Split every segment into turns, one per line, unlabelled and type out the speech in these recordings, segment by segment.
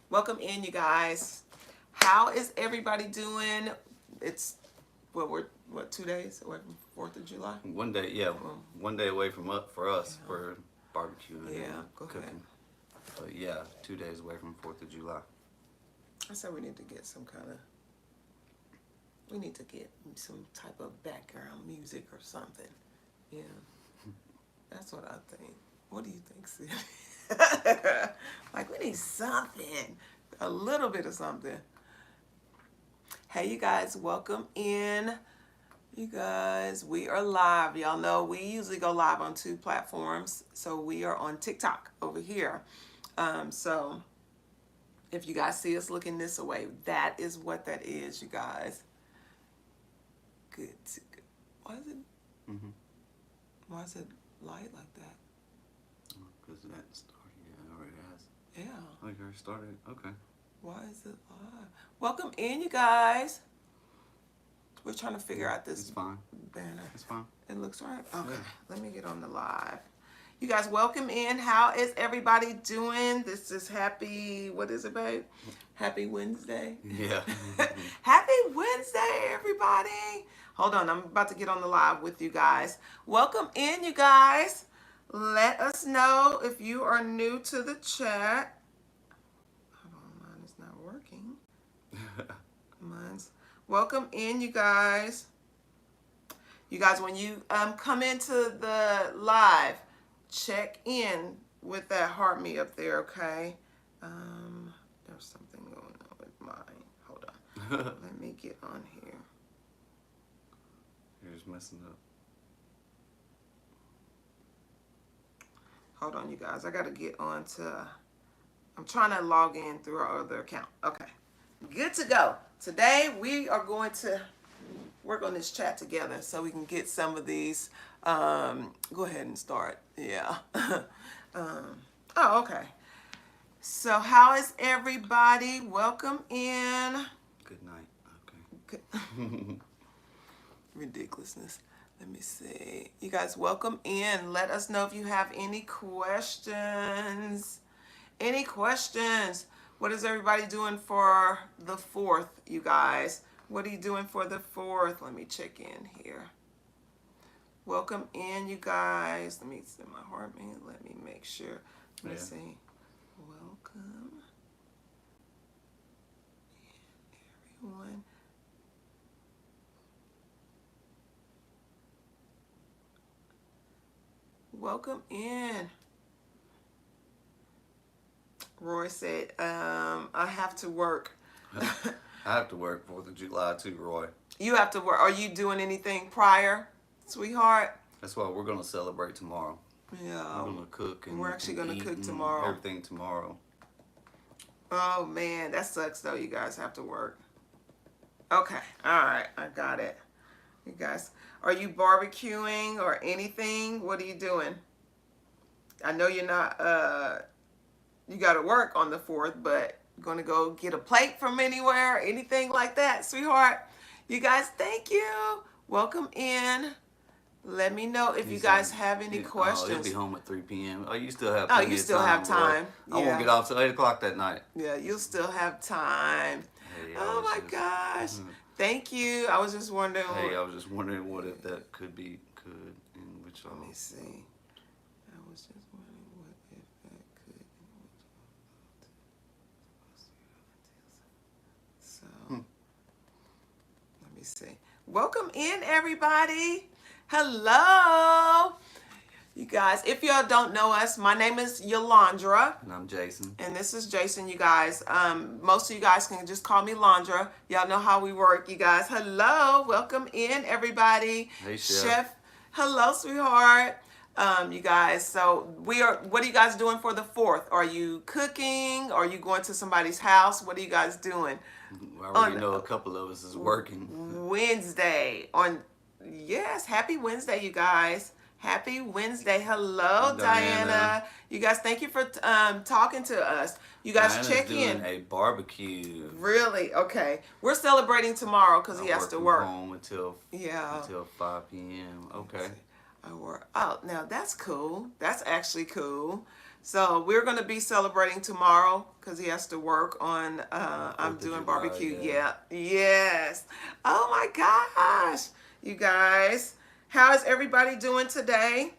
Welcome in, you guys. How is everybody doing? It's we're 2 days away from 4th of July.
One day, yeah,
Well,
one day away from up for us for barbecuing
yeah,
and
go ahead.
cooking. But yeah, 2 days away from 4th of July.
I said we need to get we need to get some type of background music or something. Yeah, that's what I think. What do you think, Sid? Like we need something, a little bit of something. Hey, you guys, welcome in. You guys, we are live. Y'all know we usually go live on 2 platforms. So we are on TikTok over here. So if you guys see us looking this way, that is what that is, you guys. Good. Why is it?
Mm-hmm.
Why is it light like that?
Because that started, yeah, it already has.
Yeah.
Oh, you already started? Okay.
Why is it live? Welcome in, you guys. We're trying to figure out this
It's fine.
banner.
It's fine.
It looks right. Okay,
Yeah.
let me get on the live. You guys, welcome in. How is everybody doing? This is what is it, babe? Happy Wednesday.
Yeah.
Happy Wednesday, everybody. Hold on, I'm about to get on the live with you guys. Welcome in, you guys. Let us know if you are new to the chat. Hold on, mine is not working. Mine's welcome in, you guys. You guys, when you come into the live, check in with that heart me up there, okay? There's something going on with mine. Hold on. Let me get on here.
You're just messing up.
Hold on, you guys. I got to get on to... I'm trying to log in through our other account. Okay. Good to go. Today, we are going to work on this chat together so we can get some of these. Go ahead and start. Yeah. Oh, okay. So how is everybody? Welcome in.
Good night.
Good-
Okay.
Ridiculousness. Let me see. You guys, welcome in. Let us know if you have any questions. Any questions? What is everybody doing for the 4th, you guys? What are you doing for the 4th? Let me check in here. Welcome in, you guys. Let me send my heart man. Let me make sure. Let me see. Welcome, everyone. Welcome in. Roy said, I have to work.
I have to work 4th of July too, Roy.
You have to work. Are you doing anything prior, sweetheart?
That's why we're going to celebrate tomorrow.
Yeah.
We're going to cook and
We're actually going to
eat
cook
and
tomorrow.
everything tomorrow.
Oh, man. That sucks, though. You guys have to work. Okay. All right. I got it. You guys, are you barbecuing or anything? What are you doing? I know you're not, you got to work on the 4th, but you're going to go get a plate from anywhere, anything like that, sweetheart? You guys, thank you. Welcome in. Let me know if you guys have any questions.
Oh, you'll be home at 3 p.m. Oh, you still have
Oh,
plenty
you
of
still have time.
I won't get off till 8 o'clock that night.
Yeah, you'll still have time.
Hey,
Oh my gosh. Thank you. I was just wondering.
Hey, I was just wondering what if that could and which
Let me see. I was just wondering what if that could and so let me see. Welcome in, everybody. Hello. You guys, if y'all don't know us, my name is Yolandra.
And I'm Jason.
And this is Jason, you guys. Most of you guys can just call me Landra. Y'all know how we work, you guys. Hello. Welcome in, everybody.
Hey, Chef.
Hello, sweetheart. You guys, so what are you guys doing for the 4th? Are you cooking? Are you going to somebody's house? What are you guys doing?
I already know a couple of us is working.
Wednesday. Yes, happy Wednesday, you guys. Happy Wednesday. Hello, Diana. You guys, thank you for talking to us. You guys
Diana's
check
doing
in.
a barbecue.
Really? Okay. We're celebrating tomorrow because he has to work.
Home until 5 p.m. Okay.
I work. Oh, now that's cool. That's actually cool. So we're going to be celebrating tomorrow because he has to work on, I'm
4th of
doing
July,
barbecue.
yeah.
Yes. Oh my gosh. You guys, how is everybody doing today?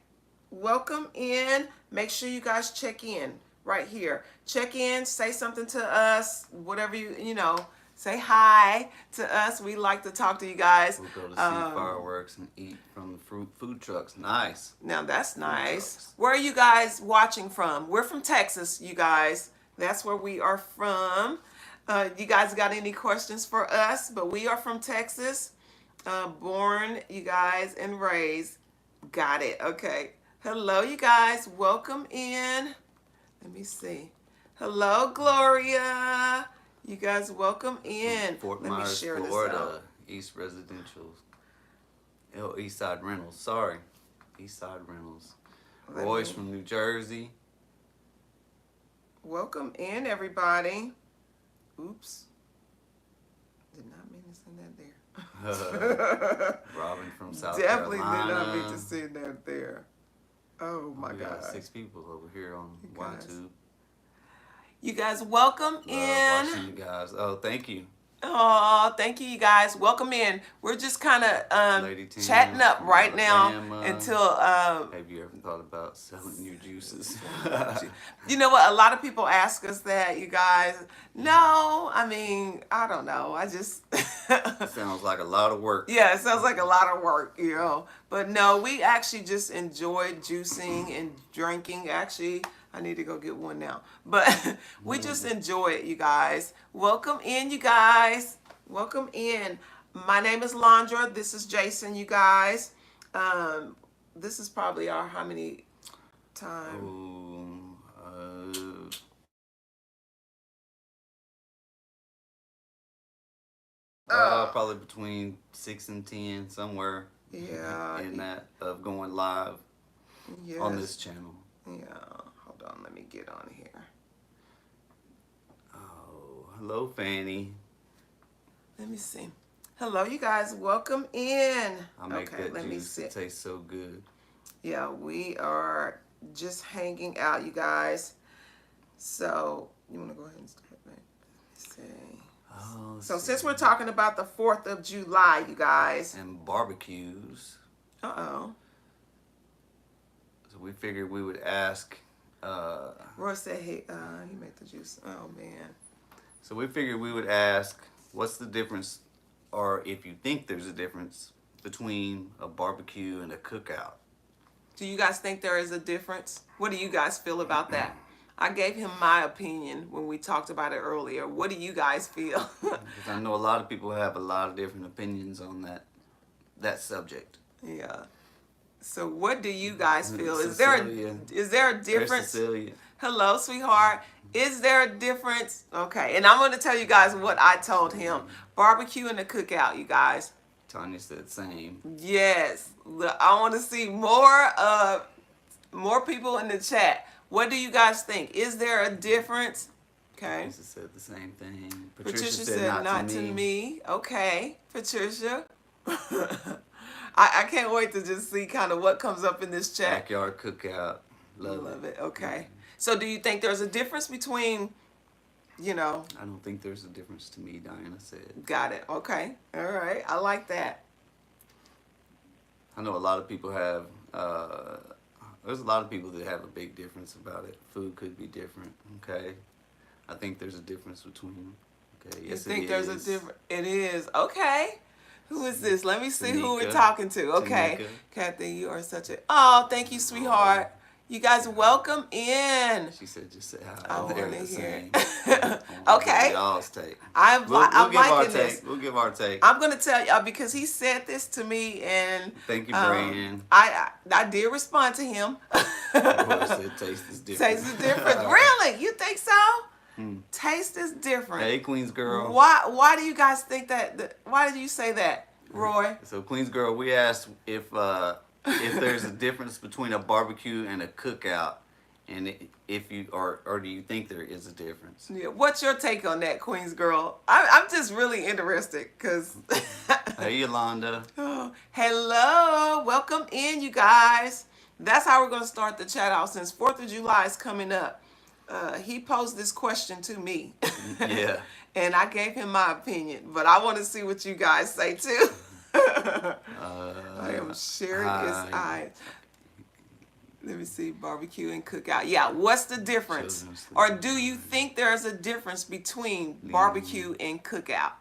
Welcome in. Make sure you guys check in right here. Check in, say something to us, whatever you know, say hi to us. We like to talk to you guys.
We'll go to see fireworks and eat from the food trucks. Nice.
Now that's nice.
trucks.
Where are you guys watching from? We're from Texas, you guys. That's where we are from. You guys got any questions for us? But we are from Texas. Born, you guys, and raised. Got it. Okay. Hello, you guys. Welcome in. Let me see. Hello, Gloria. You guys, welcome in.
Fort
Let me
Myers,
share this out.
Florida. East Residential. East Side Rentals. Sorry. East Side Rentals.
Let
Roy's
me-
from New Jersey.
Welcome in, everybody. Oops. Did not mean to send that there.
Robin from South
Definitely
Carolina.
did not mean to send that there. Oh my
We got
God.
6 people over here on
You guys.
YouTube.
You guys, welcome
Love
in.
watching you guys. Oh, thank you.
Oh, thank you, you guys. Welcome in. We're just kind of
Lady Tim
chatting up
from
right now
Alabama.
until
Have you ever thought about selling your juices?
you know what? A lot of people ask us that, you guys. No, I mean, I don't know. I just
Sounds like a lot of work.
yeah, it sounds like a lot of work, you know. But no, we actually just enjoy juicing and drinking. Actually, I need to go get one now. But we just enjoy it, you guys. Welcome in, you guys. Welcome in. My name is Londra. This is Jason, you guys. This is probably our how many time?
Ooh, probably between 6 and 10, somewhere
Yeah.
in that of going live
Yes.
on this channel.
Yeah. Hold on. Let me get on here.
Oh, hello, Fanny.
Let me see. Hello, you guys. Welcome in.
I make
Okay,
that
let me
juice
sit.
taste so good.
Yeah, we are just hanging out, you guys. So, you want to go ahead and start, right? Let me see.
Oh,
So, since we're talking about the 4th of July, you guys.
and barbecues,
Uh-oh.
so we figured we would ask.
Roy said he made the juice. Oh, man.
So we figured we would ask, what's the difference, or if you think there's a difference between a barbecue and a cookout?
Do you guys think there is a difference? What do you guys feel about that? I gave him my opinion when we talked about it earlier. What do you guys feel?
Because I know a lot of people have a lot of different opinions on that subject.
Yeah. So what do you guys feel?
Cecilia.
Is there a
There's
difference?
Cecilia.
Hello, sweetheart. Is there a difference? Okay. And I'm going to tell you guys what I told him. Barbecue and a cookout, you guys.
Tanya said same.
Yes. I want to see more people in the chat. What do you guys think? Is there a difference? Okay.
Patricia said the same thing.
Patricia said not to me. Okay, Patricia. I can't wait to just see kind of what comes up in this chat.
Backyard cookout. Love it.
Okay. So do you think there's a difference between, you know,
I don't think there's a difference to me, Diana said.
got it. Okay. All right. I like that.
I know a lot of people have, there's a lot of people that have a big difference about it. Food could be different, okay? I think there's a difference between them, okay? Yes,
you think
it
there's
is.
a difference? It is. Okay. Who is this? Let me see who we're
Tanika.
talking to. Okay.
Tanika.
Kathy, you are such a... Oh, thank you, sweetheart. You guys, welcome in.
She said just say
I
hi. They're
wanna
the
hear
same.
it. Okay.
Y'all's take.
I'm
We'll
liking
give our
this.
take. We'll give our take.
I'm gonna tell y'all because he said this to me, and
Thank you, Brian.
I did respond to him.
Roy said taste is different.
Taste is different. Really? You think so? Taste is different.
Hey, Queens girl.
Why do you guys think that? Why did you say that, Roy?
So, Queens girl, we asked if there's a difference between a barbecue and a cookout, and if you or do you think there is a difference?
Yeah. What's your take on that, Queens girl? I'm just really interested because.
Hey, Yolanda.
Hello, welcome in, you guys. that's how we're going to start the chat out since 4th of July is coming up. He posed this question to me.
Yeah.
And I gave him my opinion, but I want to see what you guys say too. I am sharing his eyes. Let me see, barbecue and cookout. Yeah, what's the difference? Or do you think there's a difference between barbecue and cookout?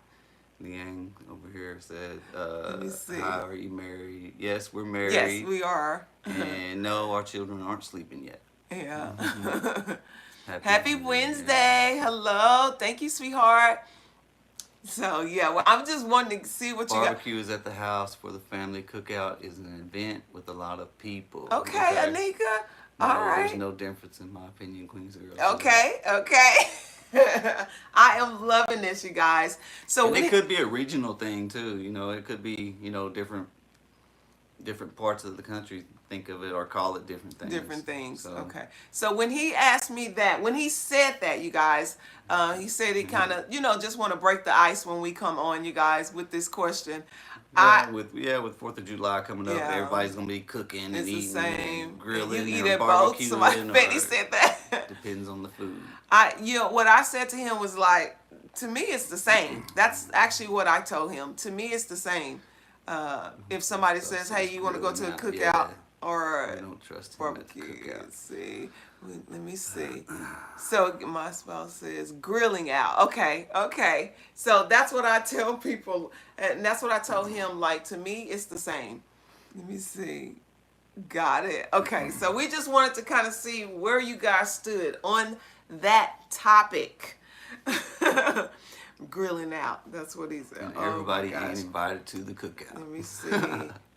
Liang over here said,
Let me see.
hi, are you married? Yes, we're married.
Yes, we are.
And no, our children aren't sleeping yet.
Yeah.
Happy
Wednesday. Hello. Thank you, sweetheart. So, yeah, well, I'm just wanting to see what you got.
Barbecue is at the house for the family. Cookout is an event with a lot of people.
Okay, Anika. All right.
There's no difference in my opinion, Queens Girl.
Okay. I am loving this, you guys. So
and it could be a regional thing too. You know, it could be, you know, different parts of the country think of it or call it different things.
Different things.
So,
okay. So when he asked me that, when he said that, you guys, he said he kind of, you know, just want to break the ice when we come on, you guys, with this question.
Yeah, with 4th of July coming up,
Yeah.
everybody's gonna be cooking and
It's the
eating
same.
and grilling
You
and
eat at both.
barbecuing.
Somebody Betty said that.
Depends on the food.
What I said to him was like, to me it's the same. That's actually what I told him. To me it's the same. If somebody says, hey, you want to go to a cookout or
I don't trust him
barbecue,
at the cookout.
See, let me see. So my spouse says grilling out. Okay. So that's what I tell people, and that's what I told him. Like, to me, it's the same. Let me see. Got it. Okay, so we just wanted to kind of see where you guys stood on that topic. Grilling out. That's what he said.
And everybody ain't invited to the cookout.
Let me see.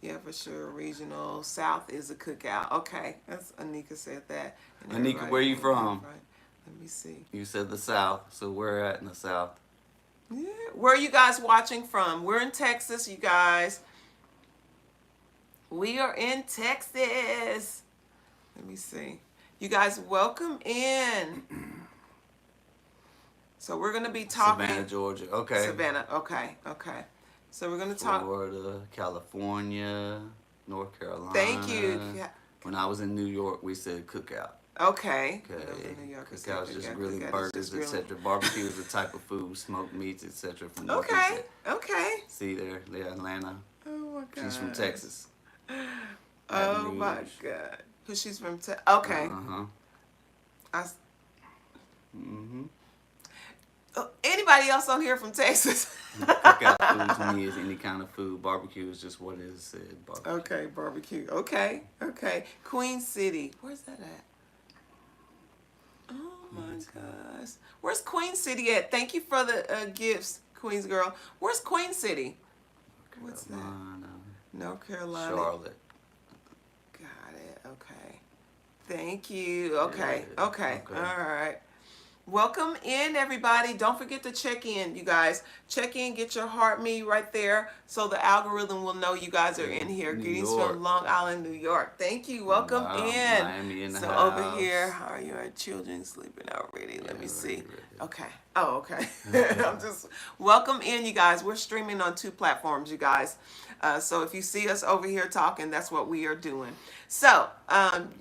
Yeah, for sure. Regional South is a cookout. Okay, that's Anika said that. And
Anika, where you from?
Let me see.
You said the South, so where at in the South?
Yeah. Where are you guys watching from? We're in Texas, you guys. We are in Texas. Let me see. You guys, welcome in. So we're going to be talking.
Savannah, Georgia. Okay.
Savannah. Okay. So we're going to talk.
Florida, California, North Carolina.
Thank you.
When I was in New York, we said cookout.
Okay.
Cookout is just grilling burgers, etc. Barbecue is a type of food, smoked meats, etc. from North and South.
Okay.
See there, Atlanta.
Oh my God.
She's from Texas.
Oh my God. Who she's from Texas? Okay. Anybody else on here from Texas?
Cookout food to me is any kind of food. Barbecue is just what it is said. Barbecue.
Okay, barbecue. Okay. Queen City. Where's that at? Oh my gosh. Where's Queen City at? Thank you for the gifts, Queen's girl. Where's Queen City? What's that? North Carolina.
Charlotte.
Got it. Okay. Thank you. Okay. All right. Welcome in, everybody. Don't forget to check in, you guys. Check in, get your heart me right there so the algorithm will know you guys are in here. Greetings from Long Island, New York. Thank you. Welcome in.
Miami in the
so
house.
Over here, how are your children sleeping already? Let me see.
Ready.
Okay. Oh, okay. I'm just welcome in, you guys. We're streaming on 2 platforms, you guys. So if you see us over here talking, that's what we are doing. So,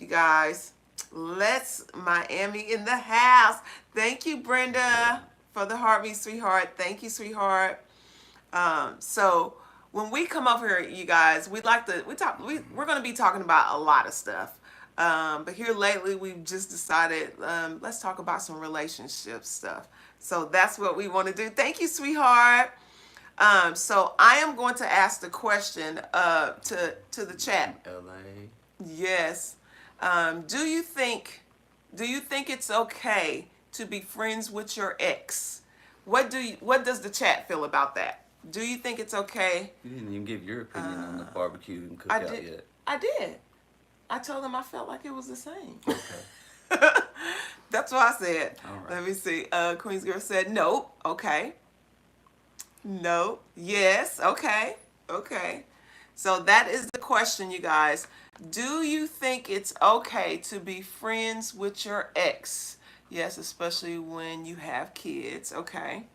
you guys, let's Miami in the house. Thank you, Brenda, for the heart me, sweetheart. Thank you, sweetheart. So when we come over here, you guys, we're going to be talking about a lot of stuff. But here lately, we've just decided, let's talk about some relationship stuff. So that's what we want to do. Thank you, sweetheart. So I am going to ask the question to the chat.
LA.
Yes. Do you think it's okay to be friends with your ex? What does the chat feel about that? Do you think it's okay?
You didn't even give your opinion on the barbecue and cookout yet.
I did. I told them I felt like it was the same.
Okay.
That's what I said.
All right.
Let me see. Queen's girl said nope. Okay. No. Yes. Okay. So that is the question, you guys. Do you think it's okay to be friends with your ex? Yes, especially when you have kids. Okay.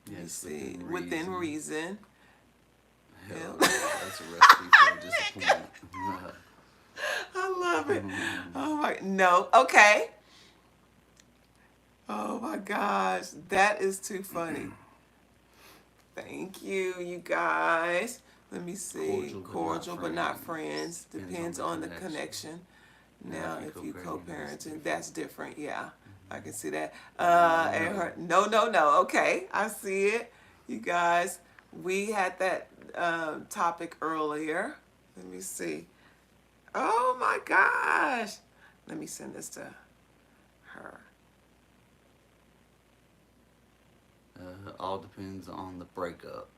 Yes,
Within reason.
Hell, that's a recipe for disappointment.
I love it. Oh my, no, okay. Oh my gosh, that is too funny. Thank you, you guys. Let me see. Cordial but not friends. Depends on the connection. Now, if you co-parenting, that's different. Yeah, I can see that. And her, no, no, no. Okay, I see it. You guys, we had that topic earlier. Let me see. Oh my gosh. Let me send this to her.
All depends on the breakup.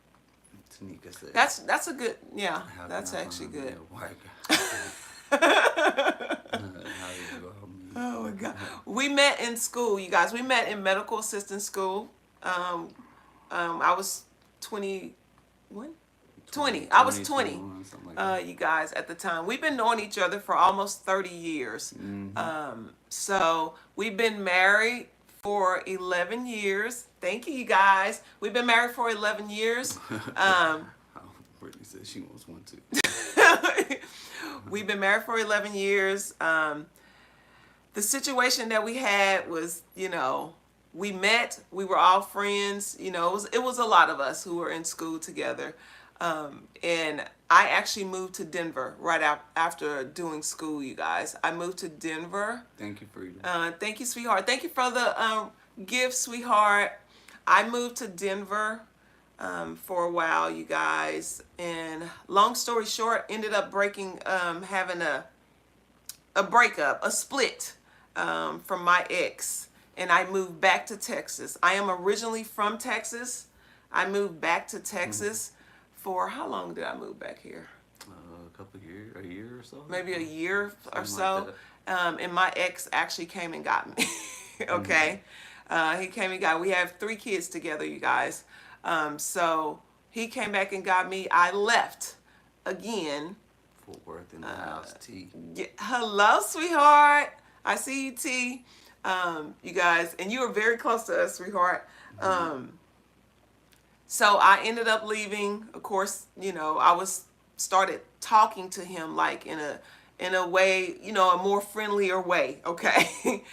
Tanika said.
That's a good. Yeah,
How
that's
can I
actually
find me
good.
a white guy? How you go on me?
Oh my God. We met in school, you guys. We met in medical assistant school. I was 21? 20. I was 20.
21, something like that.
You guys, at the time. We've been knowing each other for almost 30 years. So we've been married for 11 years. Thank you, you guys. We've been married for 11 years.
Brittany said she wants one too.
We've been married for 11 years. The situation that we had was, we met, we were all friends, it was a lot of us who were in school together. And I actually moved to Denver right after doing school, you guys. I moved to Denver.
Thank you, Freedom.
Thank you, sweetheart. Thank you for the gift, sweetheart. I moved to Denver for a while, you guys. And long story short, ended up having a breakup, a split from my ex. And I moved back to Texas. I am originally from Texas. I moved back to Texas for, how long did I move back here?
A couple of years, a year or so?
Maybe a year or
Something
so.
like
And my ex actually came and got me. Okay. He came and got, we have 3 kids together, you guys. So he came back and got me. I left again.
Fort Worth in the house, T.
Hello, sweetheart. I see you, T. You guys, and you were very close to us, sweetheart. So I ended up leaving. Of course, I started talking to him like in a way, a more friendlier way. Okay.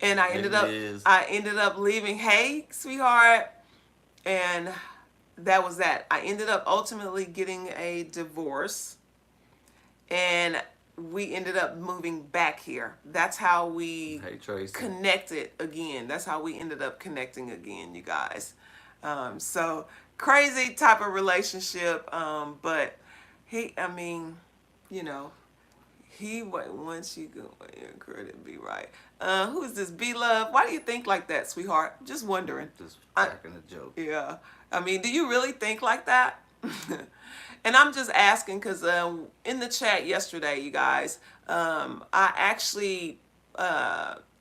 And I ended up leaving. Hey, sweetheart. And that was that. I ended up ultimately getting a divorce, and we ended up moving back here. That's how we connected again. That's how we ended up connecting again, you guys. So crazy type of relationship. But he, once you go, your credit be right. Who is this? B Love. Why do you think like that, sweetheart? Just wondering.
Just cracking a joke.
Yeah. Do you really think like that? And I'm just asking because in the chat yesterday, you guys, I actually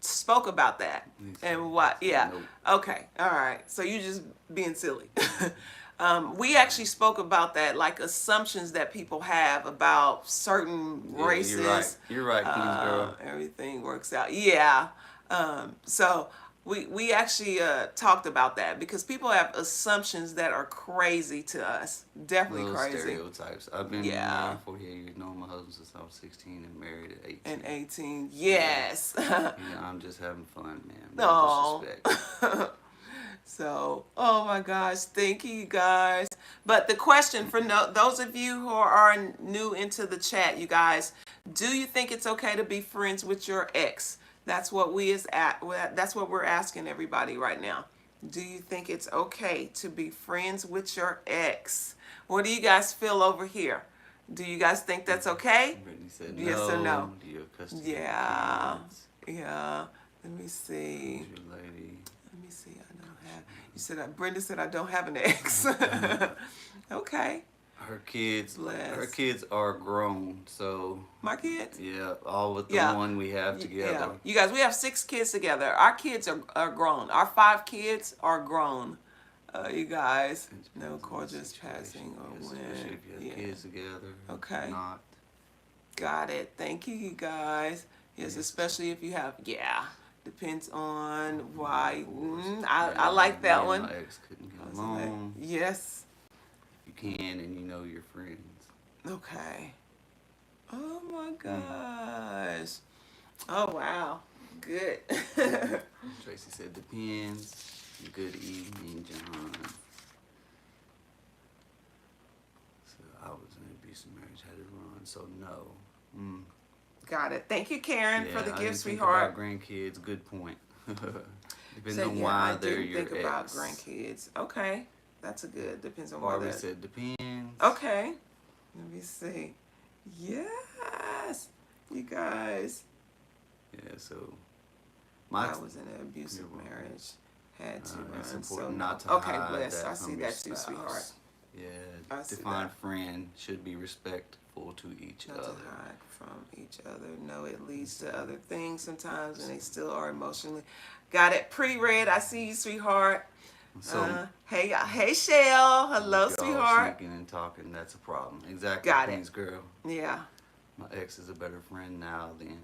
spoke about that. And what? Yeah.
Nope.
Okay. All right. So you just being silly. We actually spoke about that, like assumptions that people have about certain races.
You're right, King's girl.
Everything works out. Yeah. So we actually talked about that because people have assumptions that are crazy to us. Definitely
Little
crazy.
stereotypes. I've been married 48 years, known my husband since I was 16 and married at 18.
And 18. Yes.
I'm just having fun, man.
No.
Disrespect.
So, oh my gosh, thank you guys. But the question for those of you who are new into the chat, you guys, do you think it's okay to be friends with your ex? That's what that's what we're asking everybody right now. Do you think it's okay to be friends with your ex? What do you guys feel over here? Do you guys think that's okay?
Brittany said
yes or no?
Do you have custody?
Yeah. Yeah. Let me see.
Who's your lady?
Let me see. I don't have. You said Brenda said I don't have an ex. Okay.
Her kids are grown, so
my kids.
Yeah, all with the one we have together.
Yeah. You guys, we have 6 kids together. Our kids are grown. Our 5 kids are grown. You guys, no gorgeous passing or when.
Especially if you have kids together.
Okay.
Not.
Got it. Thank you, you guys. Yes, especially if you have. Yeah. Depends on why. I like that one.
My ex couldn't get along.
Yes.
You can, and you know your friends.
Okay. Oh my gosh. Oh wow. Good.
Tracy said depends. Good evening, John. So I was in an abusive marriage, had to run, so no. Mm.
Got it. Thank you, Karen, for the
I
gift,
didn't think
sweetheart.
about grandkids. Good point. Depends
So
on
yeah,
why
I
they're
didn't
your
think about
ex.
grandkids. Okay. That's a good. Depends on
Barbie
whether.
said depends.
Okay. Let me see. Yes. You guys.
Yeah, so
I was in an abusive marriage. Had to
it's
run. So
important
no.
not to
Okay,
hide
bless.
that
I see
from your
that too, sweetheart.
spouse. Yeah,
I see
define
that.
friend should be respectful to each
Not to
other.
hide from each other. No, it leads to other things sometimes, and they still are emotionally. Got it. Pretty red. I see you, sweetheart.
So
Hey, Shell. Hello,
if y'all
sweetheart.
sneaking and talking, that's a problem. Exactly,
Got it.
Queen's girl.
Yeah.
My ex is a better friend now than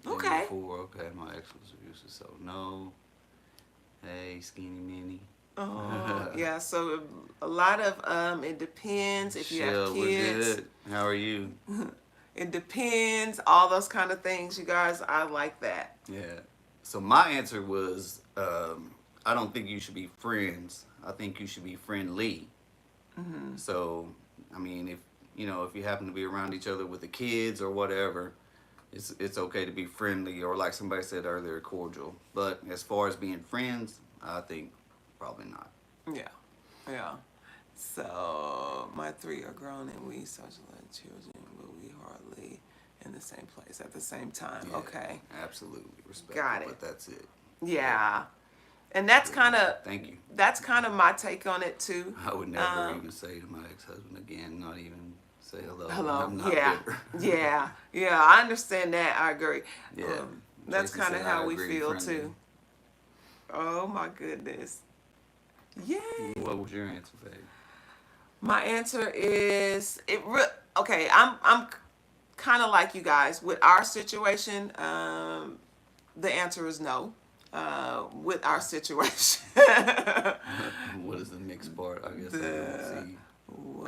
Okay.
before. Okay, my ex was abusive, so no. Hey, skinny mini.
Oh, yeah. So a lot of it depends if you have
Shell, we're
kids.
good. How are you?
It depends. All those kind of things, you guys. I like that.
Yeah. So my answer was, I don't think you should be friends. I think you should be friendly.
Mm-hmm.
So, I mean, if if you happen to be around each other with the kids or whatever, it's okay to be friendly or like somebody said earlier, cordial. But as far as being friends, I think probably not.
Yeah. Yeah. So my 3 are grown and we socialize children, but we hardly in the same place at the same time.
Yeah,
okay.
Absolutely respectful.
Got it.
But that's it.
Yeah. And that's kind of
Thank you.
That's kind of my take on it too.
I would never even say to my ex-husband again, not even say hello.
Hello.
I'm not
Yeah.
bitter.
Yeah. Yeah. I understand that. I agree.
Yeah.
That's
Tracy
kind of
said,
how
"I
we
agree,
feel
friendly."
too. Oh my goodness. Yay.
What was your answer, babe?
My answer is okay. I'm kind of like you guys with our situation. The answer is no. With our situation.
What is the mixed part? I guess I don't see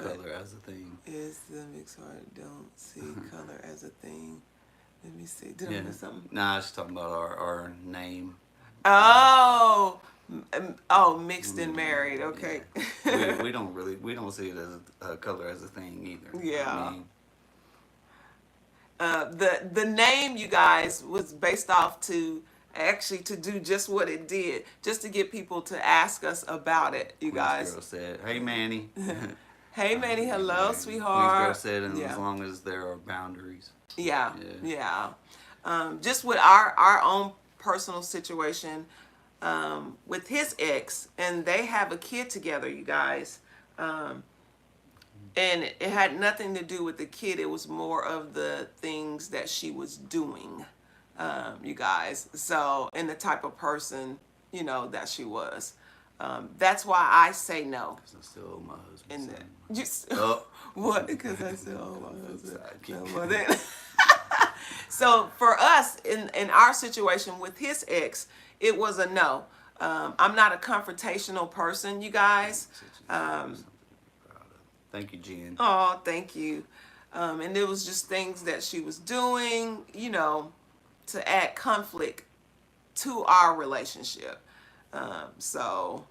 color as a thing.
Is the mixed part? Don't see color as a thing. Let me see. Did I miss something?
Nah, I was just talking about our name.
Oh. Mixed and married. Okay.
Yeah. we don't see it as a color as a thing either.
Yeah.
I mean,
the name, you guys, was based off to do just what it did, just to get people to ask us about it, you guys.
Queen's girl said, "Hey, Manny."
Hey, Manny. Hello,
Queen's
sweetheart.
girl said, and as long as there are boundaries.
Yeah. Just with our own personal situation with his ex, and they have a kid together, you guys. And it had nothing to do with the kid. It was more of the things that she was doing, you guys. So, and the type of person, that she was. That's why I say no.
Because I still owe my
And
husband.
what? Because I still owe my husband.
Sidekick.
No, well, then. So for us, in our situation with his ex, it was a no. I'm not a confrontational person, you guys.
Thank you, Jen.
Oh, thank you. And it was just things that she was doing, to add conflict to our relationship. So,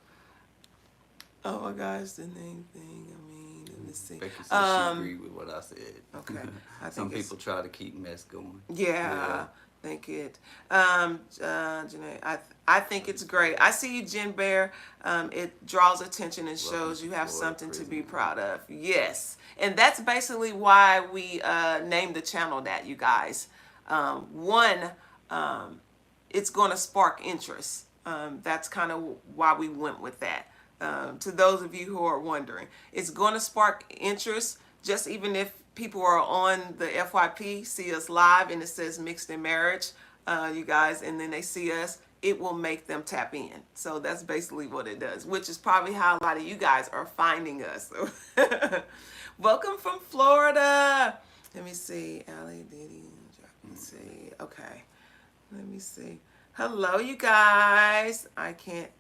oh my gosh, the name thing. I mean, let's see.
Becky said she agreed with what I said.
Okay. I think
Some people try to keep mess going.
Yeah. Think it. Janae, I think it's great. I see you, Jen Bear. It draws attention and shows you have something to be proud of. Yes. And that's basically why we named the channel that, you guys. One, it's going to spark interest. That's kind of why we went with that. To those of you who are wondering, it's going to spark interest, just even if people are on the FYP, see us live, and it says mixed in marriage, you guys, and then they see us, it will make them tap in. So that's basically what it does, which is probably how a lot of you guys are finding us. Welcome from Florida. Let me see. Allie, Diddy, let me see. Okay. Let me see. Hello, you guys. I can't.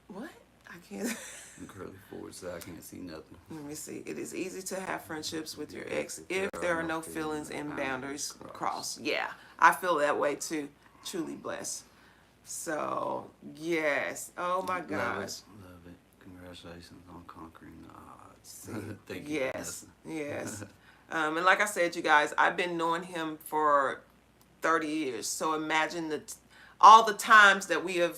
What? I can't.
And curly forward so I can't see nothing.
Let me see. It is easy to have friendships with your ex if there are no feelings and boundaries crossed. Yeah, I feel that way too. Truly blessed. So, yes. Oh my
Love
gosh.
it. Love it. Congratulations on conquering the odds.
See,
Thank you.
yes, yes. And like I said, you guys, I've been knowing him for 30 years. So imagine all the times that we have,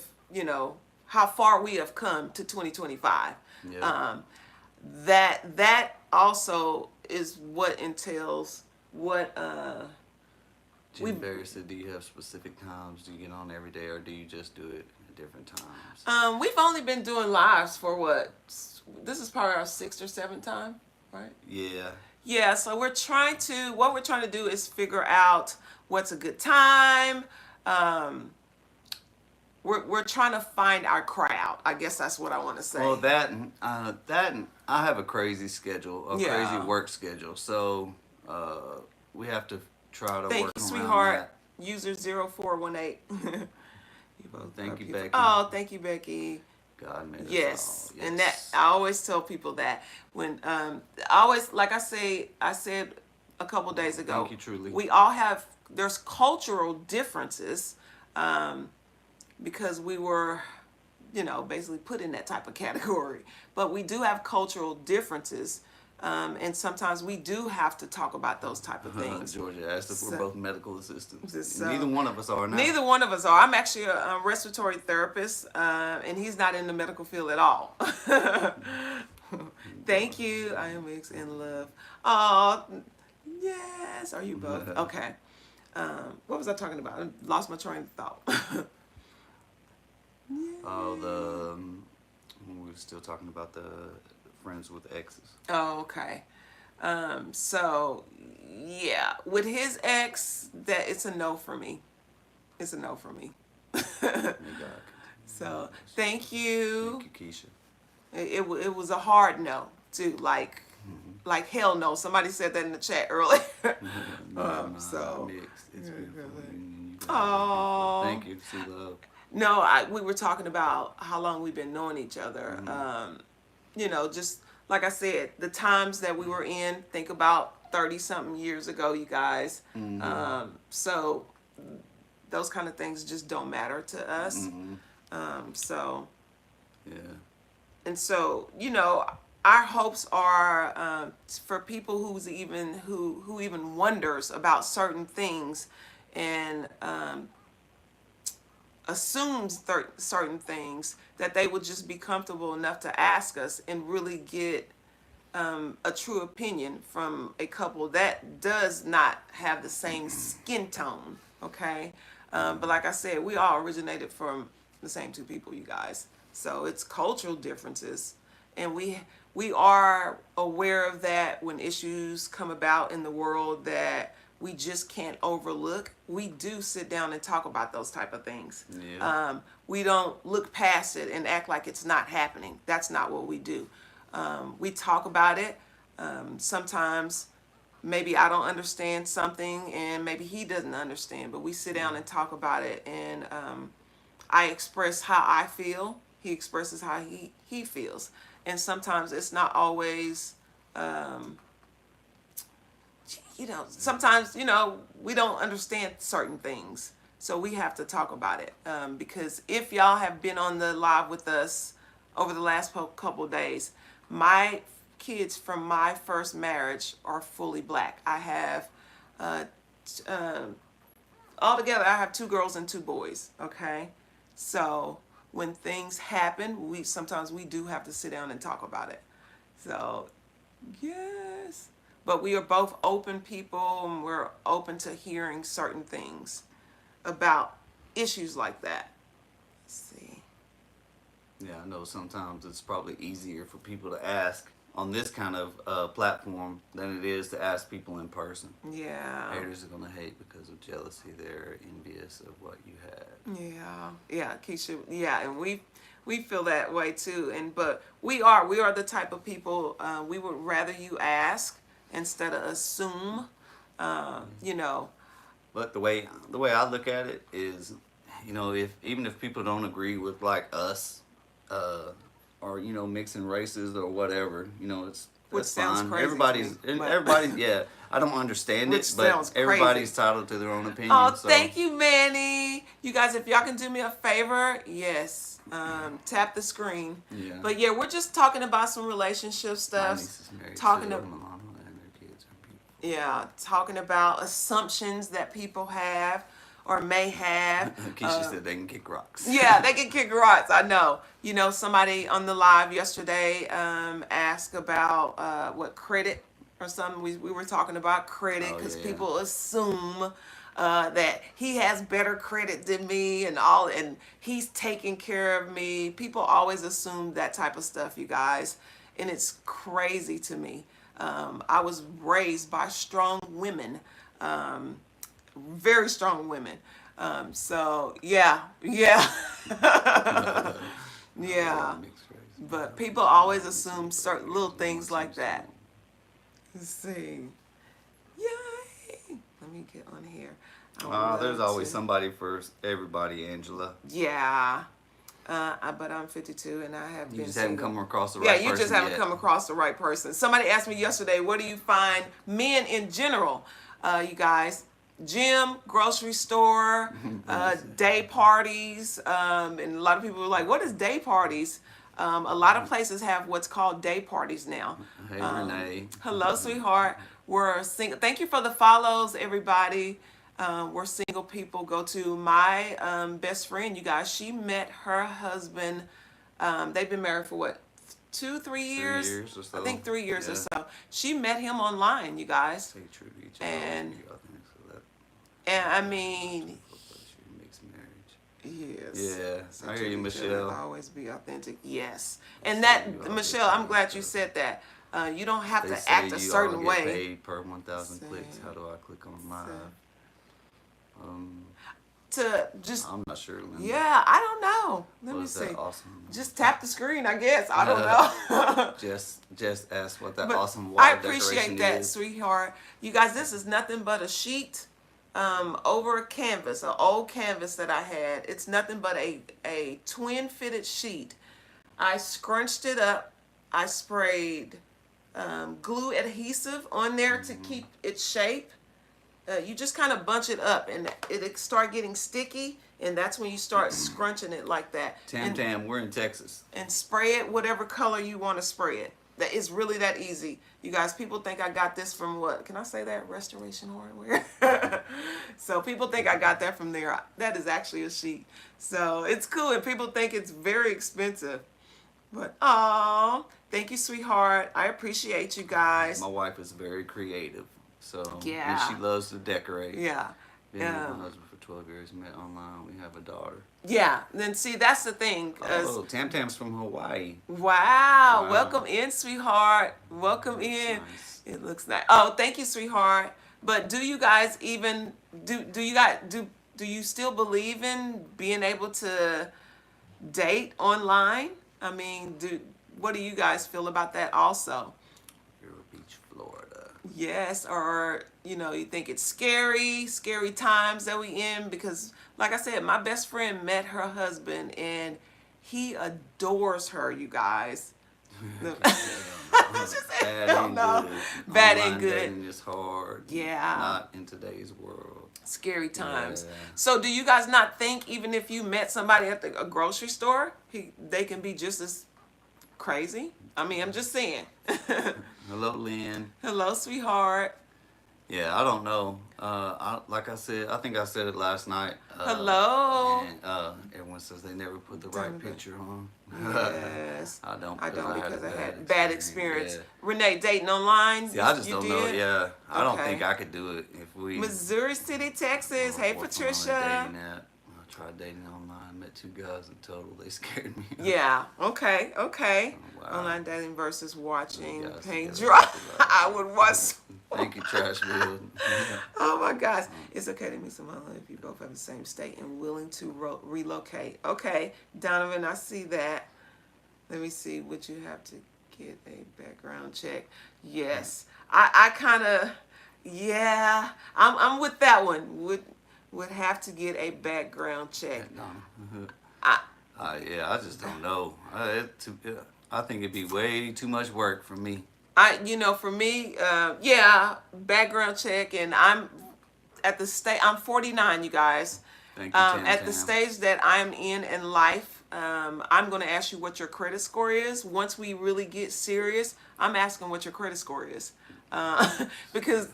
how far we have come to 2025.
Yeah.
That also is what entails what
Jim Barry said, do you have specific times? Do you get on every day, or do you just do it at different times?
we've only been doing lives for what? This is probably our 6th or 7th time, right?
Yeah.
Yeah, so what we're trying to do is figure out what's a good time. We're trying to find our crowd. I guess that's what I want to say.
Well, that and I have a crazy schedule, crazy work schedule. So we have to try to
Thank
work
you,
around
sweetheart.
that.
User 0418.
Thank you, Becky.
Oh, thank you, Becky.
God made us
Yes.
all.
And that I always tell people that when I always, like I said a couple days ago.
Thank you, truly.
We all have there's cultural differences, because we were, basically put in that type of category. But we do have cultural differences, and sometimes we do have to talk about those type of things.
Georgia asked if we're both medical assistants.
So-
Neither one of us are now.
Neither one of us are. I'm actually a respiratory therapist, and he's not in the medical field at all. Thank you. I am mixed in love. Oh, yes. Are you both? Okay. What was I talking about? I lost my train of thought.
Oh, we were still talking about the friends with exes.
Oh, okay. So, yeah. With his ex, that it's a no for me. It's a no for me.
May God continue.
So, thank you.
Thank you, Keisha.
It was a hard no too, like hell no. Somebody said that in the chat earlier. So
Mixed. It's beautiful.
Aw.
Thank you. See love.
no, we were talking about how long we've been knowing each other. Just like I said, the times that we were in. Think about 30-something years ago, you guys. So those kind of things just don't matter to us. So.
Yeah.
And so, our hopes are for people who even wonders about certain things and assumes certain things, that they would just be comfortable enough to ask us and really get a true opinion from a couple that does not have the same skin tone. Okay, but like I said, we all originated from the same two people, you guys. So it's cultural differences, and we are aware of that when issues come about in the world that we just can't overlook. We do sit down and talk about those type of things.
Yeah.
We don't look past it and act like it's not happening. That's not what we do. We talk about it. Sometimes maybe I don't understand something and maybe he doesn't understand, but we sit down and talk about it, and I express how I feel. He expresses how he feels. And sometimes it's not always, sometimes, we don't understand certain things. So we have to talk about it. Because if y'all have been on the live with us over the last couple days, my kids from my first marriage are fully black. I have, altogether, I have 2 girls and 2 boys. Okay. So when things happen, sometimes we do have to sit down and talk about it. So, yes. But we are both open people, and we're open to hearing certain things about issues like that. Let's see.
Yeah, I know sometimes it's probably easier for people to ask on this kind of platform than it is to ask people in person.
Yeah.
Haters are gonna hate because of jealousy. They're envious of what you have.
Yeah, Keisha. Yeah, and we feel that way too. But we are the type of people, we would rather you ask instead of assume.
But the way I look at it is, even if people don't agree with like us, or mixing races or whatever. It's
Which
that's
sounds
fine.
crazy to
Everybody's
me,
and
but-
everybody's yeah. I don't understand
Which
it, but
sounds crazy.
everybody's entitled to their own opinion.
Oh,
so.
thank you, Manny. You guys, if y'all can do me a favor, yes, tap the screen.
Yeah.
But yeah, we're just talking about some relationship
My
stuff.
niece is married
talking
to
to-
Milano, and their kids are beautiful.
Yeah, talking about assumptions that people have or may have.
Keisha said they can kick rocks.
Yeah, they can kick rocks. I know. Somebody on the live yesterday asked about what credit or something. We were talking about credit
Oh,
because
yeah.
people assume that he has better credit than me and he's taking care of me. People always assume that type of stuff, you guys, and it's crazy to me. I was raised by strong women, very strong women. So yeah. Yeah.
Mixed race.
But people always assume certain little things like that. Let's see. Yay! Let me get on here. I would
There's
love
always
to-
somebody for everybody, Angela.
Yeah. But I'm 52 and I have
You
been
just haven't
single.
come across the right
Yeah,
person
you just haven't
yet.
come across the right person. Somebody asked me yesterday, what do you find men in general, you guys? Gym, grocery store, day parties, and a lot of people were like, what is day parties? A lot of places have what's called day parties now.
Hey, Renee.
Hello, sweetheart. We're single. Thank you for the follows, everybody. We're single people. Go to my best friend, you guys. She met her husband. They've been married for what, 2-3 years?
3 years or so.
I think 3 years or
Yeah.
so. She met him online, you guys.
Stay true to each other.
And-
Be authentic, so that-
And I mean,
Mixed marriage.
yes.
Yeah,
So
I hear you,
treat each other,
Michelle.
Always be authentic. Yes. And
So
that,
you always
Michelle, I'm
be
glad you
authentic.
said that. You don't have
They
to
say
act a
you
certain
all
way.
get paid per 1,000 clicks.
Same.
How do I click on live?
To just,
I'm not sure, Linda.
yeah, I don't know. Let me
Was
see.
that awesome?
Just tap the screen, I guess. I don't know.
Just ask what that
But
awesome
I
wall
appreciate
decoration
that,
is.
sweetheart. You guys, this is nothing but a sheet over a canvas, an old canvas that I had. It's nothing but a twin fitted sheet. I scrunched it up. I sprayed glue adhesive on there to keep its shape. You just kind of bunch it up and it start getting sticky, and that's when you start scrunching it like that.
Tam Tam, we're in Texas.
And spray it whatever color you want to spray it. That is really that easy. You guys, people think I got this from what? Can I say that? Restoration Hardware. So people think I got that from there. That is actually a sheet. So it's cool, and people think it's very expensive. But oh, thank you, sweetheart. I appreciate you guys.
My wife is very creative, so
Yeah.
and she loves to decorate.
Yeah.
Been with my husband for 12 years. Met online. We have a daughter.
Yeah. Then see, that's the thing. 'Cause-
Oh, Tam Tam's from Hawaii.
Wow.
Wow.
Welcome in, sweetheart. Welcome
Looks
in.
nice.
It looks nice. Oh, thank you, sweetheart. But do you guys even do you still believe in being able to date online? I mean, what do you guys feel about that also?
Vero Beach, Florida.
Yes, or you think it's scary times that we in, because like I said, my best friend met her husband and he adores her, you guys. Just say,
Bad
hell
ain't
no.
good.
Bad
Online
ain't good.
dating is hard.
Yeah.
Not in today's world.
Scary times.
Yeah.
So do you guys not think even if you met somebody at a grocery store, they can be just as crazy? I mean, I'm just saying.
Hello, Lynn.
Hello, sweetheart.
Yeah, I don't know. Like I said, I think I said it last night.
Hello.
And everyone says they never put the right picture on.
Yes.
I don't.
I don't because
a
I had bad experience.
Yeah.
Renee, dating online?
Yeah, I just
you
don't know.
did?
Yeah, I don't
Okay.
think I could do it if we.
Missouri City, Texas. Hey,
what's on
Patricia.
dating app. I tried dating online. Met 2 guys in total. They scared me.
Yeah. Okay. Okay.
Oh, wow.
Online dating versus watching
Yes,
paint
yes,
dry.
yes.
I would watch.
Thank you, Trash Bill.
Oh my gosh. It's okay to meet someone if you both have the same state and willing to relocate. Okay, Donovan, I see that. Let me see what you have to get a background check. Yes. I kind of, yeah, I'm with that one. Would have to get a background check.
No.
I,
Yeah, I just don't know. I think it'd be way too much work for me.
For me, yeah, background check, and I'm at the stage. I'm 49, you guys.
Thank you, Tam
At the
Tam.
stage that I'm in life, I'm going to ask you what your credit score is. Once we really get serious, I'm asking what your credit score is, because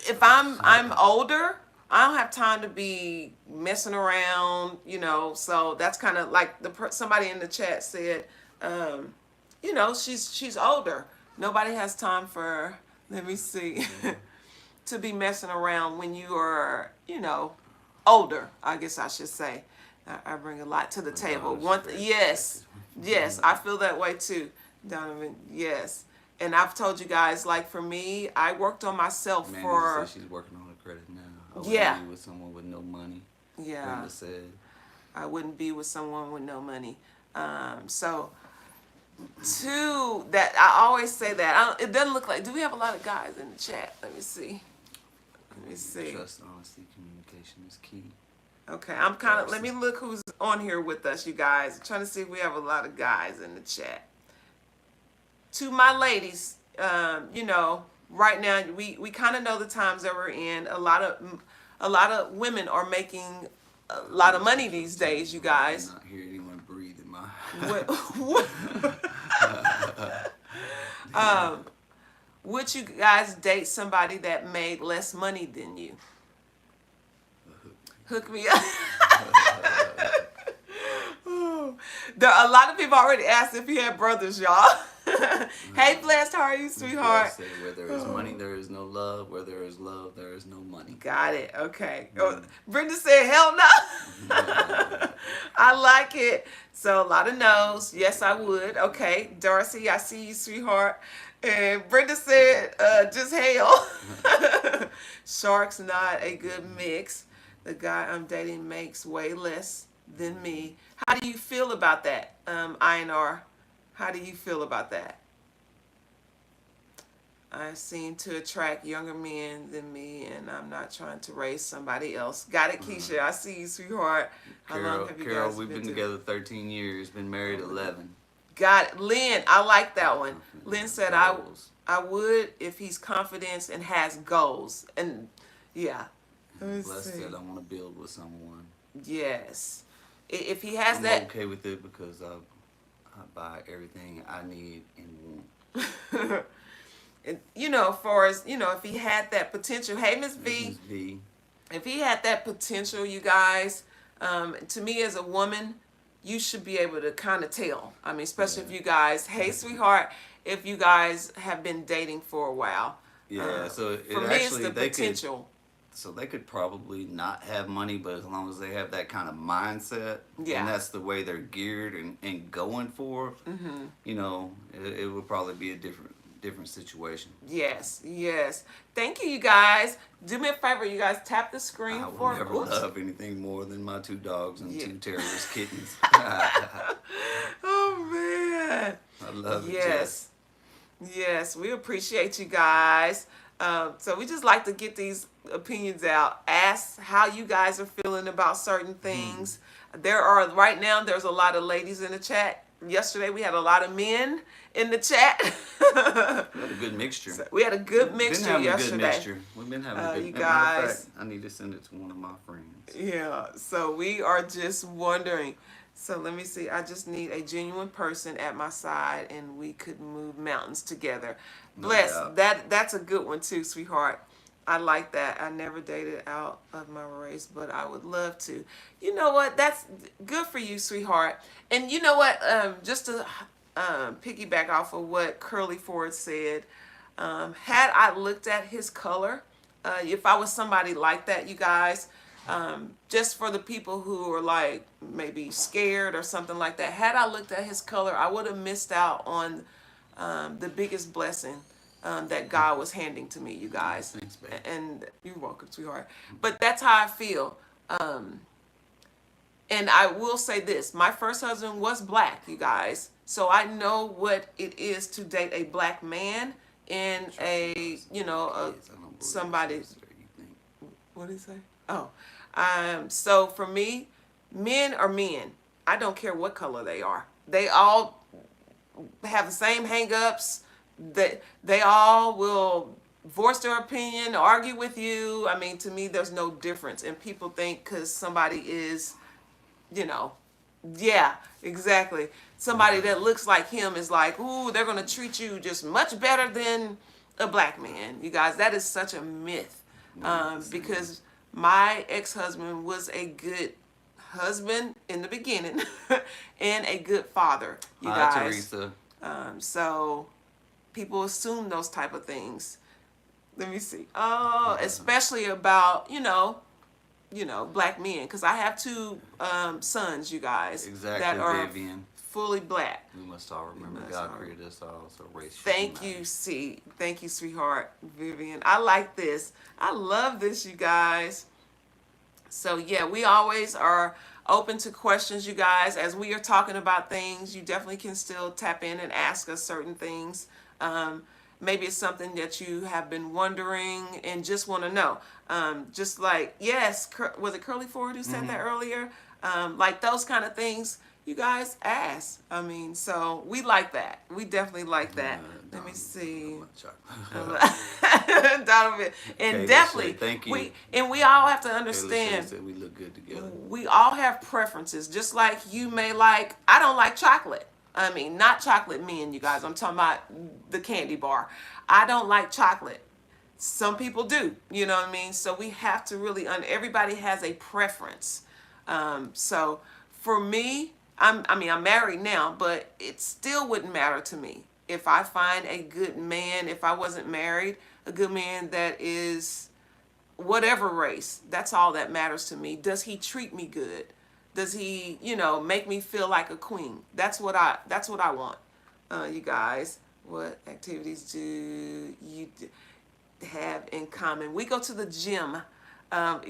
if I'm older, I don't have time to be messing around, So that's kind of like somebody in the chat said, she's older. Nobody has time for, let me see, to be messing around when you are, older. I guess I should say. I bring a lot to the table. Yes, I feel that way too, Donovan. Yes. And I've told you guys, like for me, I worked on myself
Amanda said she's working on her credit now. I wouldn't be with someone with no money.
Yeah.
Brenda said.
I wouldn't be with someone with no money. So, two, that I always say that. It doesn't look like, do we have a lot of guys in the chat? Let me see.
Trust, honesty, communication is key.
Okay, I'm kind of, let me look who's on here with us, you guys. I'm trying to see if we have a lot of guys in the chat. To my ladies, right now we kind of know the times that we're in. A lot of women are making a lot of money these days, you guys.
I not hear anyone breathe in my.
Would you guys date somebody that made less money than you? Hook me up. A lot of people already asked if he had brothers, y'all. Hey, Blessed, how are you, sweetheart?
Say, where there is money, there is no love. Where there is love, there is no money.
Got it. Okay. Brenda said, hell no. I like it. So a lot of no's. Yes, I would. Okay. Darcy, I see you, sweetheart. And Brenda said, just hell. Shark's not a good mix. The guy I'm dating makes way less than me. How do you feel about that, INR? How do you feel about that? I seem to attract younger men than me, and I'm not trying to raise somebody else. Got it, Keisha. I see you, sweetheart. How long have you guys
we've been together 13 years, been married 11.
Got it. Lynn, I like that one. Lynn said, I would if he's confident and has goals. And, yeah.
Blessed said, I want to build with someone.
Yes. If he has
I'm
that.
okay with it because I buy everything I need and want.
And, as far as, if he had that potential. Hey, Miss V. If he had that potential, you guys, to me as a woman, you should be able to kind of tell. I mean, especially if you guys, hey, sweetheart, if you guys have been dating for a while.
Yeah, so
for me, it's the potential.
So they could probably not have money, but as long as they have that kind of mindset, and that's the way they're geared and going for, it would probably be a different situation.
Yes. Thank you, you guys. Do me a favor, you guys, tap the screen
I
for.
I would never love anything more than my 2 dogs and 2 terrorist kittens.
Oh man.
I love it.
Yes, we appreciate you guys. So we just like to get these opinions out. Ask how you guys are feeling about certain things. Right now there's a lot of ladies in the chat. Yesterday we had a lot of men in the chat.
We had a good mixture.
So we had a good mixture yesterday.
We've been having a good
you guys.
Matter of fact, I need to send it to one of my friends.
Yeah, so we are just wondering. So let me see. I just need a genuine person at my side, and we could move mountains together. Bless. That's a good one too, sweetheart. I like that. I never dated out of my race, but I would love to. You know what? That's good for you, sweetheart. And you know what? Just to piggyback off of what Curly Ford said, had I looked at his color, if I was somebody like that, you guys, just for the people who are like maybe scared or something like that, had I looked at his color, I would have missed out on the biggest blessing that God was handing to me, you guys.
Thanks, babe.
And you're welcome, sweetheart. But that's how I feel. And I will say this, my first husband was black, you guys. So I know what it is to date a black man in somebody. What did he say? Oh, so for me, men are men. I don't care what color they are. They all have the same hang-ups. They all will voice their opinion, argue with you. I mean, to me, there's no difference. And people think because somebody is, you know, yeah, exactly. Somebody that looks like him is like, ooh, they're going to treat you just much better than a black man. You guys, that is such a myth. Because my ex-husband was a good husband in the beginning and a good father, you guys.
Teresa.
So people assume those type of things. Let me see. Oh, especially about, black men. Because I have two sons, you guys.
Exactly,
that are
Vivian.
fully black.
We must all remember God created us all, so race.
Thank you, C. Thank you, sweetheart, Vivian. I like this. I love this, you guys. So yeah, we always are open to questions, you guys. As we are talking about things, you definitely can still tap in and ask us certain things. Maybe it's something that you have been wondering and just want to know. Just like, yes, was it Curly Ford who said that earlier? Like those kind of things, you guys ask. I mean, so we like that. We definitely like that. Let me see. Donovan. And
Okay,
definitely,
thank you.
we all have to understand.
Said we look good together.
We all have preferences. Just like you may like, I don't like chocolate. I mean, not chocolate men, you guys. I'm talking about the candy bar. I don't like chocolate. Some people do, you know what I mean? So we have to really, everybody has a preference. So for me, I'm married now, but it still wouldn't matter to me. If I find a good man, if I wasn't married, a good man that is whatever race, that's all that matters to me. Does he treat me good? Does he, make me feel like a queen? That's what I want. You guys, what activities do you have in common? We go to the gym.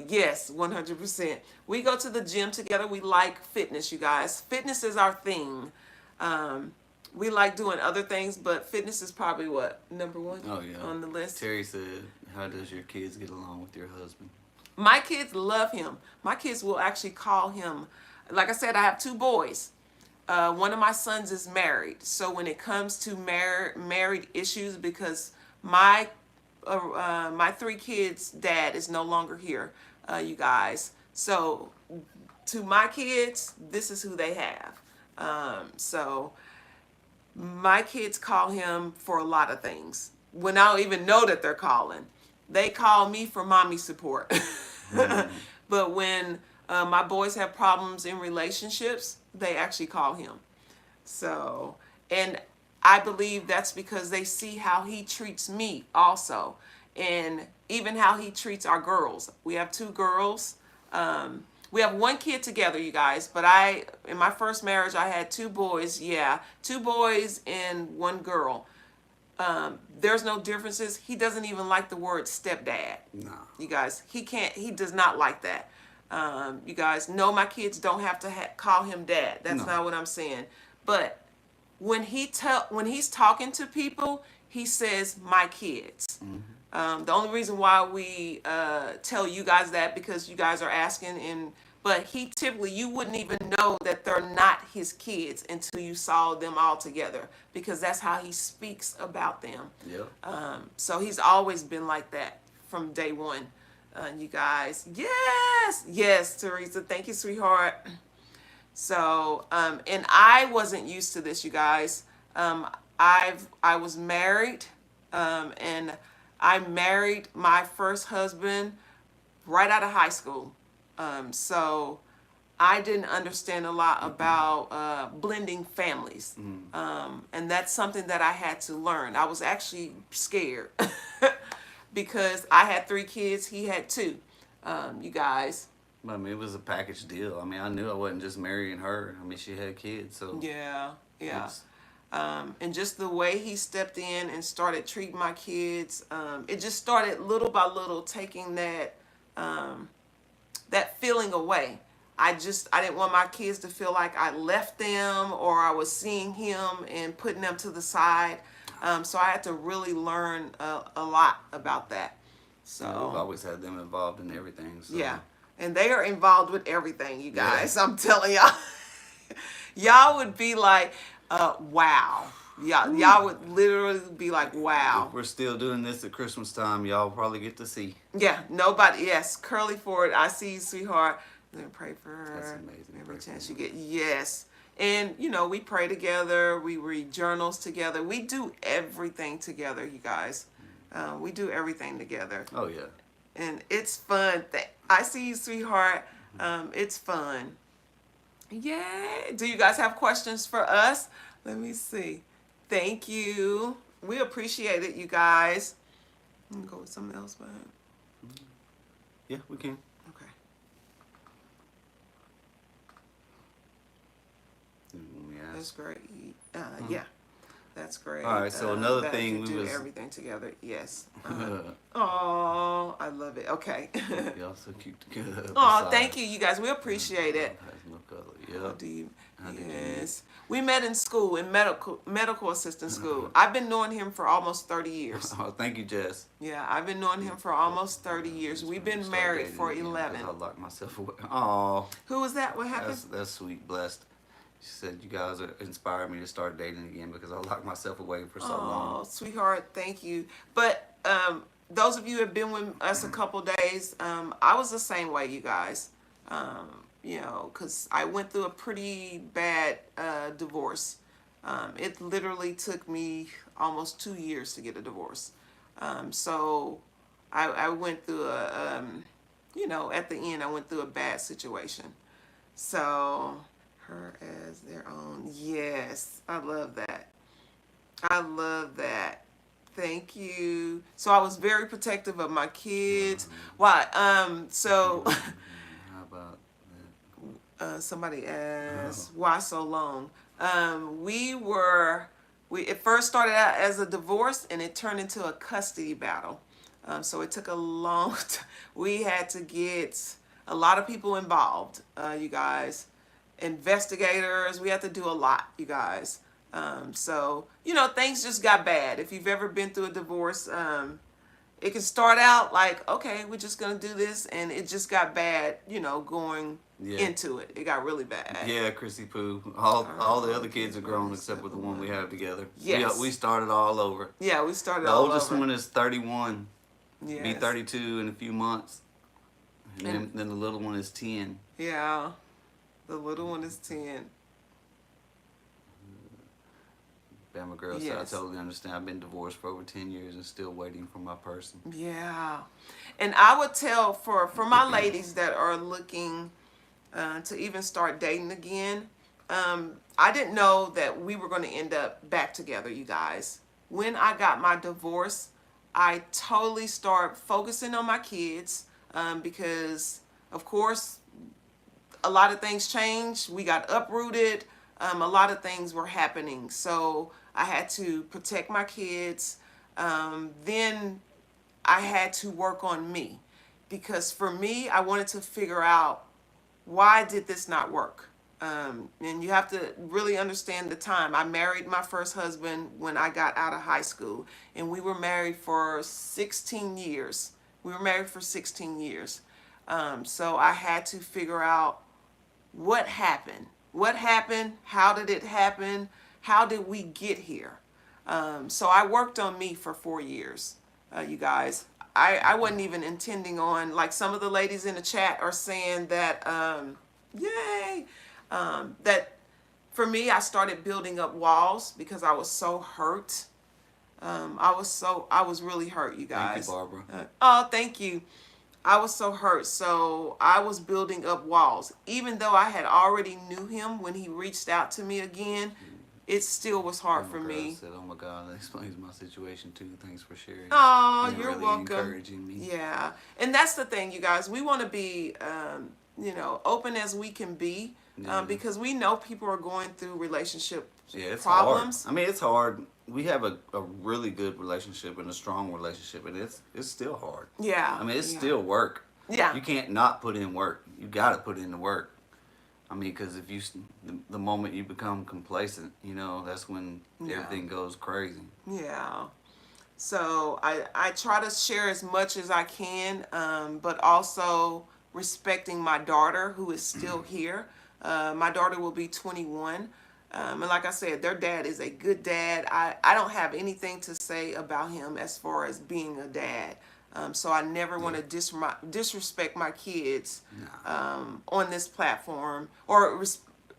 Yes, 100%. We go to the gym together. We like fitness, you guys. Fitness is our thing. We like doing other things, but fitness is probably number one on the list.
Terry said, how does your kids get along with your husband?
My kids love him. My kids will actually call him. Like I said, I have two boys. One of my sons is married. So when it comes to married issues, because my three kids' dad is no longer here, you guys. So to my kids, this is who they have. So my kids call him for a lot of things. When I don't even know that they're calling. They call me for mommy support. But when my boys have problems in relationships, they actually call him. So, and I believe that's because they see how he treats me also. And even how he treats our girls. We have two girls. We have one kid together, you guys. But in my first marriage, I had two boys. Yeah, two boys and one girl. There's no differences. He doesn't even like the word stepdad.
No.
You guys, he does not like that. You guys, no, my kids don't have to call him dad. That's not what I'm saying. But when he's talking to people, he says my kids. The only reason why we tell you guys that because you guys are asking, but you wouldn't even know that they're not his kids until you saw them all together because that's how he speaks about them.
Yep.
So he's always been like that from day one. You guys, yes, Teresa, thank you, sweetheart. So, and I wasn't used to this, you guys. I was married, and I married my first husband right out of high school. So I didn't understand a lot about blending families. And that's something that I had to learn. I was actually scared because I had 3 kids, he had 2. You guys.
I mean, it was a package deal. I mean, I knew I wasn't just marrying her. I mean, she had kids, so.
Yeah. And just the way he stepped in and started treating my kids, it just started little by little taking that feeling away. I didn't want my kids to feel like I left them or I was seeing him and putting them to the side. So I had to really learn a lot about that. So
I've always had them involved in everything. So.
Yeah, and they are involved with everything, you guys. Yeah. I'm telling y'all, y'all would be like, Wow. Y'all would literally be like, wow.
If we're still doing this at Christmas time, y'all probably get to see.
Yeah, nobody. Yes, Curly Ford. I see you, sweetheart. Then pray for her.
That's amazing.
Every chance you get. Yes, and we pray together. We read journals together. We do everything together, you guys. We do everything together,
Oh yeah.
and it's fun. I see you, sweetheart. It's fun. Yay! Do you guys have questions for us? Let me see. Thank you. We appreciate it, you guys. I'm gonna go with something else, but
Yeah, we can.
okay.
Let me ask.
That's great. Yeah, that's great.
All right, so another
that
thing
you
we
do
was-
everything together. Yes. Oh, I love it. Okay.
Y'all so cute together.
Oh, thank you, you guys. We appreciate it.
Has no color.
Oh,
Yep.
do you?
How did you
Yes. We met in school, in medical assistant school. I've been knowing him for almost 30 years.
Oh, thank you, Jess.
Yeah, I've been knowing him for almost 30 years. We've been
Start
married
dating
for
again
11.
'cause I locked myself away. Oh,
Who was that? What happened?
that's sweet, blessed. She said you guys are inspired me to start dating again because I locked myself away for so
Oh,
long.
sweetheart, thank you. But those of you who have been with us a couple days, I was the same way, you guys. Because I went through a pretty bad divorce. It literally took me almost 2 years to get a divorce. So I went through at the end, I went through a bad situation. So her as their own. Yes, I love that. I love that. Thank you. So I was very protective of my kids. Why? So
How about that?
somebody asked, why so long? It first started out as a divorce and it turned into a custody battle. So it took a long time. We had to get a lot of people involved, you guys. Investigators, we had to do a lot, you guys. So, things just got bad. If you've ever been through a divorce, it can start out like, okay, we're just going to do this. And it just got bad, going into it. It got really bad.
Yeah, Chrissy Poo. All the other kids are grown except for the one we have together.
Yes.
We started all over.
Yeah, we started
The
all
oldest
over.
one is 31.
Yes.
Be 32 in a few months. And then the little one is 10.
Yeah. The little one is 10.
Bama girl said,
Yes.
I totally understand. I've been divorced for over 10 years and still waiting for my person.
Yeah. And I would tell for my ladies that are looking to even start dating again, I didn't know that we were going to end up back together, you guys. When I got my divorce, I totally started focusing on my kids because, of course, a lot of things changed. We got uprooted. A lot of things were happening. So I had to protect my kids. Then I had to work on me because for me, I wanted to figure out why did this not work? And you have to really understand the time. I married my first husband when I got out of high school, and we were married for 16 years. We were married for 16 years. So I had to figure out what happened. What happened? How did it happen? How did we get here? So I worked on me for 4 years, you guys. I wasn't even intending on, like some of the ladies in the chat are saying that, yay, that for me, I started building up walls because I was so hurt. I was really hurt, you guys.
Thank you, Barbara.
Oh, thank you. I was so hurt. So I was building up walls. Even though I had already knew him when he reached out to me again, it still was hard for
Bama girl
me.
said, oh my God, that explains my situation too. Thanks for sharing.
Oh,
And
you're
really
welcome.
encouraging me.
Yeah. And that's the thing, you guys. We want to be, open as we can be because we know people are going through relationship
Yeah, it's
problems.
hard. I mean, it's hard. We have a really good relationship and a strong relationship, and it's still hard.
Yeah.
I mean, it's
yeah.
still work.
Yeah.
You can't not put in work. You got to put in the work. I mean, because if the moment you become complacent, that's when
Yeah.
everything goes crazy.
Yeah. So I try to share as much as I can, but also respecting my daughter who is still here. My daughter will be 21 And like I said, their dad is a good dad. I don't have anything to say about him as far as being a dad. So I never want to disrespect my kids on this platform, or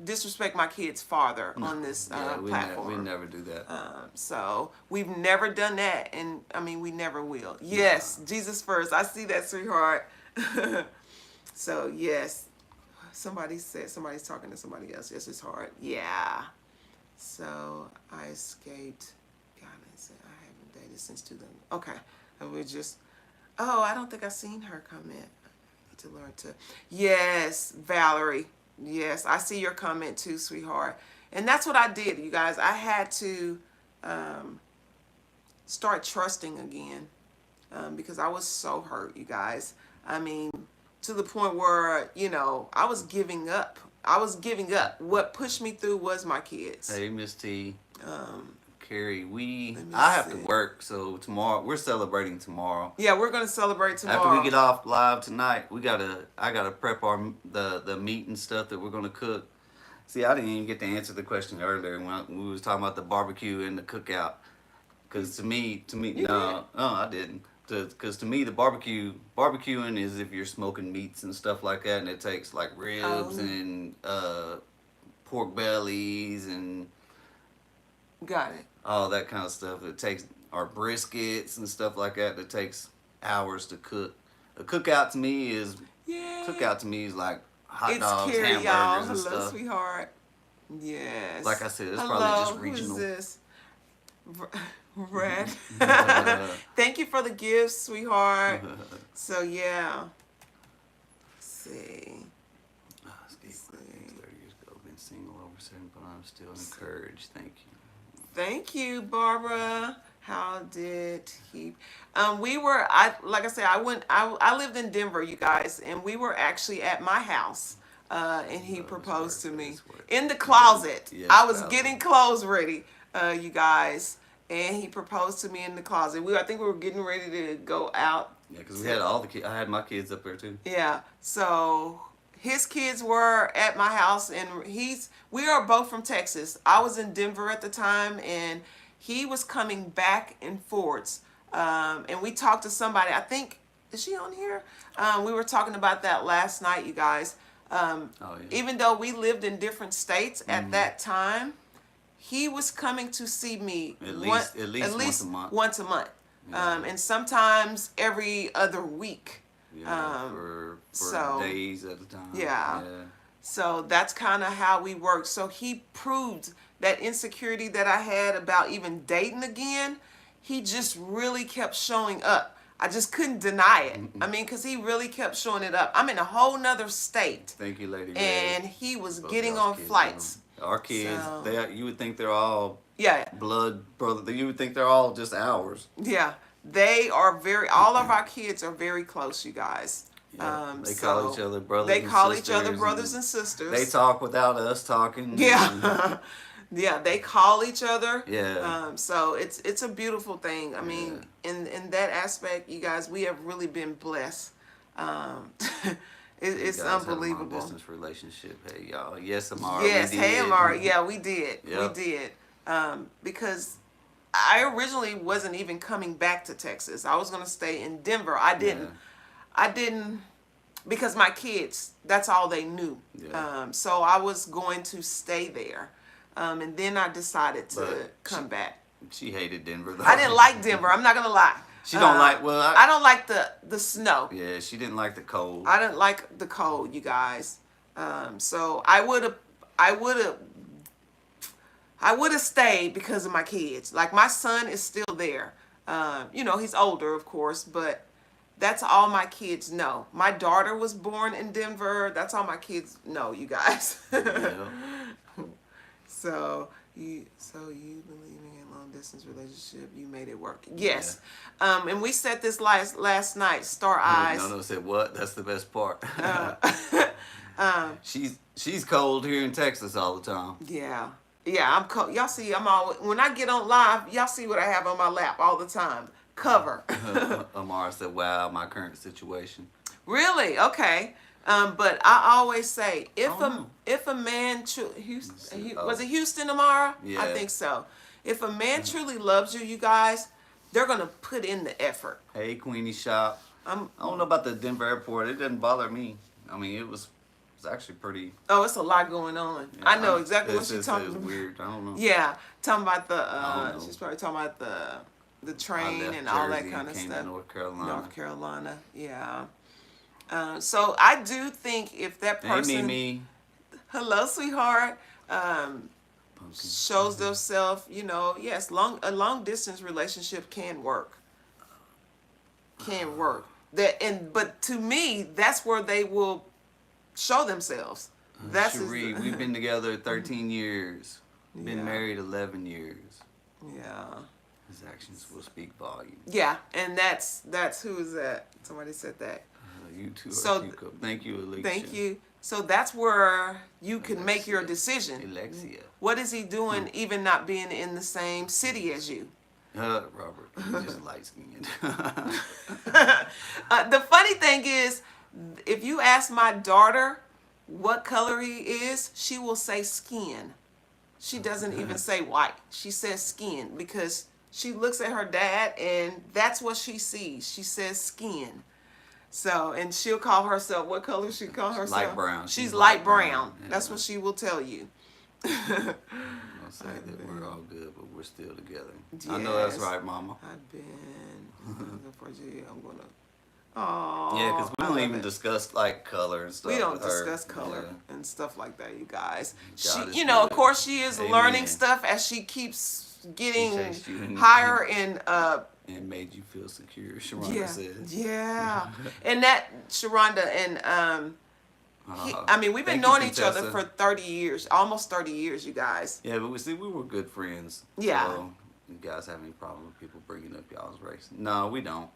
disrespect my kid's father on this platform.
We never do that.
So we've never done that, and I mean, we never will. Yes, Jesus first. I see that, sweetheart. So yes, somebody said somebody's talking to somebody else. Yes, it's hard. Yeah. So I escaped. God, I said I haven't dated since 2000. Okay, and we're just. Oh, I don't think I've seen her comment. I need to learn to. Yes, Valerie. Yes, I see your comment too, sweetheart. And that's what I did, you guys. I had to start trusting again because I was so hurt, you guys. I mean, to the point where, you know, I was giving up. I was giving up. What pushed me through was my kids.
Hey, Miss T. Carrie, I have to work, so tomorrow we're celebrating tomorrow.
Yeah, we're gonna celebrate tomorrow.
After we get off live tonight, I gotta prep the meat and stuff that we're gonna cook. See, I didn't even get to answer the question earlier when we was talking about the barbecue and the cookout. Cause to me, no, I didn't. Because to me, the barbecuing is if you're smoking meats and stuff like that, and it takes like ribs and pork bellies and
got it.
All that kind of stuff. It takes our briskets and stuff like that. That takes hours to cook. A cookout to me is like hot dogs, hamburgers, and stuff.
Sweetheart. Yes.
Like I said, it's probably just regional.
Who is this? Red. Thank you for the gifts, sweetheart. So yeah. Let's see.
30 years ago, been single over 7, but I'm still encouraged. Thank you.
Thank you, Barbara. How did he? Like I said, I lived in Denver, you guys, and we were actually at my house, and he proposed to me in the closet.
Yes,
I was getting clothes ready, you guys, and he proposed to me in the closet. I think we were getting ready to go out.
Yeah, because we had all the kids. I had my kids up there too.
Yeah, so his kids were at my house, and we are both from Texas. I was in Denver at the time, and he was coming back and forwards. And we talked to somebody, I think, is she on here? We were talking about that last night, you guys. Even though we lived in different states at that time, he was coming to see me
at least
once a month. Yeah. And sometimes every other week.
Yeah, for days at a time.
Yeah. So that's kind of how we work. So he proved that insecurity that I had about even dating again. He just really kept showing up. I just couldn't deny it. I mean, because he really kept showing it up. I'm in a whole nother state.
Thank you, Lady.
And he was getting on flights.
Our kids, you would think they're all blood brother. You would think they're all just ours.
Yeah. They are all of our kids are very close, you guys.
Yeah, they call each other brothers.
They call each other brothers and sisters.
They talk without us talking.
Yeah, yeah. They call each other.
Yeah.
So it's a beautiful thing. I mean, in that aspect, you guys, we have really been blessed. It's unbelievable.
Had a long distance relationship. Hey y'all. Yes, Amara.
Yes. Hey Amara. Yeah, we did. Yep. We did. Because I originally wasn't even coming back to Texas. I was going to stay in Denver. I didn't, because my kids, that's all they knew. Yeah. So I was going to stay there. And then I decided to come back.
She hated Denver, though.
I didn't like Denver. I'm not going to lie.
She don't like,
I don't like the snow.
Yeah, she didn't like the cold.
I didn't like the cold, you guys. So I would have stayed because of my kids. Like, my son is still there. You know, he's older, of course, but that's all my kids know. My daughter was born in Denver. That's all my kids know, you guys.
Yeah.
So you believing in long distance relationship, you made it work. Yes. Yeah. And we said this last night, Star Eyes.
No, said what? That's the best part. She's cold here in Texas all the time.
Yeah. Yeah, I'm cold. Y'all see, when I get on live, y'all see what I have on my lap all the time. Cover.
Amara said, wow, my current situation.
Really? Okay. But I always say,
know.
if a man was
Oh,
it Houston Amara? I
yeah.
think so. If a man truly loves you, you guys, they're gonna put in the effort.
Hey, Queenie Shop.
I'm.
I don't know about the Denver airport. It didn't bother me. I mean, it's actually pretty.
Oh, it's a lot going on.
Yeah,
I know exactly what
it's
she's
just
talking
it's
about.
weird. I don't know.
Yeah, talking about
I don't know.
she's probably talking about the
I
train
left
and all that
Jersey
kind
and
of
came
stuff.
to North Carolina.
North Carolina, yeah. So I do think if that
Hey,
person,
Mimi.
hello, sweetheart,
Pumpkin.
shows themselves, yes, a long distance relationship can work. Can work. But to me, that's where they will show themselves. That's
Cherie, we've been together 13 years. Been
Yeah.
married 11 years.
yeah.
His actions will speak volumes.
Yeah, and that's who is that? Somebody said that.
You too
So,
are Cuco. Thank you, Alicia.
Thank you. So that's where you can make your
Alexia.
decision.
Alexia.
What is he doing, even not being in the same city as you?
Robert, he's just light skinned.
The funny thing is, if you ask my daughter what color he is, she will say skin. She doesn't even say white. She says skin because she looks at her dad and that's what she sees. She says skin. So, and she'll call herself, what color she call herself?
Light brown.
She's light brown. That's
Yeah.
what she will tell you.
I'll say that we're all good, but we're still together. I know that's
Yes.
right, Mama.
I've been looking for you. I'm gonna. Oh.
Yeah, because we don't even discuss like color and stuff.
We don't
with her.
discuss color
Yeah.
and stuff like that, you guys.
God is
She, of
good.
course, she is
Amen.
learning stuff as she keeps getting
chased you and-
higher in.
And made you feel secure, Sharonda
Yeah,
says.
yeah, and that Sharonda and I mean, we've been
Thank you,
knowing each other
Contessa.
for 30 years, almost 30 years, you guys.
Yeah, but we were good friends.
Yeah.
So, you guys have any problem with people bringing up y'all's race? No, we don't.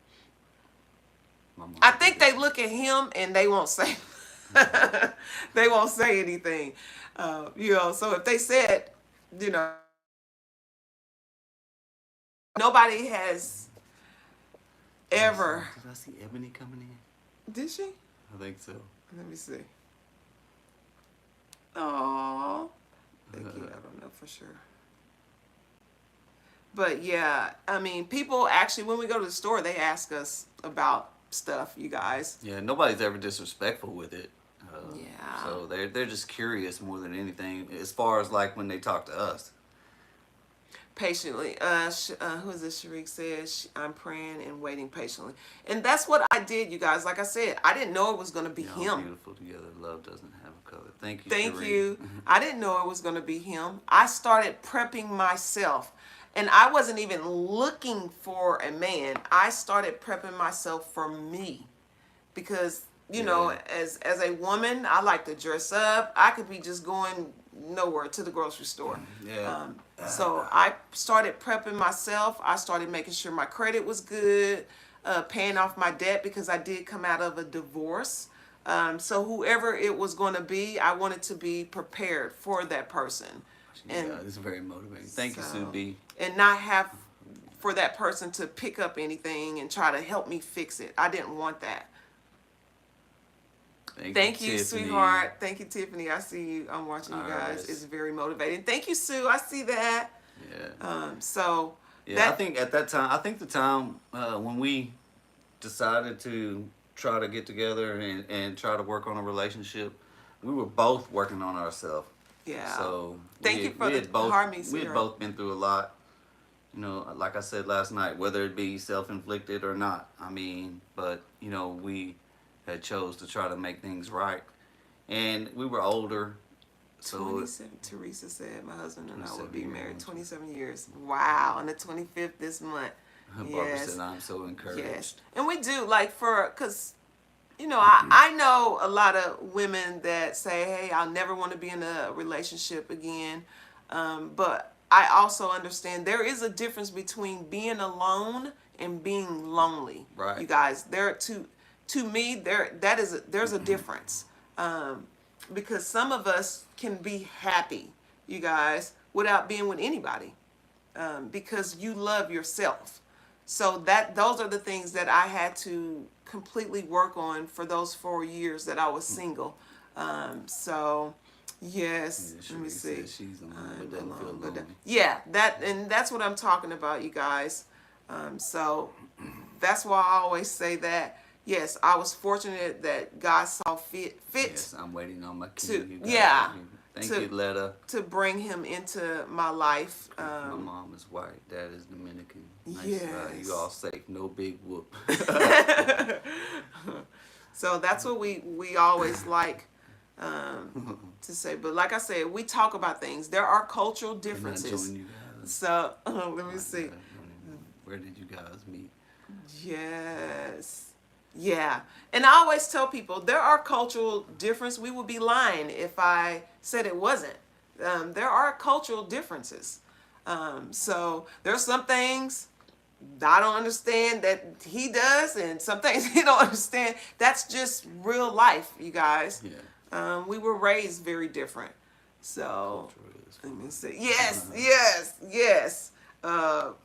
My mom
I
did
think
that.
they look at him and they won't say, they won't say anything. So if they said, nobody has ever.
Did I see Ebony coming in?
Did she?
I think so.
Let me see. Oh, thank you. I don't know for sure. But yeah, I mean, people actually, when we go to the store, they ask us about stuff, you guys.
Yeah, nobody's ever disrespectful with it.
Yeah.
So they're just curious more than anything, as far as like when they talk to us.
Patiently. Who is this? Sharik says, I'm praying and waiting patiently. And that's what I did, you guys. Like I said, I didn't know it was going to be
Y'all
him.
beautiful together. Love doesn't have a color. Thank you.
Thank
Cherie.
you. I didn't know it was going to be him. I started prepping myself. And I wasn't even looking for a man. I started prepping myself for me. Because, as a woman, I like to dress up. I could be just going nowhere to the grocery store.
Yeah.
So I started prepping myself. I started making sure my credit was good, paying off my debt because I did come out of a divorce. So whoever it was going to be, I wanted to be prepared for that person. And
Yeah, it's very motivating. Thank you,
so-
Sue B.
and not have for that person to pick up anything and try to help me fix it. I didn't want that. Thank you,
Tiffany.
sweetheart. Thank you, Tiffany. I see you. I'm watching you guys.
Iris.
It's very motivating. Thank you, Sue. I see that.
Yeah.
So
Yeah, I think at that time, the time when we decided to try to get together and try to work on a relationship, we were both working on ourselves.
yeah.
So
Thank
we
you
had-
for
we
the
had both,
harmony,
We had
sweetheart.
both been through a lot. Like I said last night, whether it be self-inflicted or not. I mean, but we had chose to try to make things right, and we were older. So
27, Teresa said, my husband and I will
27
be
years.
married 27 years. Wow, on the 25th this month.
Barbara
Yes.
said, "I'm so encouraged."
Yes. And we do, because, I know a lot of women that say, hey, I'll never want to be in a relationship again. But I also understand there is a difference between being alone and being lonely.
Right.
You guys, to me, there's a difference. Because some of us can be happy, you guys, without being with anybody. Because you love yourself. So those are the things that I had to completely work on for those 4 years that I was single. So yes,
Yeah,
let me
Sheree
see.
says she's alone, but
I'm
doesn't feel
alone, but
lonely.
yeah, that's what I'm talking about, you guys. So that's why I always say that. Yes, I was fortunate that God saw fit
Yes, I'm waiting on my
to
king. You guys
yeah
are here. Thank
to
you, Letta.
to bring him into my life.
My mom is white. Dad is Dominican. Nice. You all
Yes.
safe. No big whoop.
So that's what we always like to say. But like I said, we talk about things. There are cultural
Can I
differences.
join you guys?
So let
My
me see.
God, I don't even know. Where did you guys meet?
Yes. Yeah. And I always tell people there are cultural differences. We would be lying if I said it wasn't. There are cultural differences. So there's some things I don't understand that he does, and some things he don't understand. That's just real life, you guys.
Yeah.
We were raised very different. So
Culture is
let me
fun.
see. Yes, yes, yes.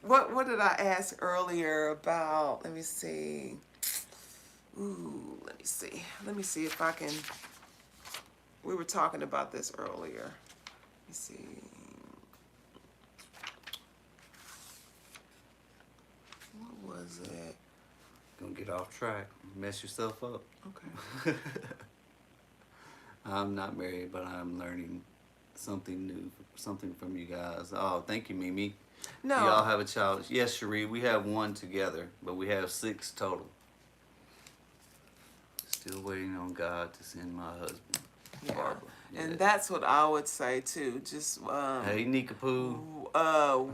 What did I ask earlier about? Let me see. Ooh, let me see. Let me see if I can. We were talking about this earlier. Let me see. What was it?
Gonna get off track. Mess yourself up.
Okay.
I'm not married, but I'm learning something new, something from you guys. Oh, thank you, Mimi.
No.
Do y'all have a child? Yes, Cherie, we have one together, but we have 6 total. Still waiting on God to send my husband,
Yeah.
Barbara.
And
Yeah.
that's what I would say too. Just
Hey, Nika Poo.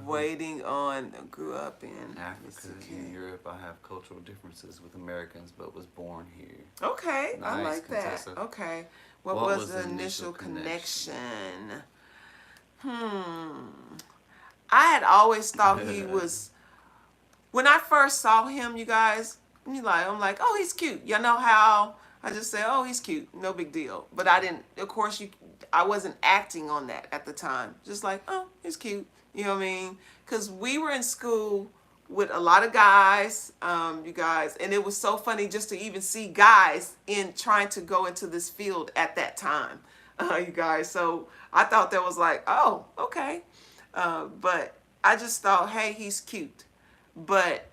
waiting on. Grew up in
Africa and Europe, I have cultural differences with Americans, but was born here.
Okay, I
Nice,
like that.
Contessa.
Okay, what was the initial connection? I had always thought he was. When I first saw him, you guys, I'm like, oh, he's cute. You know how I just say, oh, he's cute, no big deal. But I didn't. Of course, I wasn't acting on that at the time. Just like, oh, he's cute. You know what I mean? Because we were in school with a lot of guys, you guys, and it was so funny just to even see guys in trying to go into this field at that time, you guys. So I thought that was like, oh, okay. But I just thought, hey, he's cute. But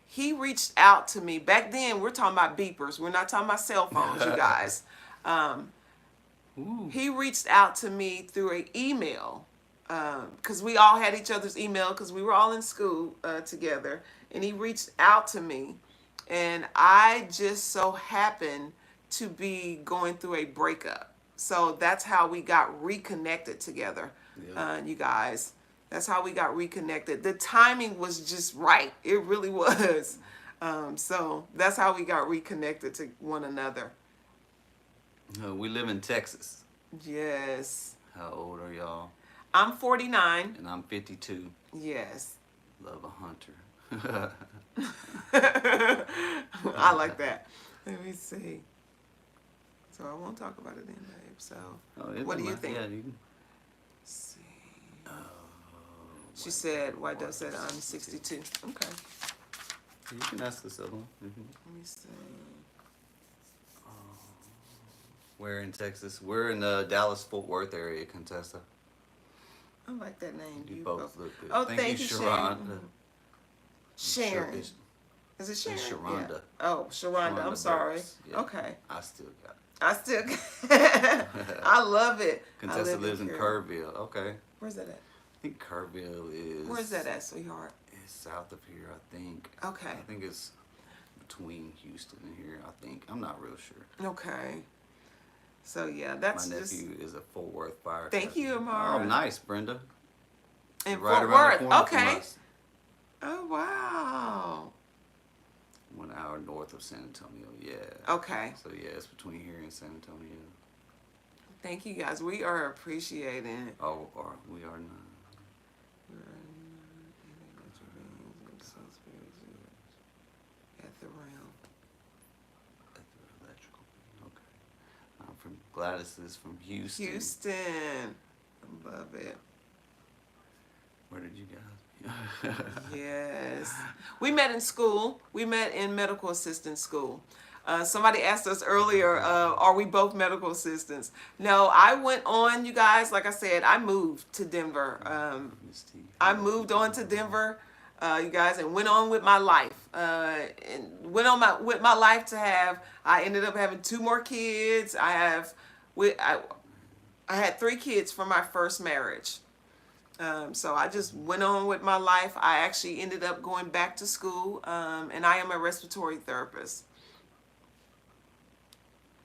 he reached out to me. Back then, we're talking about beepers. We're not talking about cell phones, you guys. He reached out to me through an email because we all had each other's email because we were all in school together. And he reached out to me. And I just so happened to be going through a breakup. So that's how we got reconnected together, you guys. That's how we got reconnected. The timing was just right. It really was. So that's how we got reconnected to one another.
We live in Texas.
Yes.
How old are y'all?
I'm 49.
And I'm 52.
Yes.
Love a hunter.
I like that. Let me see. So I won't talk about it then, babe. So what do you think?
Yeah,
Let's see. She said, White Dove said, I'm 62. Okay.
You can ask this other one.
Let me see.
We're in Texas. We're in the Dallas-Fort Worth area, Contessa.
I like that name.
You both look good.
Oh,
thank you, Sharonda.
Sharon. Is it Sharon?
It's Sharonda.
Yeah. Oh, Sharonda. I'm sorry.
Yeah.
Okay.
I still got it.
I still I love it.
Contessa lives in Kerrville. Okay.
Where's that at?
I think Kerrville is...
Where's that at, sweetheart?
It's south of here, I think.
Okay.
I think it's between Houston and here, I think. I'm not real sure.
Okay. So, yeah, that's
My
just...
nephew is a Fort Worth fire
Thank
captain.
you, Amara.
Oh, nice, Brenda.
In
right
Fort
around the
Worth.
corner from
Okay.
us.
Oh, wow.
1 hour north of San Antonio, yeah.
Okay.
So, yeah, it's between here and San Antonio.
Thank you, guys. We are appreciating it.
Oh, we are not.
At the realm.
Electrical. Okay. I'm from Gladys is from Houston.
Houston. I love it.
Where did you guys?
Yes. We met in school. We met in medical assistant school. Somebody asked us earlier, are we both medical assistants? No, I went on, you guys, like I said, I moved to Denver. I moved on to Denver, you guys, and went on with my life. And went on with my life to have, I ended up having 2 more kids. I had 3 kids from my first marriage. So I just went on with my life. I actually ended up going back to school, and I am a respiratory therapist.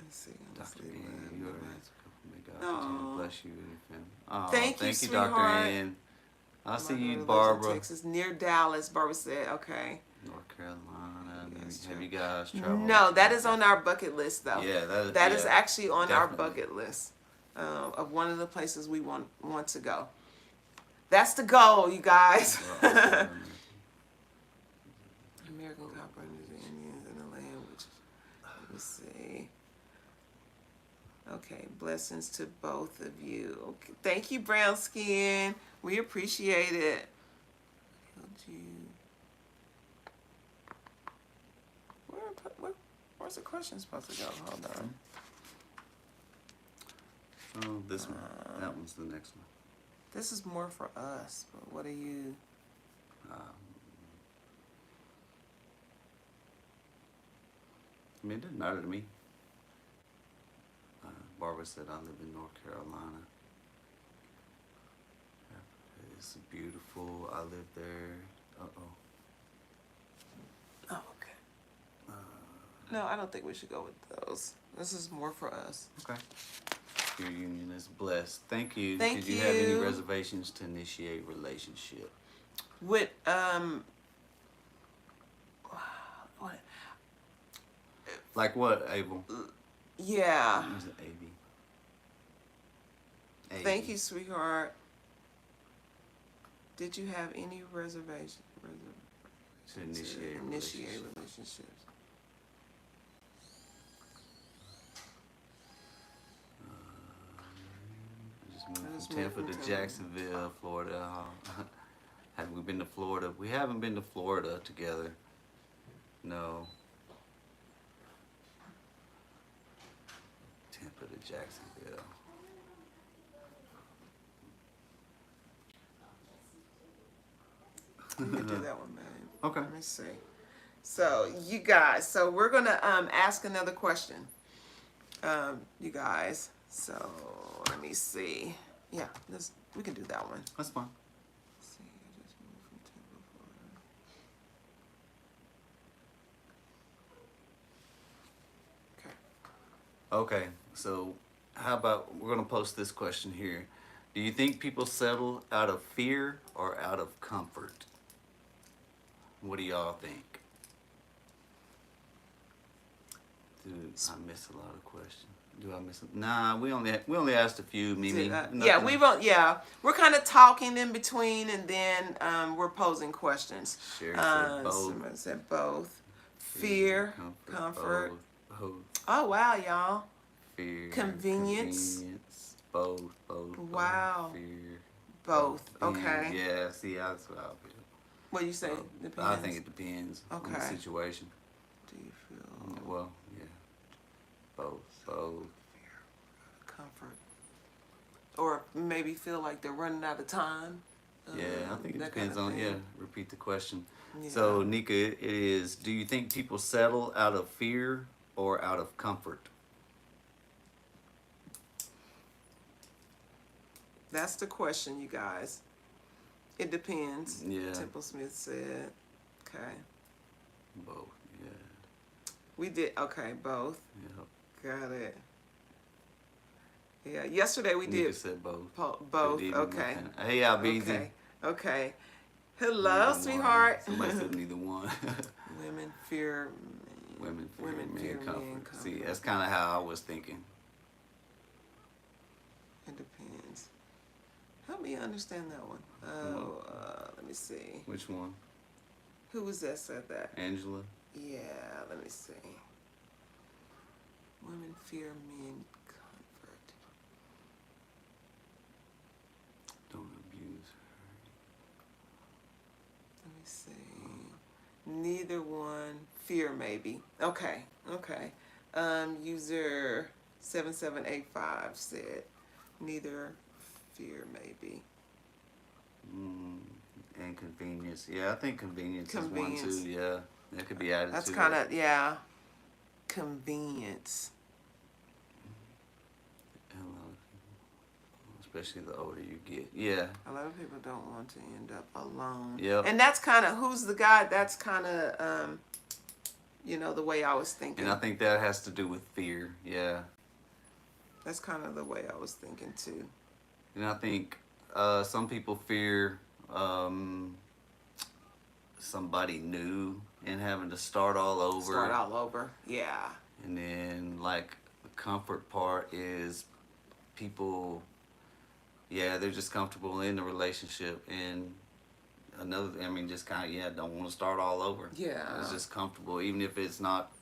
Let's see.
Dr. Ann, you are may God
Aw.
continue to bless you and your family. Oh,
Thank you,
Dr.
sweetheart.
Ann. I'll see
My
you,
daughter lives in
Barbara.
Texas, near Dallas. Barbara said, okay.
North Carolina.
Yes,
Have you guys traveled?
No, that is on our bucket list, though.
Yeah,
That is
yeah,
actually on our
definitely.
bucket list of one of the places we want to go. That's the goal, you guys. American copper and Indians in the land, which, let me see. Okay, blessings to both of you. Okay, thank you, brown skin. We appreciate it. Where's the question supposed to go? Hold on.
Oh, this one. That one's the next one.
This is more for us, but what are you?
I mean, it doesn't matter to me. Barbara said I live in North Carolina. It's beautiful. I live there. Uh-oh.
Oh, okay. No, I don't think we should go with those. This is more for us.
Okay. Your union is blessed. Thank you.
Thank
Did you have any
you.
reservations to initiate relationship?
With what?
Like what, Abel?
Yeah.
Who's it, A.B.?
Thank you, sweetheart. Did you have any reservations
To initiate
relationships?
I just moved from Tampa to Jacksonville, Florida. Haven't we been to Florida? We haven't been to Florida together. No. Tampa to Jacksonville.
We can do that one, babe.
Okay.
Let me see. So you guys, so we're gonna ask another question. You guys. So let me see. Yeah, we can do that one.
That's fine.
Let's see, I just moved from Tampa, Florida. Okay.
Okay, so how about we're gonna post this question here. Do you think people settle out of fear or out of comfort? What do y'all think? Dude, I miss a lot of questions. Do I miss them? Nah, we only asked a few, Mimi.
Yeah, we're kind of talking in between, and then we're posing questions.
Sherry said both.
Someone said both. Fear, comfort.
Both.
Oh wow, y'all.
Fear.
Convenience.
Both.
Wow.
Fear.
Both.
Yeah,
Okay.
Yeah. See, that's what I feel.
What do you say?
But
Depends.
I think it depends on the
Okay.
situation.
Do you feel
Well, yeah. Both.
comfort, or maybe feel like they're running out of time?
Yeah, I think it
that
depends
kind of
on,
thing.
repeat the question.
Yeah.
So, Nika, it is, do you think people settle out of fear or out of comfort?
That's the question, you guys. It depends.
Yeah.
Temple Smith said. Okay.
Both, yeah.
We did. Okay, both.
Yep.
Got it. Yeah. Yesterday we
Nika
did
said both.
both.
Good evening,
Okay.
my fan. Hey, Albizi.
Okay. Hello,
Neither
sweetheart.
one. Somebody said neither one.
Women fear.
Women
fear
men
men
comfort. See,
comfort.
that's kind of how I was thinking.
It depends. Help me understand that one. Oh, let me see.
Which one?
Who was that said that?
Angela?
Yeah, let me see. Women fear men comfort.
Don't abuse
see. Neither one. Fear, maybe. Okay. Okay. User 7785 said neither. Fear, maybe.
And convenience. Yeah, I think convenience is one
Convenience.
too. Yeah, that could be added
That's
to
kind
it.
of, yeah. Convenience.
Especially the older you get. Yeah.
A lot of people don't want to end up alone.
Yep.
And that's kind of, who's the guy? That's kind of, you know, the way I was thinking.
And I think that has to do with fear. Yeah.
That's kind of the way I was thinking too.
And I think some people fear somebody new and having to start all over.
Start all over. Yeah.
And then, like, the comfort part is people, yeah, they're just comfortable in the relationship. And another, I mean, just kind of, yeah, don't want to start all over.
Yeah.
It's just comfortable, even if it's not,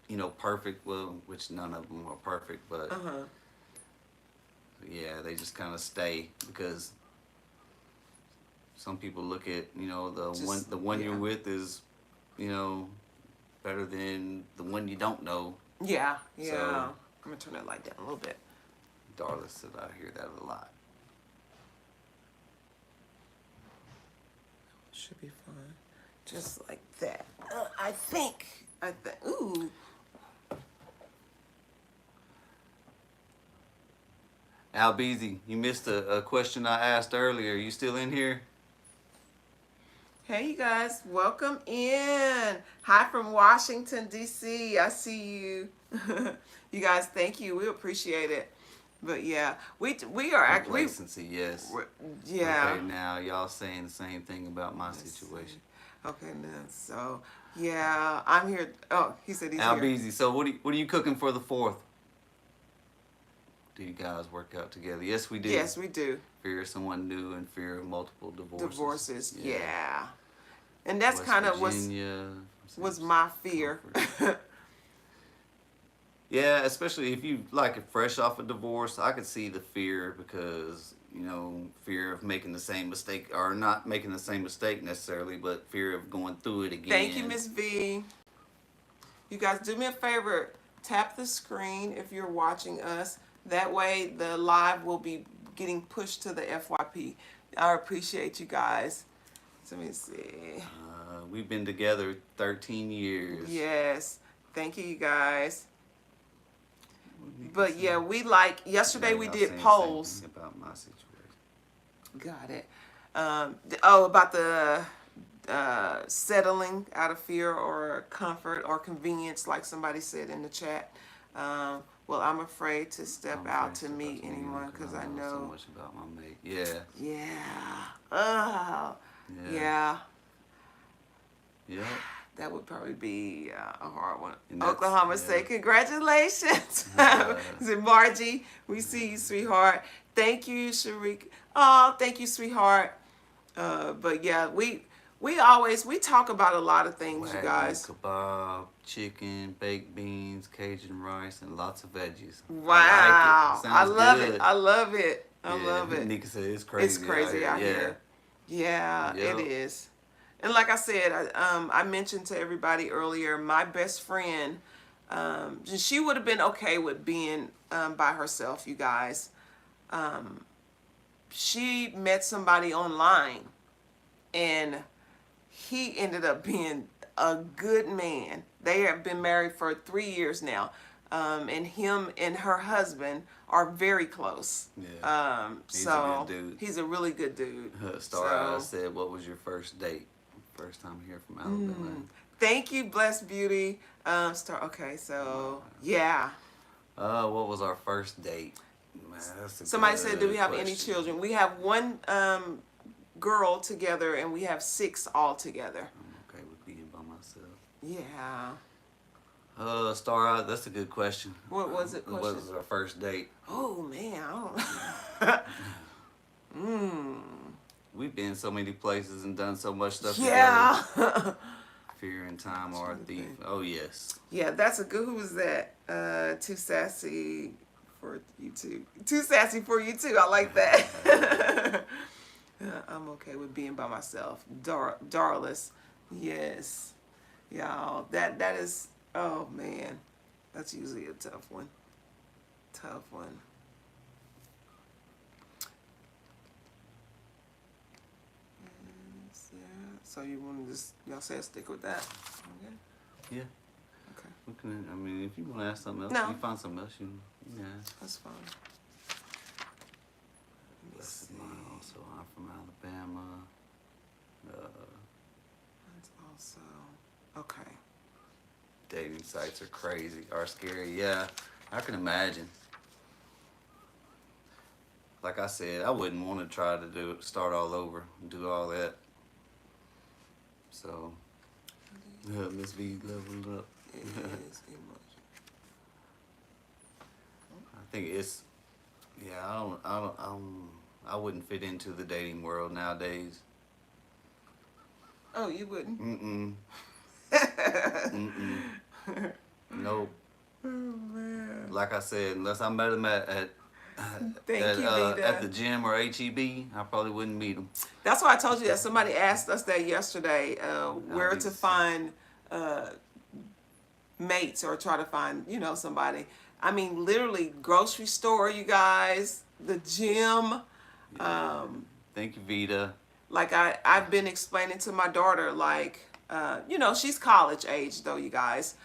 you know, perfect. Well, which none of them are perfect, but yeah, they just kind of stay because some people look at, you know, the one you're with is, you know, better than the one you don't know.
Yeah. Yeah.
So,
I'm gonna turn that light down a little bit.
Darla said I hear that a lot.
Should be fine. Just like that. I think. Ooh.
Al Beasy, you missed a question I asked earlier. You still in here?
Hey, you guys. Welcome in. Hi from Washington, D.C. I see you. You guys, thank you. We appreciate it. But yeah, we are actually.
Complacency, yes.
Yeah.
Okay, now y'all saying the same thing about my situation.
Okay, now, so yeah, I'm here. Oh, he said he's
Al
here.
Beasy, so what are you cooking for the 4th? Do you guys work out together? Yes, we do.
Yes, we do.
Fear of someone new and fear of multiple divorces.
Divorces, yeah. And that's
West
kind of
Virginia,
was my fear.
Yeah, especially if you like fresh off a divorce, I could see the fear because, you know, fear of making the same mistake or not making the same mistake necessarily, but fear of going through it again.
Thank you, Miss V. You guys, do me a favor. Tap the screen if you're watching us. That way the live will be getting pushed to the FYP. I appreciate you guys. So let me see.
We've been together 13 years.
Yes. Thank you, you guys. But yeah, we like, yesterday we did polls.
About my situation.
Got it. About the settling out of fear or comfort or convenience, like somebody said in the chat. Well, I'm afraid to step out to meet anyone because I know
so much about my mate. Yeah.
Yeah. Oh. Yeah.
Yeah.
That would probably be a hard one.
And that's-
Oklahoma say congratulations. Is it Margie? We see you, sweetheart. Thank you, Sharik. Oh, thank you, sweetheart. But yeah, we talk about a lot of things, you guys.
Kebab, chicken, baked beans, Cajun rice, and lots of veggies.
Wow.
I
love it. I love it. I
Yeah,
love it.
Nika said it's crazy.
It's crazy out here. Yeah,
Yep.
it is. And like I said, I mentioned to everybody earlier, my best friend, she would have been okay with being by herself, you guys. She met somebody online, and he ended up being a good man. They have been married for 3 years now. And him and her husband are very close.
Yeah. He's a good dude.
He's a really good dude.
Star said, what was your first date? First time here from Alabama.
Thank you, Blessed Beauty. Okay, so yeah.
What was our first date? Man, that's a
Somebody
good
said, do we have any
question.
children? We have one girl together, and we have 6 all together.
I'm okay with being by myself.
Yeah.
Star, that's a good question.
What was it?
What was our first date?
Oh man, I don't.
We've been so many places and done so much stuff
Yeah.
together. Fear and time are a thief. Oh yes.
Yeah, that's a good. Who was that? Too sassy for you too. Too sassy for you too. I like that. I'm okay with being by myself. Darless, yes, y'all. That is. Oh man, that's usually a tough one. Tough one. Yes, yeah. So you want to just y'all say stick with that? Okay.
Yeah.
Okay.
We can, I mean, if you want to ask something else,
No.
you find something else, you can ask.
That's fine. Let me
That's
see.
mine also. I'm from Alabama.
That's also okay.
Dating sites are crazy, are scary. Yeah, I can imagine. Like I said, I wouldn't want to try to start all over, and do all that. So, Miss V leveled up.
It is emotion.
I think it's, yeah. I wouldn't fit into the dating world nowadays.
Oh, you wouldn't.
Mm-mm. Nope.
Oh man.
Like I said, unless I met him at
Vita.
the gym or HEB, I probably wouldn't meet him.
That's why I told you that. Somebody asked us that yesterday, where to find mates or try to find, somebody. I mean, literally, grocery store, you guys, the gym.
Thank you, Vita.
Like I've been explaining to my daughter, like, she's college age though, you guys.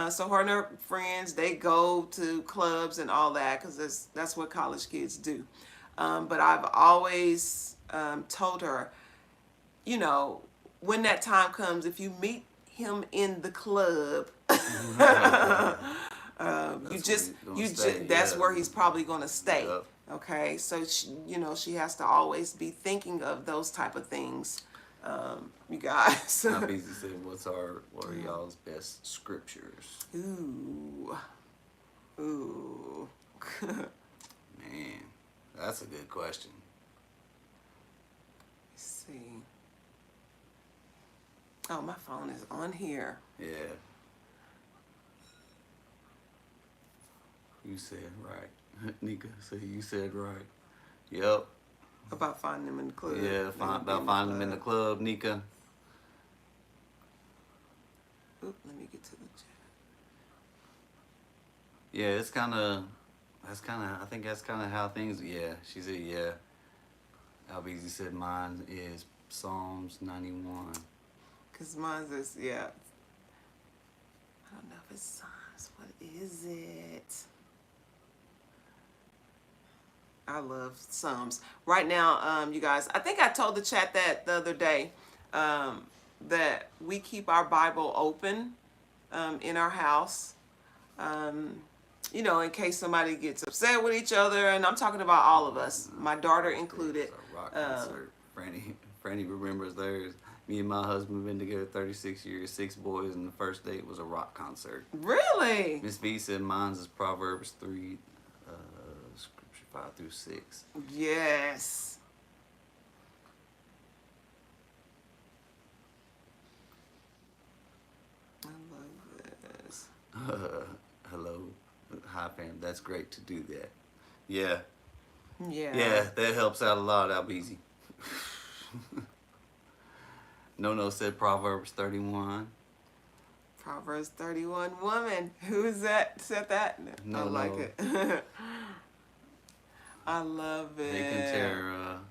So her and her friends, they go to clubs and all that because that's what college kids do. But I've always told her, when that time comes, if you meet him in the club, that's where he's probably going to stay.
Yep.
Okay, so she has to always be thinking of those type of things, you guys.
Now, Beezy said, what are y'all's best scriptures?
Ooh.
Man, that's a good question.
Let's see. Oh, my phone is on here.
Yeah. You said right. Nika said you said right. Yep.
About finding them in the club.
Yeah, about finding them in the club, Nika.
Oop, let me get to the chat.
Yeah, I think that's kind of how things, yeah. She said, yeah. Albeezy said mine is Psalms 91.
Because mine is, yeah. I don't know if it's Psalms. What is it? I love Psalms. Right now, you guys, I think I told the chat that the other day, that we keep our Bible open in our house, in case somebody gets upset with each other. And I'm talking about all of us, my daughter included.
It's a rock concert. Franny remembers theirs. Me and my husband have been together 36 years, 6 boys, and the first date was a rock concert.
Really?
Miss V said mine's is Proverbs 3, Scripture 5 through 6.
Yes. I love this.
Hello. Hi, fam. That's great to do that. Yeah.
Yeah.
Yeah, that helps out a lot, Albeezy. No said Proverbs 31.
Proverbs 31 woman. Who is that? Said that?
No,
I like it. I love it.
Nathan Tara.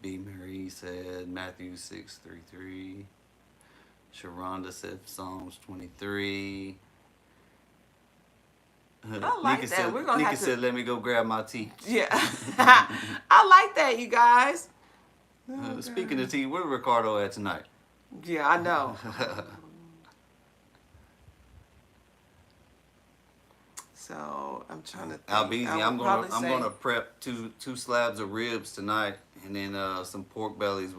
B. Mary said Matthew 6:33. Sharonda said Psalms 23.
I like
Nika
that.
said,
We're gonna
Nika
have to.
said, let me go grab my tea.
Yeah. I like that, you guys. Oh,
Speaking of tea, where Ricardo at tonight?
Yeah, I know. So I'm trying to think.
Albeezy,
I
I'm
would
gonna
probably
I'm
say-
gonna prep two slabs of ribs tonight, and then some pork bellies.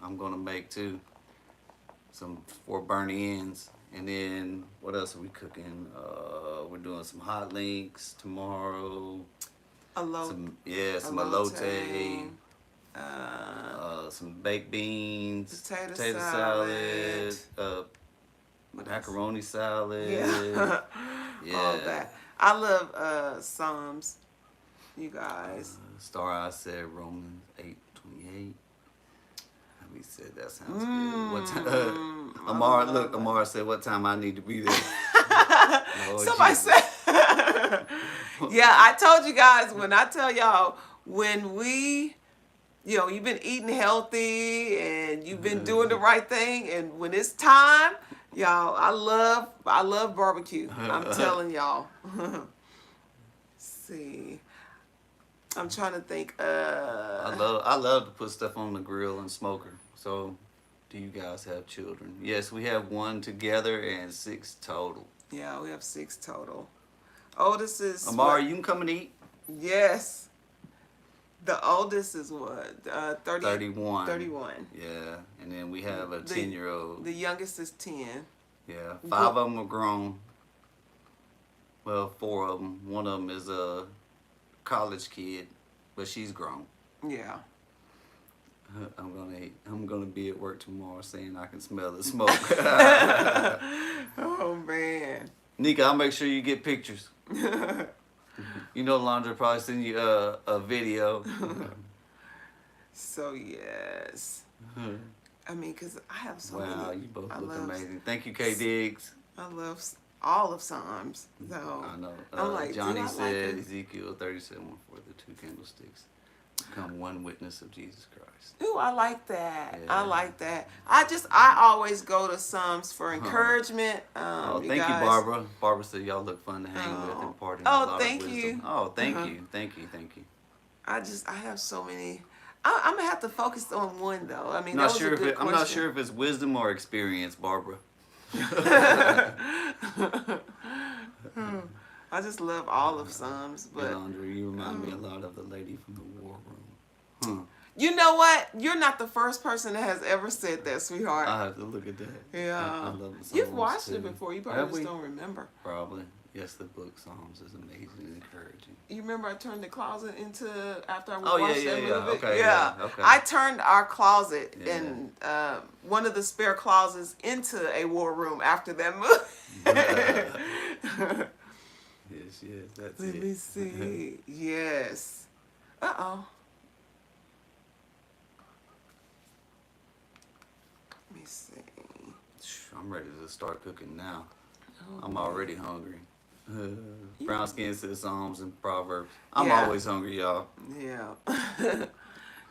I'm gonna make too. Some 4 Bernie ends, and then what else are we cooking? We're doing some hot links tomorrow.
Elote.
Some elote. Some baked beans,
Potato
salad,
What else?
macaroni salad.
Yeah.
Yeah.
All that. I love Psalms, you guys.
Star Eye said Romans 8 28. We said that sounds good. What time?
I
Amara,
love
look,
it.
Amara said, "What time I need to be there?" Lord
Somebody
Jesus.
said, yeah, I told you guys when I tell y'all, when we, you've been eating healthy and you've been doing the right thing, and when it's time, y'all, I love barbecue. I'm telling y'all. See, I'm trying to think.
I love to put stuff on the grill and smoker. So, do you guys have children? Yes, we have one together and 6 total.
Yeah, we have 6 total. Oldest is
Amara,
what?
you can come and eat.
Yes. The oldest is what?
31.
31.
Yeah, and then we have a
The-
10-year-old.
The youngest is 10.
Yeah, 5 of them are grown. Well, 4 of them. One of them is a college kid, but she's grown.
Yeah.
I'm gonna be at work tomorrow saying I can smell the smoke.
Oh man.
Nika, I'll make sure you get pictures. You know, Landra probably send you a video.
So yes. I mean, cause I have so
Wow,
many.
you both
I
look
love-
amazing. Thank you, K Diggs.
I love all of Psalms. So
I know.
I'm like,
Johnny
do I
said
like 'em?
Ezekiel 37 for the 2 candlesticks become one witness of Jesus Christ.
Ooh, I like that.
Yeah.
I like that. I always go to Psalms for encouragement.
Oh,
You
thank you,
guys-
Barbara. Barbara said y'all look fun to hang with and party.
Oh,
a lot
thank
of
you.
wisdom. Oh, thank
Uh-huh.
you, thank you, thank you.
I have so many. I'm gonna have to focus on one though. I mean,
Not
that was
sure
a
if
good
I'm not
question.
sure if it's wisdom or experience, Barbara.
I just love all of Psalms, but
Yolanda, you remind me a lot of the lady from the war room.
you know what? You're not the first person that has ever said that, sweetheart.
I have to look at that.
Yeah.
I love the
You've
Psalms,
watched it
too.
before. You
Have
probably just
we?
don't remember.
Probably. Yes, the book Psalms is amazing and encouraging.
You remember I turned the closet into after I
Oh, yeah,
watched
yeah,
that
yeah.
movie?
Okay, yeah, okay.
I turned our closet
Yeah.
and one of the spare closets into a war room after that movie.
Yes, that's
Let
it.
me see. Yes. Uh-oh. Let me see.
I'm ready to start cooking now.
Oh,
I'm
man.
already hungry. Brown skin says Psalms and Proverbs. I'm
Yeah.
always hungry, y'all.
Yeah.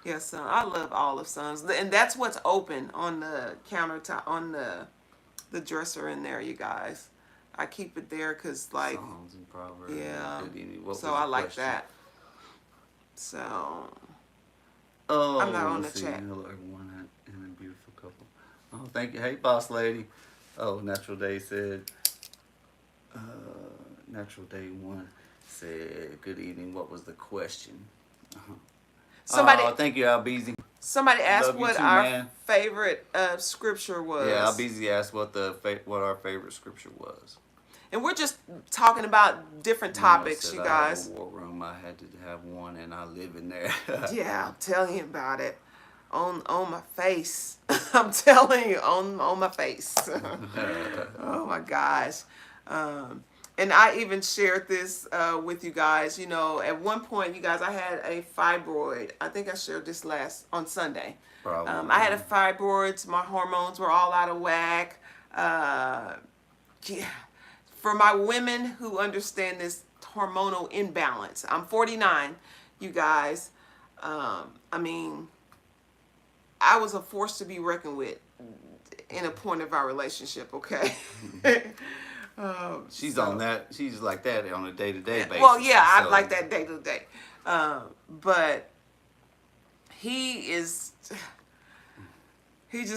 Yes, son. I love all of Psalms. And that's what's open on the countertop, on the dresser in there, you guys. I keep it there because, like,
Psalms and Proverbs.
yeah.
Good evening. What
So
was the
I like
question?
that. So,
Oh,
I'm not on
let's
the
see.
chat.
Hello, everyone, and a beautiful couple. Oh, thank you. Hey, boss lady. Oh, Natural Day said. Natural Day 1 said, "Good evening. What was the question?"
somebody
Oh, thank you, Albeezy.
somebody asked
love you
what
too,
our
man.
favorite scripture was.
Yeah, Albeezy asked what our favorite scripture was.
And we're just talking about different topics,
Said
you
I
guys.
have a war room. I had to have one, and I live in there.
Yeah, I'm telling you about it. On my face. I'm telling you, on my face. Oh my gosh. And I even shared this with you guys. You know, at one point, you guys, I had a fibroid. I think I shared this on Sunday.
Probably.
I had a fibroid. My hormones were all out of whack. Yeah. For my women who understand this hormonal imbalance, I'm 49, you guys. I mean, I was a force to be reckoned with in a point of our relationship, okay?
She's
so-
on that. She's like that on a day-to-day basis.
Well, yeah, I
so-
like that day to day. But he just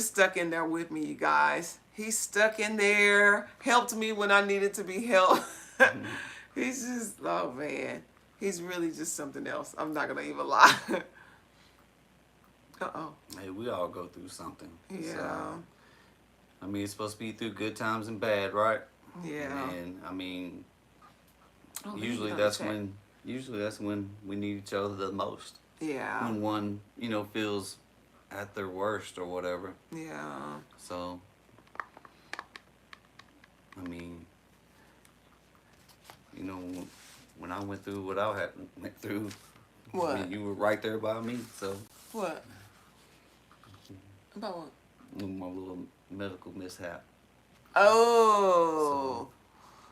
stuck in there with me, you guys. He stuck in there, helped me when I needed to be helped. He's just, oh man, he's really just something else. I'm not gonna even lie. Uh-oh.
Hey, we all go through something.
Yeah.
So, I mean, it's supposed to be through good times and bad, right?
Yeah.
And I mean,
Oh, let me
usually
go
that's
check.
when we need each other the most.
Yeah.
When one, feels at their worst or whatever.
Yeah.
So, I mean, when I went through what I went through,
What?
You were right there by me, so.
What? About what?
My little medical mishap.
Oh.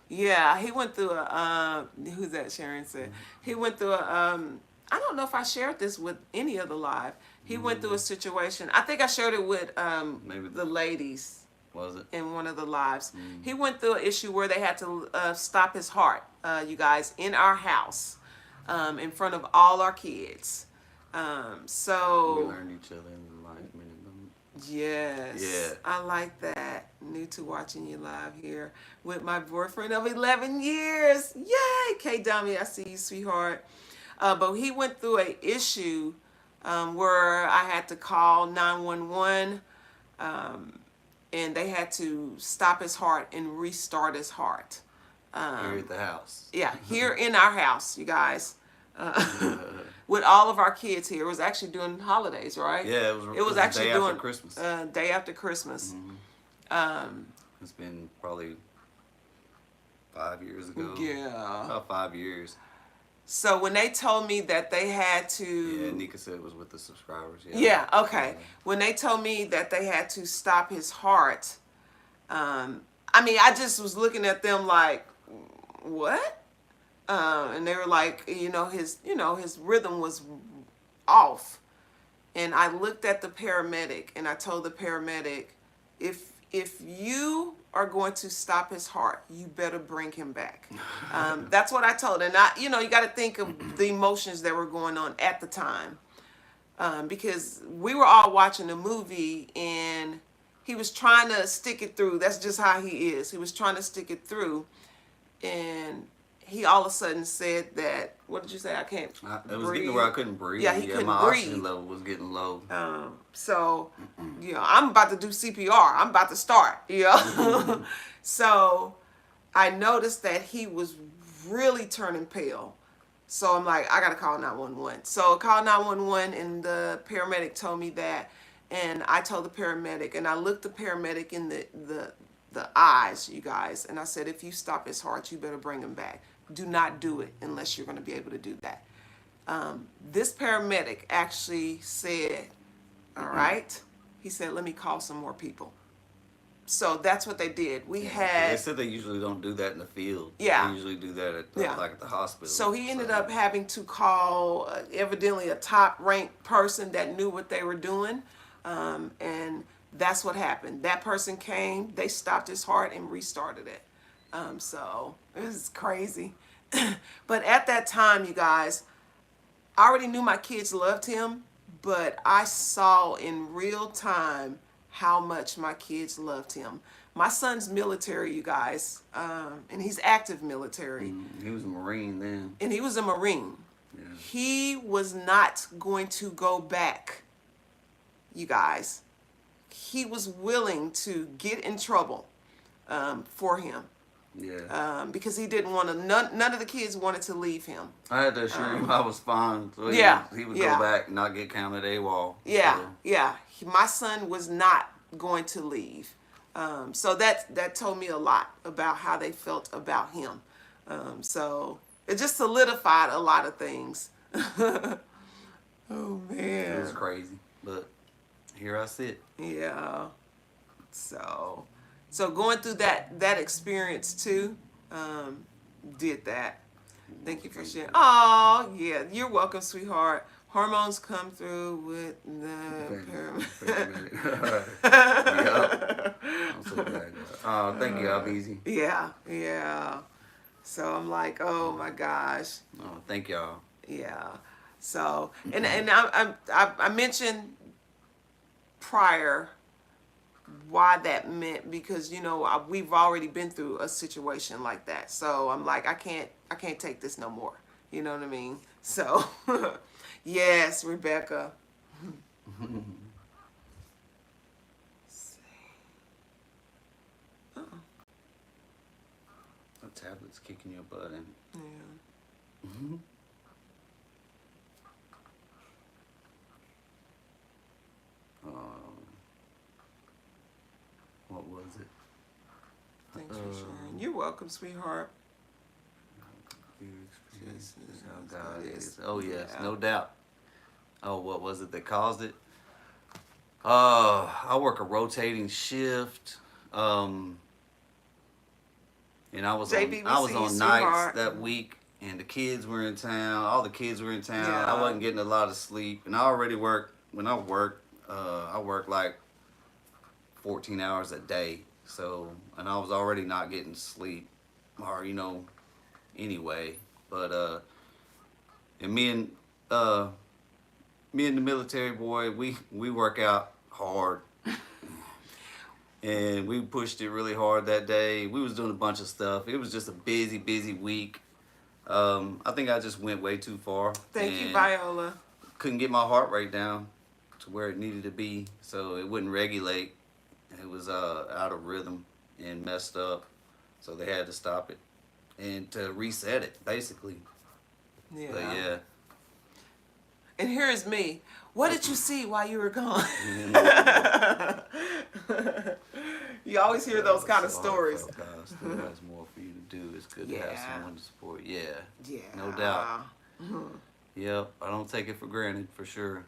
Yeah, he went through a who's that Sharon said. He went through a I don't know if I shared this with any other live. He went through a situation. I think I shared it with
Maybe
the ladies
Was it?
in one of the lives. He went through an issue where they had to stop his heart, you guys, in our house, in front of all our kids.
We
So
learned each other in life, many of them.
yes,
Yeah.
I like that. New to watching you live here with my boyfriend of 11 years. Yay, K Dummy, I see you, sweetheart. But he went through a issue where I had to call 911, and they had to stop his heart and restart his heart.
Here at the house.
Yeah, here in our house, you guys. With all of our kids here. It was actually during holidays, right?
Yeah, it was
actually
day
during
after Christmas.
day after Christmas.
It's been probably 5 years ago.
Yeah.
About 5 years.
So when they told me that they had to,
Yeah, Nika said it was with the subscribers.
yeah, okay. When they told me that they had to stop his heart, I mean, I just was looking at them like, what? And they were like, his rhythm was off. And I looked at the paramedic and I told the paramedic, if you are going to stop his heart, you better bring him back. That's what I told. And you got to think of the emotions that were going on at the time. Because we were all watching a movie and he was trying to stick it through. That's just how he is. He was trying to stick it through. And he all of a sudden said that, what did you say? I can't
It was
breathe.
getting to where I couldn't breathe.
Yeah, he couldn't
my
breathe.
oxygen level was getting low.
So, I'm about to do CPR. I'm about to start, So I noticed that he was really turning pale. So I'm like, I got to call 911. So I called 911 and the paramedic told me that. And I told the paramedic and I looked the paramedic in the eyes, you guys. And I said, if you stop his heart, you better bring him back. Do not do it unless you're going to be able to do that. This paramedic actually said, all right. He said, let me call some more people. So that's what they did. We
They
had,
said they usually don't do that in the field.
Yeah.
They usually do that at
Yeah.
like at the hospital.
so he ended up having to call evidently a top ranked person that knew what they were doing. And that's what happened. That person came, they stopped his heart and restarted it. So it was crazy. But at that time, you guys, I already knew my kids loved him, but I saw in real time how much my kids loved him. My son's military, you guys, and he's active military.
He was a Marine then.
And he was a Marine.
Yeah.
He was not going to go back, you guys. He was willing to get in trouble for him.
Yeah.
Because he didn't want to, none of the kids wanted to leave him.
I had to assure him I was fine. So he would
yeah.
go back and not get counted AWOL.
Yeah,
So,
yeah. My son was not going to leave. So that told me a lot about how they felt about him. So it just solidified a lot of things. Oh, man.
it was crazy. But here I sit.
Yeah. So going through that experience too, did that. Thank you for sharing. Oh, yeah. You're welcome, sweetheart. Hormones come through with the paramedic.
Yep. I'm so glad. Oh, thank you, Albeezy.
Yeah. So I'm like, oh my gosh.
Oh, thank y'all.
Yeah. So and I mentioned prior why that meant because we've already been through a situation like that. So I'm like, I can't take this no more. You know what I mean? So yes, Rebecca.
The tablet's kicking your butt in.
Yeah.
What was it?
Thanks for sharing. You're welcome, sweetheart. just
How God
but it's-
is. Oh yes,
yeah.
no doubt. Oh, what was it that caused it? I work a rotating shift. And I was
JB, we
I was
see you,
on nights
sweetheart.
that week, and the kids were in town. All the kids were in town.
Yeah.
I wasn't getting a lot of sleep, and I already work. When I work, I work like 14 hours a day. So, and I was already not getting sleep, or anyway. But and me and the military boy, we work out hard. And we pushed it really hard that day. We was doing a bunch of stuff. It was just a busy week. I think I just went way too far.
Thank you,
and
Viola.
Couldn't get my heart rate down to where it needed to be, so it wouldn't regulate. It was out of rhythm and messed up, so they had to stop it and to reset it, basically.
Yeah.
But yeah.
And here is me. What did you see while you were gone? You always hear those kind of stories.
God still has more for you to do. It's good to have
Yeah.
someone to support. Yeah.
Yeah.
No doubt. Yep. I don't take it for granted, for sure.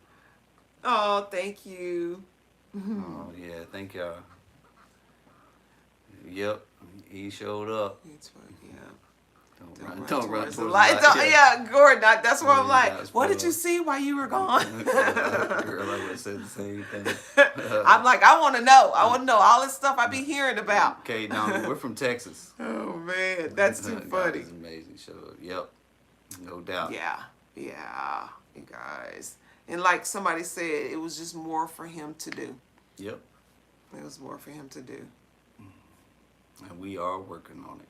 Oh, thank you.
Oh yeah, thank y'all. Yep, he showed up.
It's fine, yeah.
Don't run
towards the
towards
light.
the light.
Yeah, Gordon, that's where I'm
Yeah,
like,
that's
what did
what-
you see while you were gone?
Girl, I would have said the same thing.
I'm like, I want to know. I want to know all this stuff I be hearing about.
Okay, Donald, we're from Texas.
Oh, man. That's too
God
funny.
is amazing. Showed up. Yep, no doubt.
Yeah, you guys. And like somebody said, it was just more for him to do.
Yep,
It was more for him to do.
and we are working on it.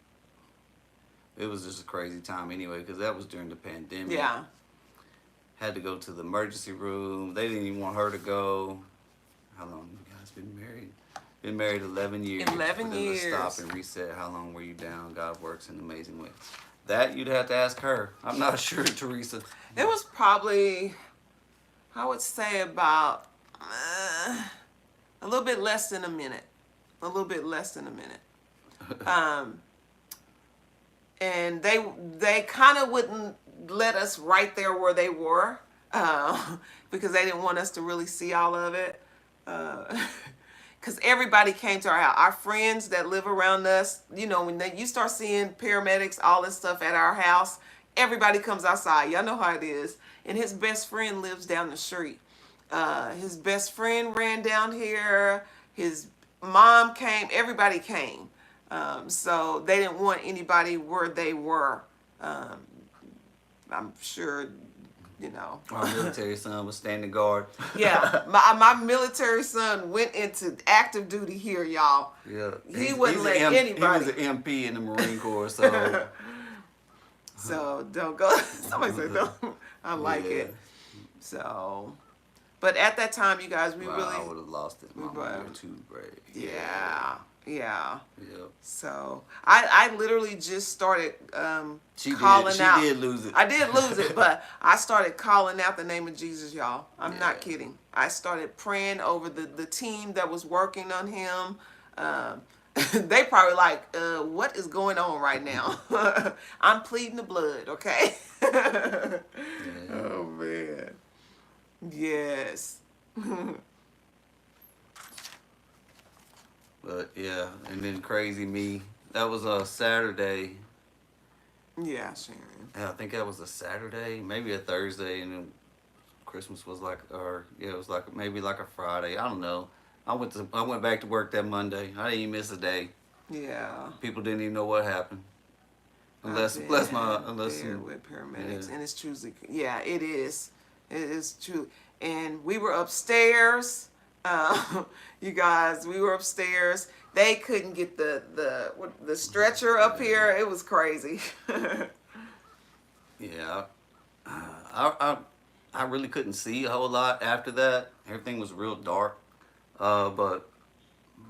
It was just a crazy time anyway, because that was during the pandemic.
Yeah.
Had to go to the emergency room. They didn't even want her to go. How long you guys been married? Been married 11 years.
11
For them to
years.
stop and reset. How long were you down? God works in amazing ways. That you'd have to ask her. I'm not sure, Teresa.
It was probably, I would say about a little bit less than a minute. A little bit less than a minute. And they kind of wouldn't let us right there where they were because they didn't want us to really see all of it. Because everybody came to our house. Our friends that live around us, when you start seeing paramedics, all this stuff at our house, everybody comes outside. Y'all know how it is. And his best friend lives down the street. His best friend ran down here. His mom came. Everybody came. So they didn't want anybody where they were. I'm sure,
Our military son was standing guard.
Yeah, my military son went into active duty here, y'all.
Yeah.
He wouldn't let anybody.
He was an MP in the Marine Corps, so.
So don't go. Somebody said don't. I like
Yeah.
it. So, but at that time, you guys, we
Wow, I
really,
would have lost it. Mama,
were-
you're too brave.
yeah.
Yep.
So I literally just started
She
calling
did. She
out.
did lose it.
I did lose it, but I started calling out the name of Jesus, y'all. I'm not
Yeah.
kidding. I started praying over the team that was working on him. They probably like, what is going on right now? I'm pleading the blood, okay?
Yeah.
Oh, man. Yes.
But yeah, and then crazy me. That was a Saturday.
Yeah, Sharon.
Yeah, I think that was a Saturday, maybe a Thursday, and then Christmas was like, it was like maybe like a Friday. I don't know. I went back to work that Monday. I didn't even miss a day.
Yeah.
People didn't even know what happened. Unless
I've
unless
been there with paramedics,
yeah.
and it's truly, yeah, it is. It is true. And we were upstairs. You guys, we were upstairs. They couldn't get the stretcher up here. It was crazy.
Yeah, I really couldn't see a whole lot after that. Everything was real dark. But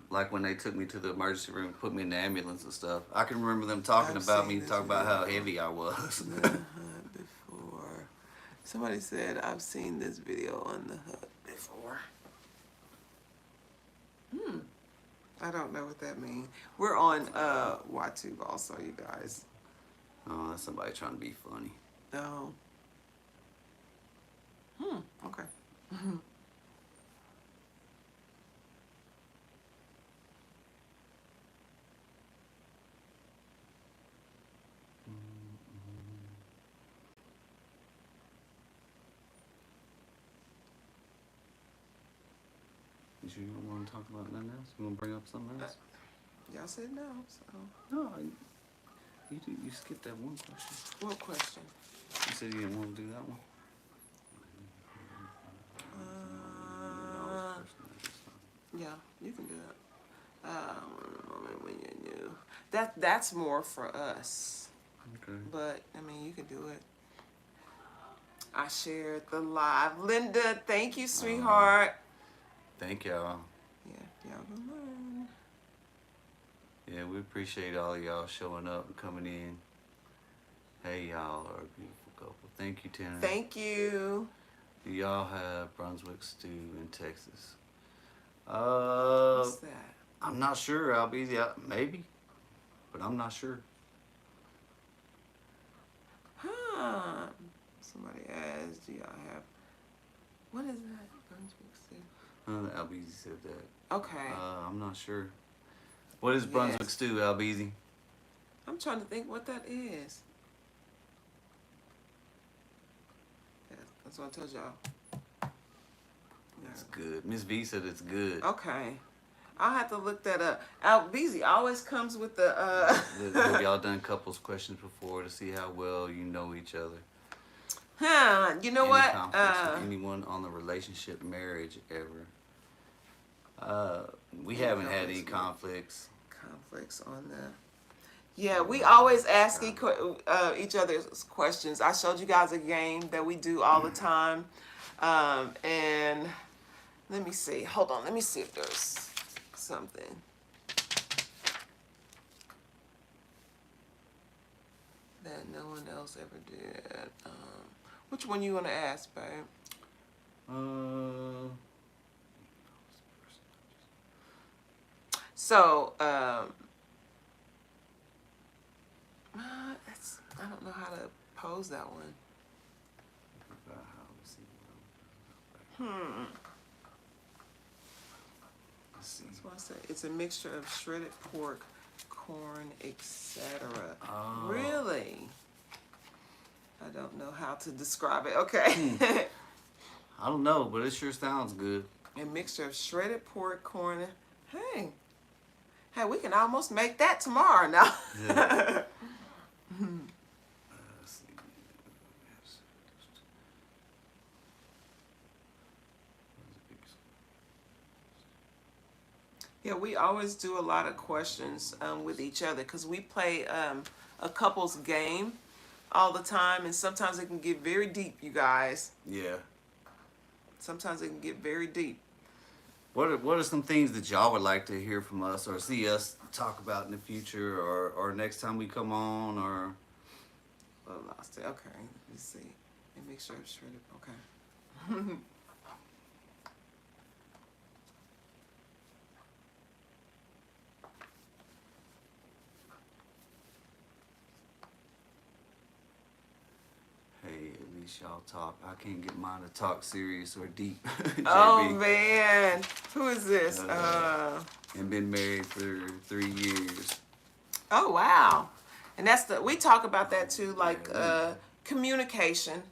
like when they took me to the emergency room, put me in the ambulance and stuff, I can remember them talking
I've
about
seen
me,
this
talking about how
video.
heavy I was.
Before, somebody said I've seen this video on the hood before. I don't know what that means. We're on YTube also, you guys.
Oh, that's somebody trying to be funny.
No. Okay.
You sure you don't want to talk about nothing else? You want to bring up something else?
Y'all said no, so.
No, you skipped that one question.
What question?
You said you didn't want to do that one.
Yeah, you can do that. Moment when you're new. That's more for us.
Okay.
But I mean, you can do it. I shared the live. Linda, thank you, sweetheart.
Thank y'all.
Yeah, y'all gonna learn.
Yeah, we appreciate all y'all showing up and coming in. Hey, y'all are a beautiful couple. Thank you, Tanner.
Thank you.
Do y'all have Brunswick stew in Texas?
What's that?
I'm not sure. I'll be maybe, but I'm not sure.
Huh. Somebody asked, do y'all have, what is that? Brunswick stew?
Albeezy said that.
Okay.
I'm not sure. What is Brunswick stew, Albeezy?
I'm trying to think what that is. Yeah, that's what I told y'all.
It's good. Miss V said it's good.
Okay. I'll have to look that up. Albeezy always comes with the
Have y'all done couples questions before to see how well you know each other?
You know
Any
what?
conflicts with anyone on the relationship, marriage ever? We haven't had any conflicts.
Conflicts on the. Yeah, we always ask each other's questions. I showed you guys a game that we do all the time, and let me see. Hold on. Let me see if there's something. That no one else ever did. Which one you want to ask, babe? So, I don't know how to pose that one. That's what I said. It's a mixture of shredded pork, corn, etc.
Oh.
Really? I don't know how to describe it. Okay.
I don't know, but it sure sounds good.
A mixture of shredded pork, corn. Hey, we can almost make that tomorrow now.
Yeah.
Yeah, we always do a lot of questions with each other because we play a couples game all the time, and sometimes it can get very deep, you guys.
Yeah.
Sometimes it can get very deep.
What are some things that y'all would like to hear from us or see us talk about in the future or next time we come on or?
Oh, lost it. Okay, let's see. And make sure it's shredded. Okay.
Hey, at least y'all talk. I can't get mine to talk serious or deep.
Oh man, who is this?
And been married for 3 years.
Oh wow, and we talk about that too, like communication.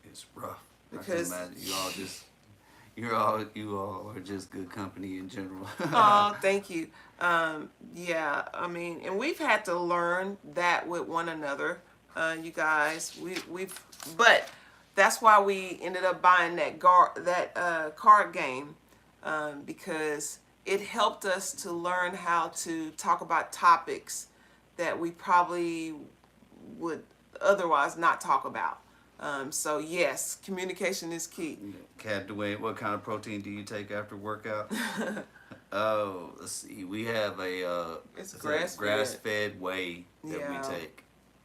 It's rough.
Because
I can imagine you all are just good company in general.
Oh, thank you. Yeah, I mean, and we've had to learn that with one another, you guys. But that's why we ended up buying that card game, because it helped us to learn how to talk about topics that we probably would otherwise not talk about. So yes, communication is key.
Kat Dwayne, what kind of protein do you take after workout? Oh, let's see. We have
It's
grass-fed whey that
Yeah.
we take.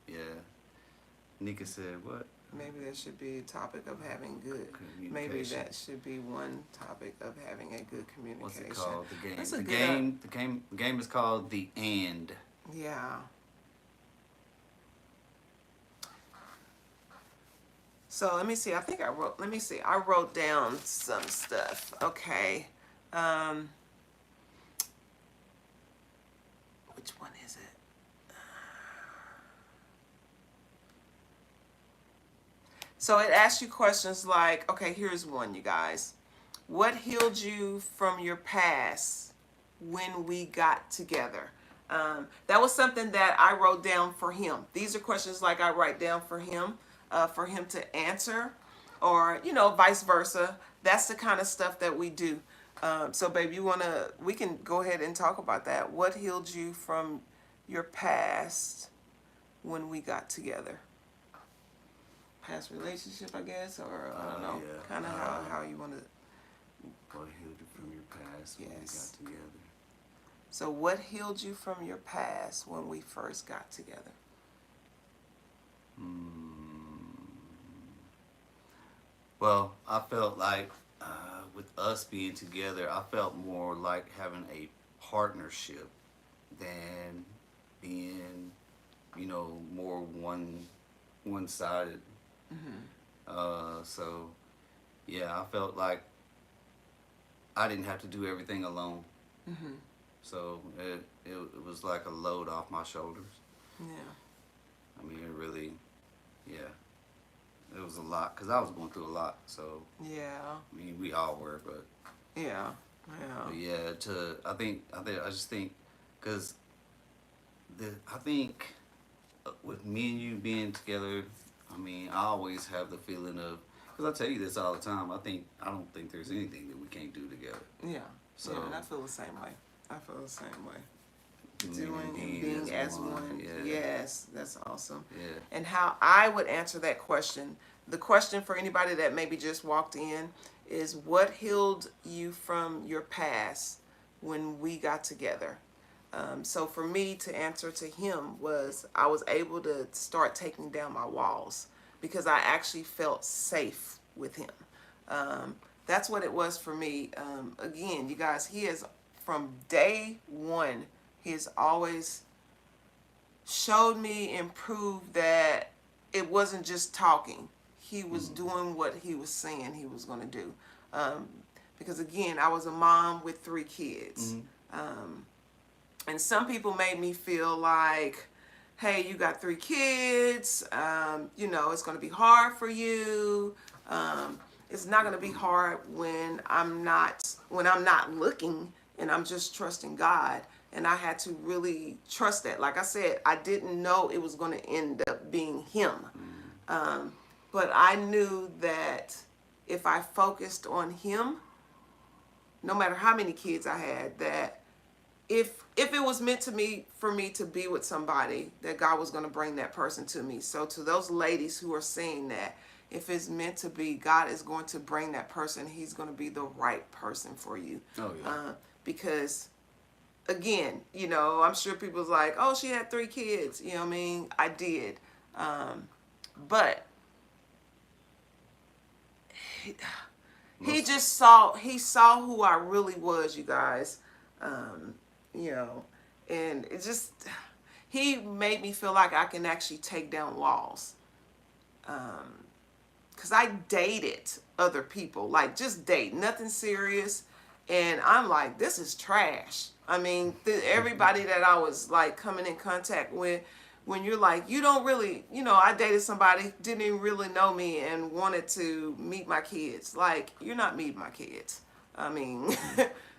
Yeah. Nika said what?
Maybe that should be a topic of having good. Maybe
Communication.
that should be one topic of having a good communication.
What's it called? The game.
That's a
The
good,
game is called The And.
Yeah. So let me see. I think I wrote. Let me see. I wrote down some stuff. Okay. Um, which one is it? So it asks you questions like, okay, here's one, you guys. What healed you from your past when we got together? That was something that I wrote down for him. These are questions like I write down for him to answer, or vice versa. That's the kind of stuff that we do. So, babe, we can go ahead and talk about that. What healed you from your past when we got together? Past relationship, I guess, or I don't know,
Yeah.
kind of how you want to.
What healed you from your past when we got
Yes.
together?
So, what healed you from your past when we first got together?
Well, I felt like with us being together, I felt more like having a partnership than being, more one-sided. So, yeah, I felt like I didn't have to do everything alone. So it was like a load off my shoulders.
Yeah.
I mean, it really, yeah, it was a lot because I was going through a lot. So
Yeah.
I mean, we all were, but
Yeah.
but
Yeah.
yeah. I just think, because I think with me and you being together, I mean, I always have the feeling of, because I tell you this all the time. I don't think there's anything that we can't do together.
Yeah.
So
Yeah, and I feel the same way. I feel the same way.
doing
Doing and being as one.
Yeah.
Yes, that's awesome.
Yeah.
And how I would answer that question. The question for anybody that maybe just walked in is, what healed you from your past when we got together? So for me to answer to him was, I was able to start taking down my walls because I actually felt safe with him. That's what it was for me. Again, you guys, he is, from day one, he has always showed me and proved that it wasn't just talking. He was doing what he was saying he was going to do. Because again, I was a mom with 3 kids. And some people made me feel like, hey, you got 3 kids, it's going to be hard for you. It's not going to be hard when I'm not looking and I'm just trusting God. And I had to really trust that. Like I said, I didn't know it was going to end up being him. But I knew that if I focused on him, no matter how many kids I had, that if it was meant for me to be with somebody, that God was going to bring that person to me. So to those ladies who are saying that, if it's meant to be, God is going to bring that person. He's going to be the right person for you.
Oh, yeah.
Because again, I'm sure people's like, oh, she had 3 kids. You know what I mean? I did. But he saw who I really was, you guys. And it just, he made me feel like I can actually take down walls. Because I dated other people, like just date, nothing serious. And I'm like, this is trash. I mean, everybody that I was like coming in contact with, when you're like, you don't really, I dated somebody, didn't even really know me and wanted to meet my kids. Like, you're not meeting my kids. I mean,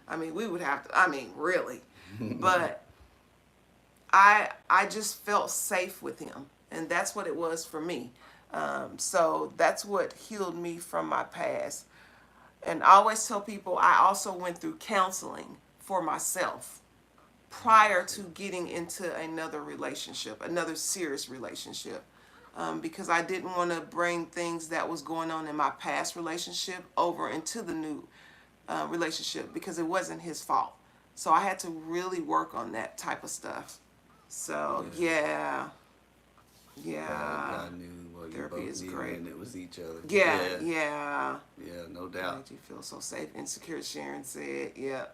we would have to, really. But I just felt safe with him. And that's what it was for me. So that's what healed me from my past. And I always tell people, I also went through counseling for myself prior to getting into another relationship, another serious relationship, because I didn't want to bring things that was going on in my past relationship over into the new relationship, because it wasn't his fault. So I had to really work on that type of stuff. So yeah.
God knew what you
Therapy
both
is
needed,
great.
and it was each other.
Yeah.
Yeah, no doubt.
Made you feel so safe and secure, Sharon said. Yeah.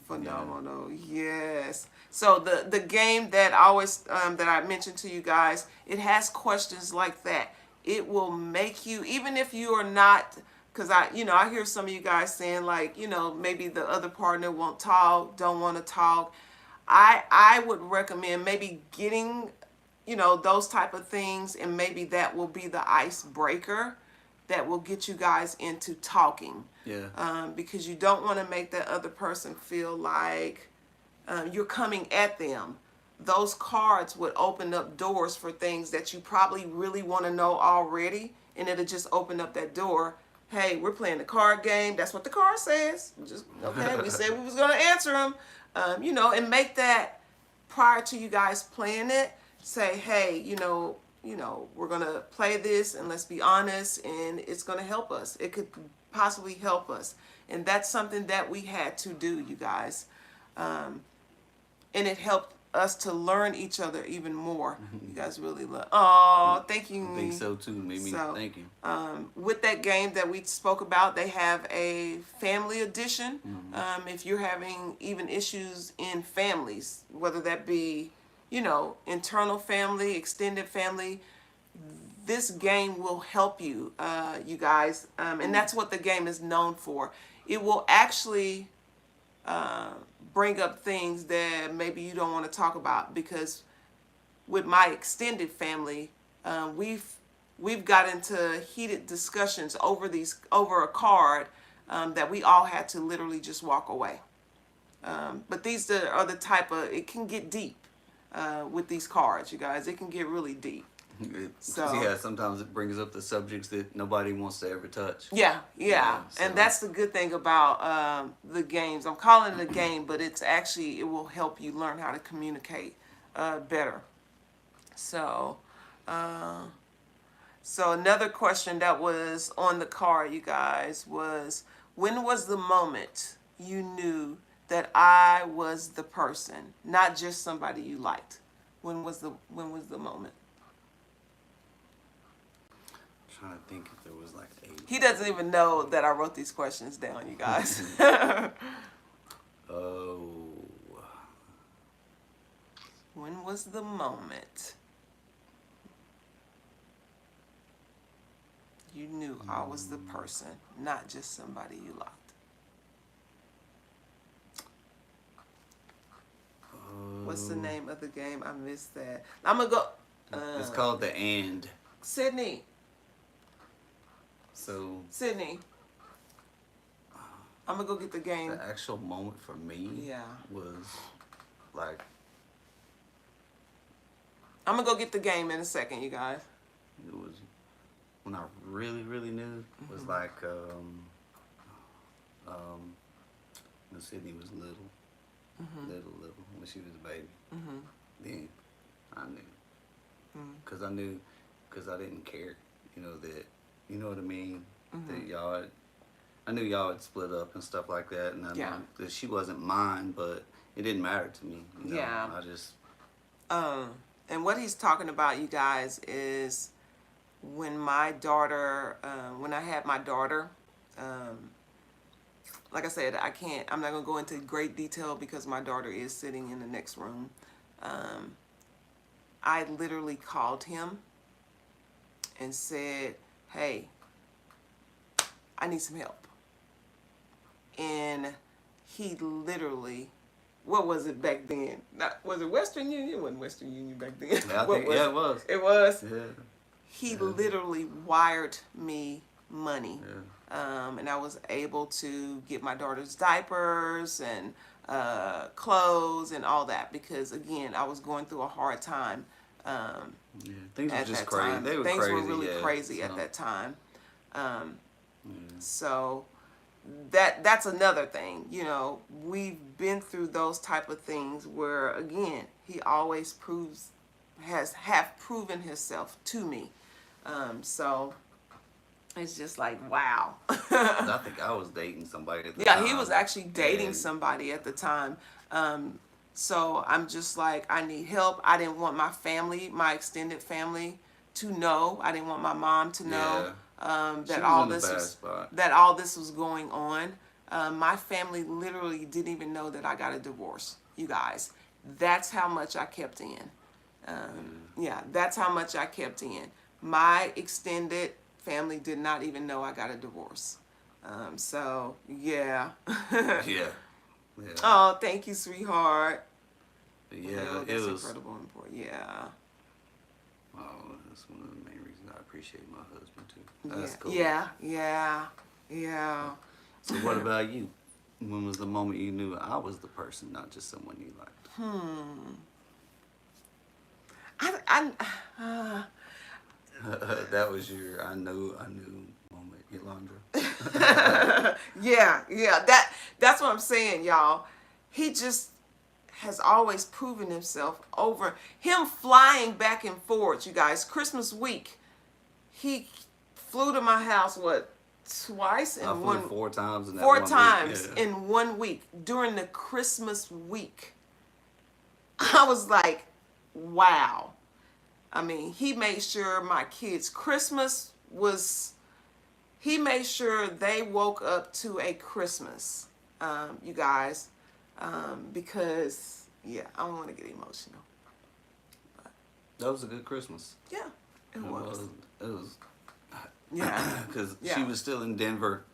Phenomenal. Yes. So the game that I always that I mentioned to you guys, it has questions like that. it will make you, even if you are not, because I hear some of you guys saying like, maybe the other partner won't talk, don't want to talk. I would recommend maybe getting, those type of things, and maybe that will be the icebreaker that will get you guys into talking.
Yeah.
Because you don't want to make that other person feel like you're coming at them. Those cards would open up doors for things that you probably really want to know already, and it'll just open up that door. Hey, we're playing the card game. That's what the card says. Just okay. We said we was gonna answer them, and make that prior to you guys playing it. Say, hey, we're gonna play this, and let's be honest, and it's gonna help us. It could possibly help us, and that's something that we had to do, you guys, and it helped us to learn each other even more. You guys really love. Oh, thank you.
I think so too. Thank you.
With that game that we spoke about, they have a family edition. If you're having even issues in families, whether that be, internal family, extended family, this game will help you, you guys. And that's what the game is known for. It will actually bring up things that maybe you don't want to talk about, because with my extended family, we've got into heated discussions over a card that we all had to literally just walk away. But these are the type of, it can get deep with these cards, you guys. It can get really deep.
Yeah, sometimes it brings up the subjects that nobody wants to ever touch.
Yeah.
So.
And that's the good thing about the games. I'm calling it a game, but it will help you learn how to communicate better. So another question that was on the card, you guys, was, when was the moment you knew that I was the person, not just somebody you liked? When was the moment?
Trying to think if there was like
He doesn't even know that I wrote these questions down, you guys.
Oh.
When was the moment you knew I was the person, not just somebody you liked? What's the name of the game? I missed that. I'm gonna go.
It's called the And.
Sydney.
So.
Sydney. I'm gonna go get the game.
The actual moment for me was like.
I'm gonna go get the game in a second, you guys.
It was when I really, really knew. It was like when Sydney was little, little when she was a baby. Then I knew, cause I didn't care. That, you know what I mean. That y'all, I knew y'all had split up and stuff like that, and I knew that she wasn't mine, but it didn't matter to me. I just.
And what he's talking about, you guys, is when my daughter, when I had my daughter, like I said, I'm not going to go into great detail because my daughter is sitting in the next room. I literally called him and said, hey, I need some help. And he literally, what was it back then? Was it Western Union? It wasn't Western Union back then.
Yeah, it was.
It was?
Yeah.
He literally wired me money.
Yeah.
And I was able to get my daughter's diapers and clothes and all that, because, again, I was going through a hard time.
Things were just crazy. They were crazy.
Things were really crazy at that time. So that's another thing. We've been through those type of things where, again, he always have proven himself to me. So it's just like, wow.
I think I was dating somebody at the time.
Yeah, he was actually dating somebody at the time. So I'm just like, I need help. I didn't want my family, my extended family, to know. I didn't want my mom to know that all this was going on. My family literally didn't even know that I got a divorce, you guys. That's how much I kept in. That's how much I kept in. my extended family did not even know I got a divorce. So yeah.
Yeah. Yeah.
Oh, thank you, sweetheart.
Yeah,
Oh,
it
that's
was.
incredible and important. Yeah.
Oh, that's one of the main reasons I appreciate my husband too. That's
Yeah.
cool.
Yeah. Yeah. Yeah.
So what about you? When was the moment you knew I was the person, not just someone you liked?
I
That was your I knew moment, Yolanda.
yeah, yeah. That's what I'm saying, y'all. He just has always proven himself over him flying back and forth, you guys. Christmas week, he flew to my house twice in
I flew
one
4 times in that
four
1 week.
times
Yeah.
in 1 week during the Christmas week. I was like, wow. I mean, he made sure my kids' Christmas was, he made sure they woke up to a Christmas, you guys, because, yeah, I don't want to get emotional.
That was a good Christmas.
Yeah, it was.
It was
Yeah.
because
Yeah.
she was still in Denver,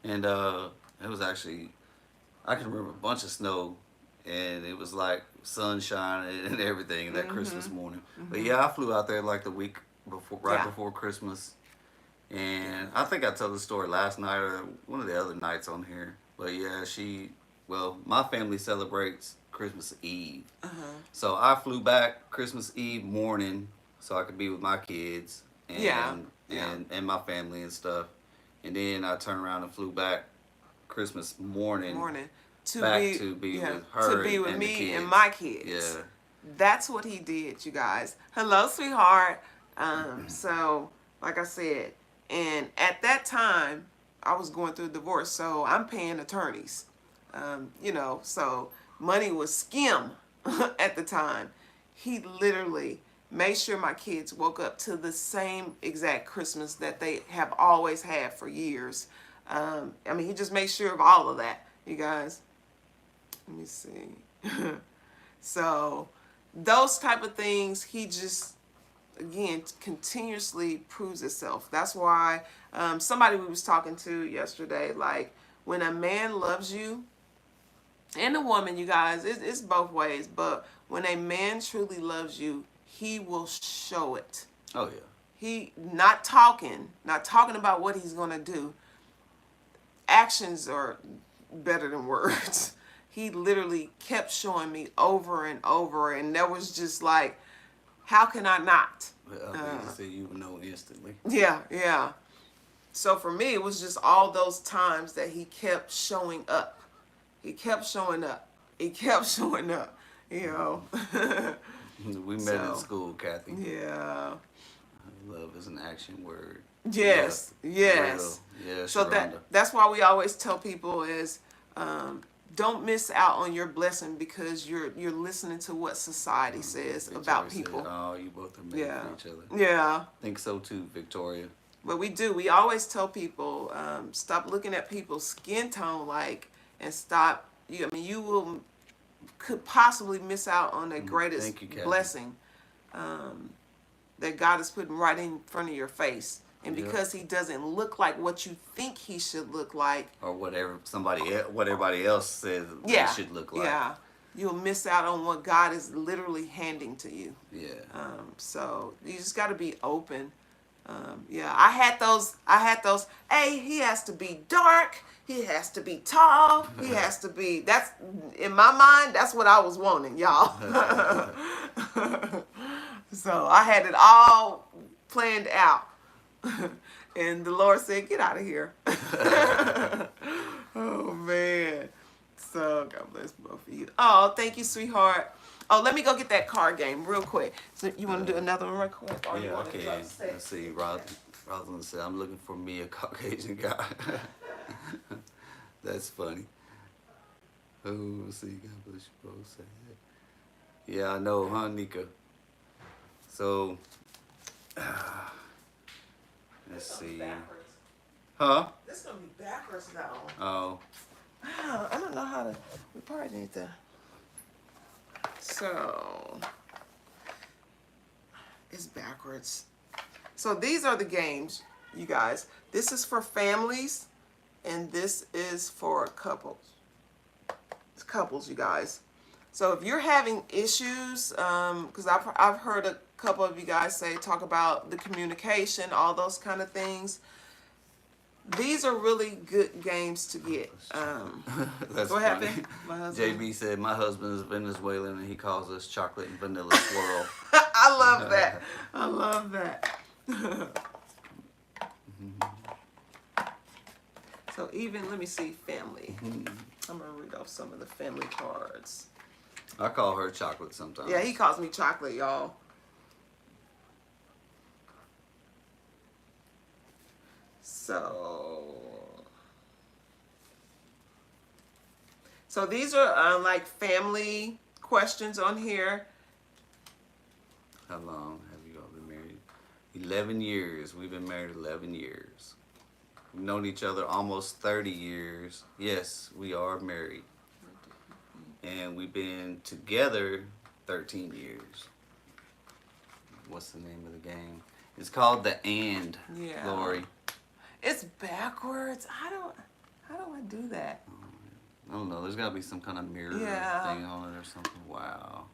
and it was actually I can remember a bunch of snow, and it was like sunshine and everything that Christmas morning. But yeah, I flew out there like the week before, right
Yeah.
before Christmas, and I think I told the story last night or one of the other nights on here. But yeah, my family celebrates Christmas Eve, so I flew back Christmas Eve morning so I could be with my kids and
Yeah. Yeah.
and my family and stuff, and then I turned around and flew back Christmas morning back to be with her
to be with
and the
me
kids.
and my kids.
Yeah.
That's what he did, you guys. Hello, sweetheart. So, like I said, and at that time, I was going through a divorce, so I'm paying attorneys. So money was skim at the time. He literally made sure my kids woke up to the same exact Christmas that they have always had for years. He just made sure of all of that, you guys. Let me see. So those type of things, he just, again, continuously proves itself. That's why somebody we was talking to yesterday, like, when a man loves you, and a woman, you guys, it's both ways, but when a man truly loves you, he will show it.
Oh yeah.
He not talking about what he's gonna do. Actions are better than words. He literally kept showing me over and over, and that was just like, how can I not?
Well, I say you would know instantly.
Yeah, yeah. So for me, it was just all those times that he kept showing up. He kept showing up. He kept showing up. You know.
We met in school, Kathy.
Yeah.
Love is an action word.
Yes.
Yeah.
Yes.
Real. Yeah.
So
Sharonda.
that's why we always tell people is, don't miss out on your blessing because you're listening to what society says about
Victoria
people.
said, oh, you both are made
Yeah.
for each other.
Yeah.
Think so too, Victoria.
But we do. We always tell people, stop looking at people's skin tone, and stop. You could possibly miss out on the greatest
Thank you, Kathy.
blessing that God is putting right in front of your face. And
Yeah.
because he doesn't look like what you think he should look like,
Or whatever what everybody else says
yeah,
they should look like.
yeah, you'll miss out on what God is literally handing to you.
Yeah.
So you just got to be open. Yeah, I had those. Hey, he has to be dark. He has to be tall. He has to be. That's in my mind. That's what I was wanting, y'all. So I had it all planned out, and the Lord said, "Get out of here." Oh man. So God bless both of you. Oh, thank you, sweetheart. Oh, let me go get that card game real quick. So you want to do another one real quick? Or you
Yeah,
want to
okay.
just
Let's see. Rosalind said, I'm looking for me a Caucasian guy. That's funny. Oh, let's see. God bless you both. Say that. Yeah, I know, huh, Nika? So, let's see. Huh?
This is gonna be backwards though.
Oh.
Wow, I don't know how to. We probably need to. So it's backwards. So these are the games, you guys. This is for families, and this is for couples. It's couples, you guys. So if you're having issues, because I've heard a couple of you guys talk about the communication, all those kind of things. These are really good games to get.
That's
What
funny.
happened? My husband.
JB said my husband is Venezuelan and he calls us chocolate and vanilla swirl.
I love that. I love that. So even, let me see, family. I'm going to read off some of the family cards.
I call her chocolate sometimes.
Yeah, he calls me chocolate, y'all. So these are like family questions on here.
How long have you all been married? 11 years. We've been married 11 years. We've known each other almost 30 years. Yes, we are married. And we've been together 13 years. What's the name of the game? It's called the And,
Yeah.
Lori.
It's backwards. How do I do that?
I don't know. There's got to be some kind of mirror
Yeah.
thing on it or something. Wow.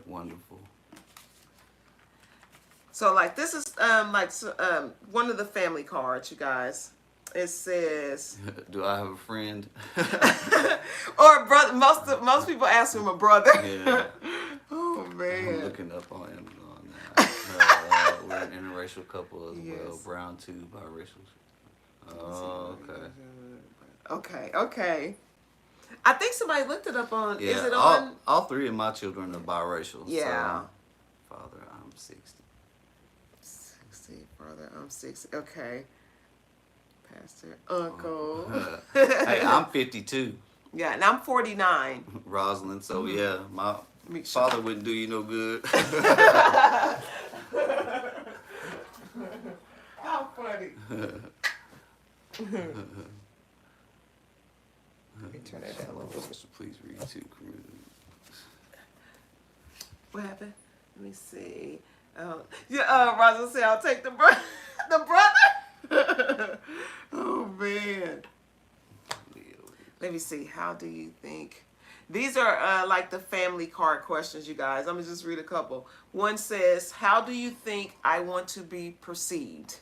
Wonderful.
So like this is one of the family cards, you guys. It says,
Do I have a friend?
or brother. Most people ask him a brother.
Yeah.
Oh
I'm
man.
looking up on Amazon now. We're an interracial couple as well.
Yes.
Brown too, biracial. Oh, okay.
Okay. I think somebody looked it up on.
Yeah,
Is it on?
all three of my children are biracial.
Yeah.
So, father, I'm 60.
60, brother. I'm 60. Okay. Pastor, uncle.
Hey, I'm 52,
Yeah, and I'm 49.
Rosalind. So yeah, my
Me sure.
father wouldn't do you no good.
How funny. Let me turn that down a little bit.
So please read too.
What happened? Let me see. Rosalind said, "I'll take the brother." The brother. Oh man. Let me see. How do you think? These are like the family card questions, you guys. I'm gonna just read a couple. One says, "How do you think I want to be perceived?"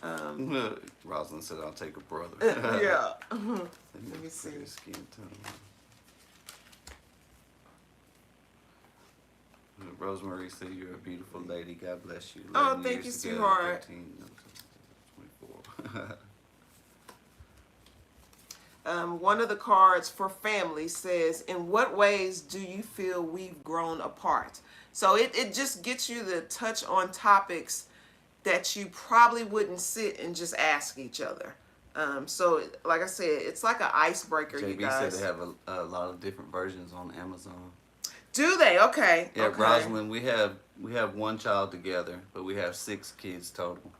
Rosalind said, "I'll take a brother."
Yeah. Let me see.
Skin tone. Rosemary said, "You're a beautiful lady. God bless you."
Oh,
11
thank
years
you,
together,
sweetheart.
13, no, 24.
One of the cards for family says, "In what ways do you feel we've grown apart?" So it just gets you to touch on topics that you probably wouldn't sit and just ask each other. So like I said, it's like an icebreaker, you
JB
guys.
said they have a lot of different versions on Amazon.
Do they? Okay.
Yeah,
Okay.
Rosalind, we have one child together, but we have 6 kids total.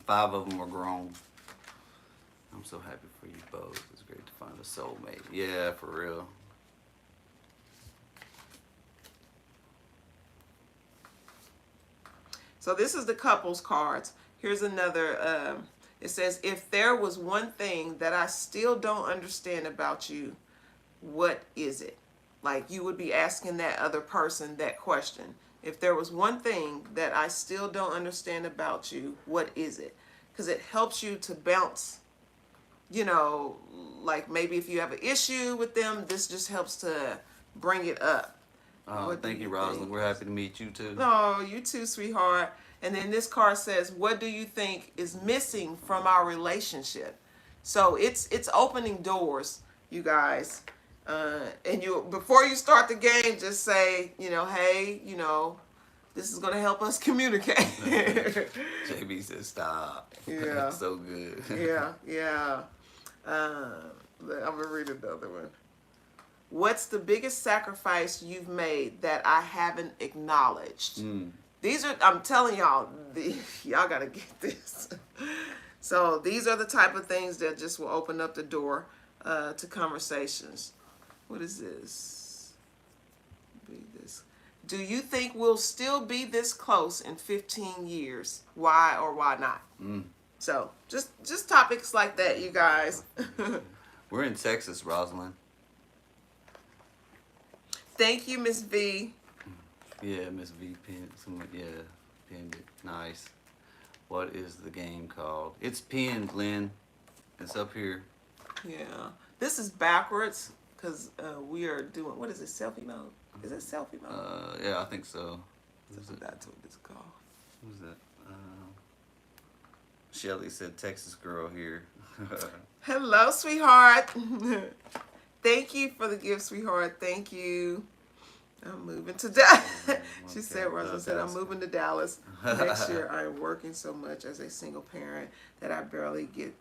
5 of them are grown. I'm so happy for you both. It's great to find a soulmate. Yeah, for real.
So this is the couples cards. Here's another. It says, "If there was one thing that I still don't understand about you, what is it?" Like you would be asking that other person that question. If there was one thing that I still don't understand about you, what is it? Because it helps you to bounce, like maybe if you have an issue with them, this just helps to bring it up. What do
Thank you,
you
Rosalind.
think?
We're happy to meet you too.
Oh, you too, sweetheart. And then this card says, "What do you think is missing from our relationship?" So it's opening doors, you guys. And before you start the game, just say, hey, this is gonna help us communicate.
JB said, "Stop."
Yeah.
So good.
Yeah. I'm gonna read another one. "What's the biggest sacrifice you've made that I haven't acknowledged?" These are, I'm telling y'all, y'all gotta get this. So these are the type of things that just will open up the door to conversations. What is this? Read this. Do you think we'll still be this close in 15 years? Why or why not? So just topics like that, you guys.
We're in Texas, Rosalind.
Thank you, Miss V.
Yeah, Miss V pinned. Pinned it. Nice. What is the game called? It's pinned, Lynn. It's up here.
Yeah. This is backwards because we are doing, what is it, selfie mode? Is it selfie mode?
Yeah, I think so. Who's it?
That's what it's called.
Who's that? Shelly said Texas girl here.
Hello, sweetheart. Thank you for the gift, sweetheart. Thank you. I'm moving to Dallas. She said, Rosa said, I'm moving to Dallas. Next year, I am working so much as a single parent that I barely get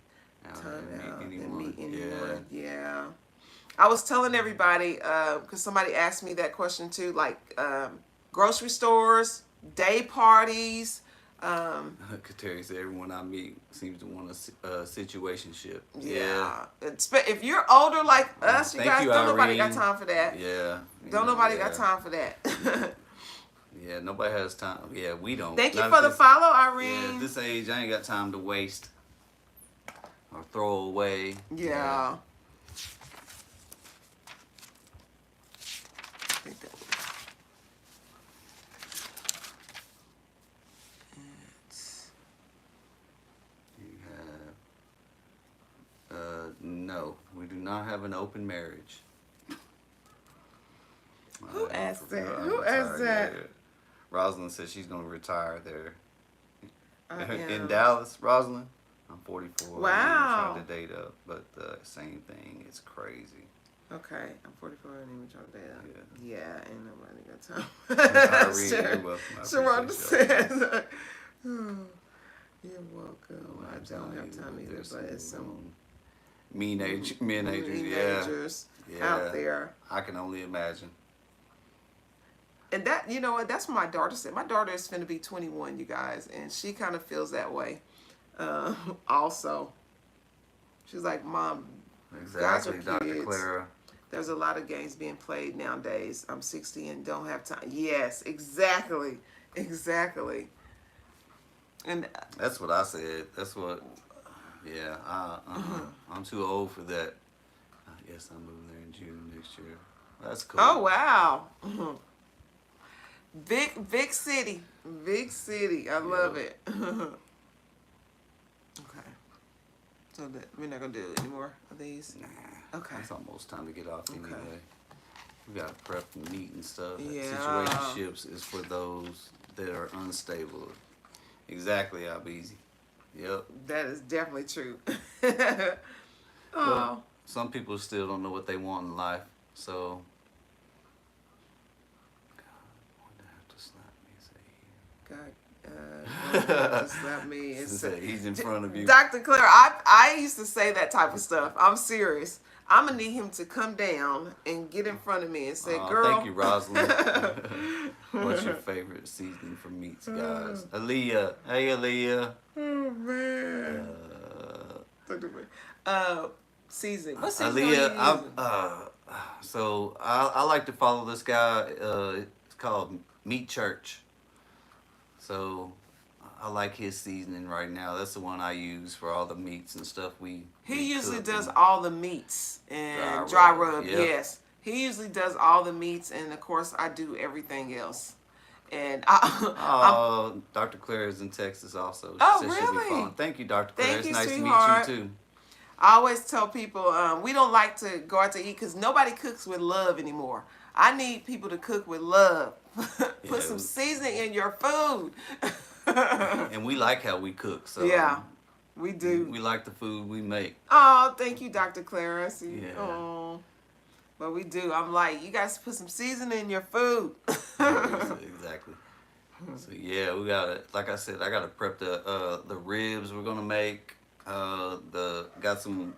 time out and meet anyone. Yeah. I was telling everybody, because somebody asked me that question too, like grocery stores, day parties.
Kateri said everyone I meet seems to want a situationship.
Yeah. If you're older like us, you guys, don't nobody got time for that.
Yeah.
Don't nobody got time for that.
Yeah, nobody has time. Yeah, we don't.
Thank you for the follow, Irene.
Yeah, at this age, I ain't got time to waste or throw away.
Yeah. I think that was
You have, no, we do not have an open marriage.
Who asked that? Who asked that?
Rosalind says she's going to retire there.
I
In
am.
Dallas, Rosalind? I'm 44.
Wow.
I'm trying to date up, but same thing. It's crazy.
Okay, I'm 44 and even trying to date up. Yeah, ain't nobody got
Irene,
time.
you're welcome. I
Sharonda
appreciate
says, you're welcome. I don't have time either,
There's
but it's some
teenagers,
teenagers out there.
I can only imagine.
And that, you know what, that's what my daughter said. My daughter is finna be 21, you guys, and she kind of feels that way also. She's like, Mom,
Exactly,
guys are
Dr.
kids.
Clara.
There's a lot of games being played nowadays. I'm 60 and don't have time. Yes, exactly. Exactly. And
That's what I said. That's what, yeah, I'm too old for that. I guess I'm moving there in June next year. That's cool.
oh, wow. Big city. Big city. I love it. Okay. So we're not going to do any more of these?
Nah.
Okay.
It's almost time to get off
Okay.
anyway. We got to prep and meet and stuff.
Yeah.
Situationships is for those that are unstable. Exactly, Albeezy. Yep.
That is definitely true.
Well,
Oh.
some people still don't know what they want in life, so.
God, slap me and say,
He's in front of you.
Dr. Claire, I used to say that type of stuff. I'm serious. I'm gonna need him to come down and get in front of me and say, "Girl."
Thank you, Rosalind. What's your favorite seasoning for meats, guys? Aaliyah. Hey, Aaliyah.
Oh man. Season. What season
Aaliyah,
are you using?
so I like to follow this guy. It's called Meat Church. So I like his seasoning right now. That's the one I use for all the meats and stuff we
He usually
cook
does
and-
all the meats and
Dry
dry
rub,
rub.
yeah.
Yes, he usually does all the meats, and of course I do everything else. And
Dr. Claire is in Texas also. She
Oh,
said she'll be
really?
following. Thank you, Dr. Claire.
Thank
It's
you,
nice
sweetheart.
to meet you too.
I always tell people we don't like to go out to eat because nobody cooks with love anymore. I need people to cook with love. Put some seasoning in your food.
And we like how we cook. So
Yeah, we do.
We like the food we make.
Oh, thank you, Dr. Clara. I see.
Yeah.
Oh, but we do. I'm like, you guys put some seasoning in your food.
Exactly. So yeah, we gotta. Like I said, I gotta prep the ribs we're gonna make. Got some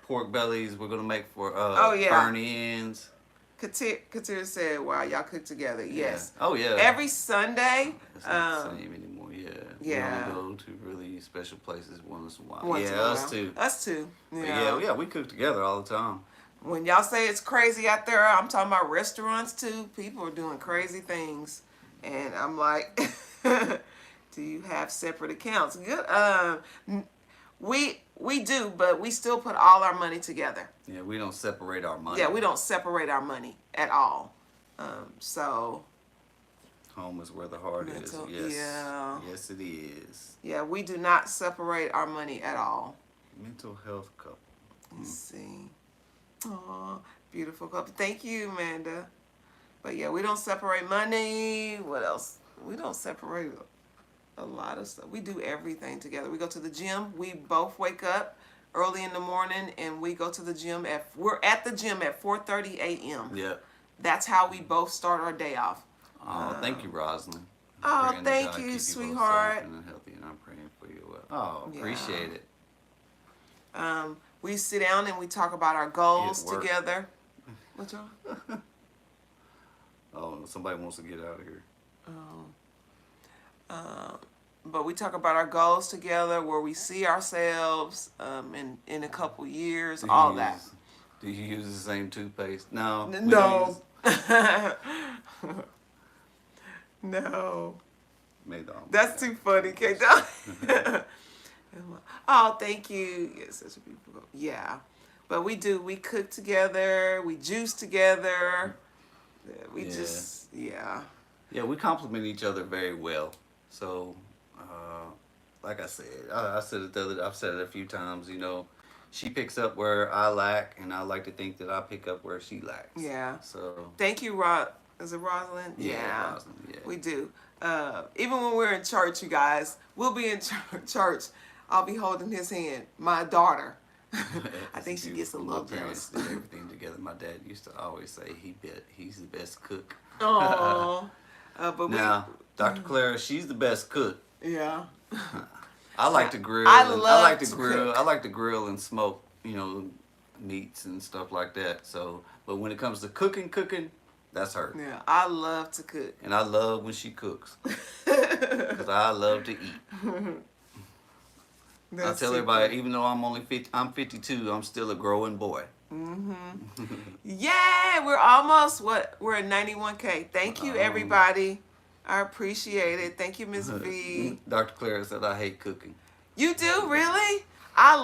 pork bellies we're gonna make for
Oh, yeah.
burn ends.
Katir said, "Wow, y'all cook together." Yes.
Yeah. Oh yeah.
Every Sunday.
It's not the same anymore. Yeah.
Yeah.
We only go to really special places once in a while.
Once
yeah,
in a
us
while.
too.
Us too.
But
Yeah.
yeah, we cook together all the time.
When y'all say it's crazy out there, I'm talking about restaurants too. People are doing crazy things, and I'm like, do you have separate accounts? Good. We do, but we still put all our money together.
Yeah, we don't separate our money.
Yeah, we don't separate our money at all. So
Home is where the heart
mental,
is. Yes.
yeah.
Yes, it is.
Yeah, we do not separate our money at all.
Mental health couple.
Let's see. Aw, beautiful couple. Thank you, Amanda. But yeah, we don't separate money. What else? We don't separate a lot of stuff. We do everything together. We go to the gym. We both wake up early in the morning and we go to the gym we're at the gym at 4:30 a.m.
Yep.
That's how we both start our day off.
Oh, thank you, Rosalind.
Oh,
Praying that
thank
God
you,
keep both
sweetheart.
safe and healthy, and I'm praying for you. Oh,
Yeah.
appreciate it.
We sit down and we talk about our goals
It worked.
together. What y'all?
Oh, somebody wants to get out of here.
But we talk about our goals together, where we see ourselves in a couple years, all that.
Do you use the same toothpaste? No. we don't
No.
use-
No.
Made the almond
That's
guy.
too funny, K. Dot. Oh, thank you. Yes, such a beautiful goal. Yeah. But we do. We cook together. We juice together. We
Yeah.
just, yeah.
Yeah, we complement each other very well. So, like I said, I said it the other. I've said it a few times. You know, she picks up where I lack, and I like to think that I pick up where she lacks.
Yeah.
So.
Thank you, Rod. Is it Rosalind?
Yeah. Rosalind, yeah.
We do. Even when we're in church, you guys, we'll be in church. I'll be holding his hand. My daughter. I think she gets a little
My parents
jealous.
did everything together. My dad used to always say he's the best cook.
Oh. But
Now, Dr. Clara, she's the best cook.
yeah.
I like to grill.
I
and
love
like to
to
grill.
cook.
I like to grill and smoke, meats and stuff like that. So, but when it comes to cooking, that's her.
Yeah. I love to cook.
And I love when she cooks, because I love to eat. I
That's
tell
super.
everybody, even though I'm 52, I'm still a growing boy.
Yeah, we're almost we're at 91K. Thank you, everybody. I appreciate it. Thank you, Miss V.
Dr. Clara said I hate cooking.
You do really? I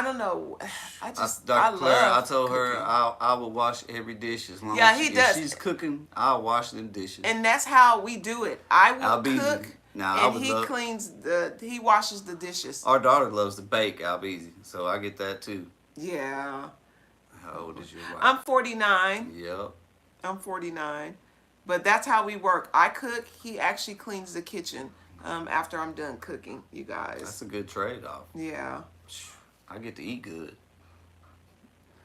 don't know.
Dr. Clara, I
love
told her
cooking.
I will wash every dish as long
Yeah,
as
he does.
if she's cooking, I'll wash them dishes.
And that's how we do it. I will
Albeze.
cook,
Now, I
and
would
he
love-
he washes the dishes.
Our daughter loves to bake, Albeze, so I get that too.
Yeah.
How old is your wife?
I'm 49.
Yep.
I'm 49. But that's how we work. I cook. He actually cleans the kitchen after I'm done cooking, you guys.
That's a good trade-off.
Yeah.
I get to eat good.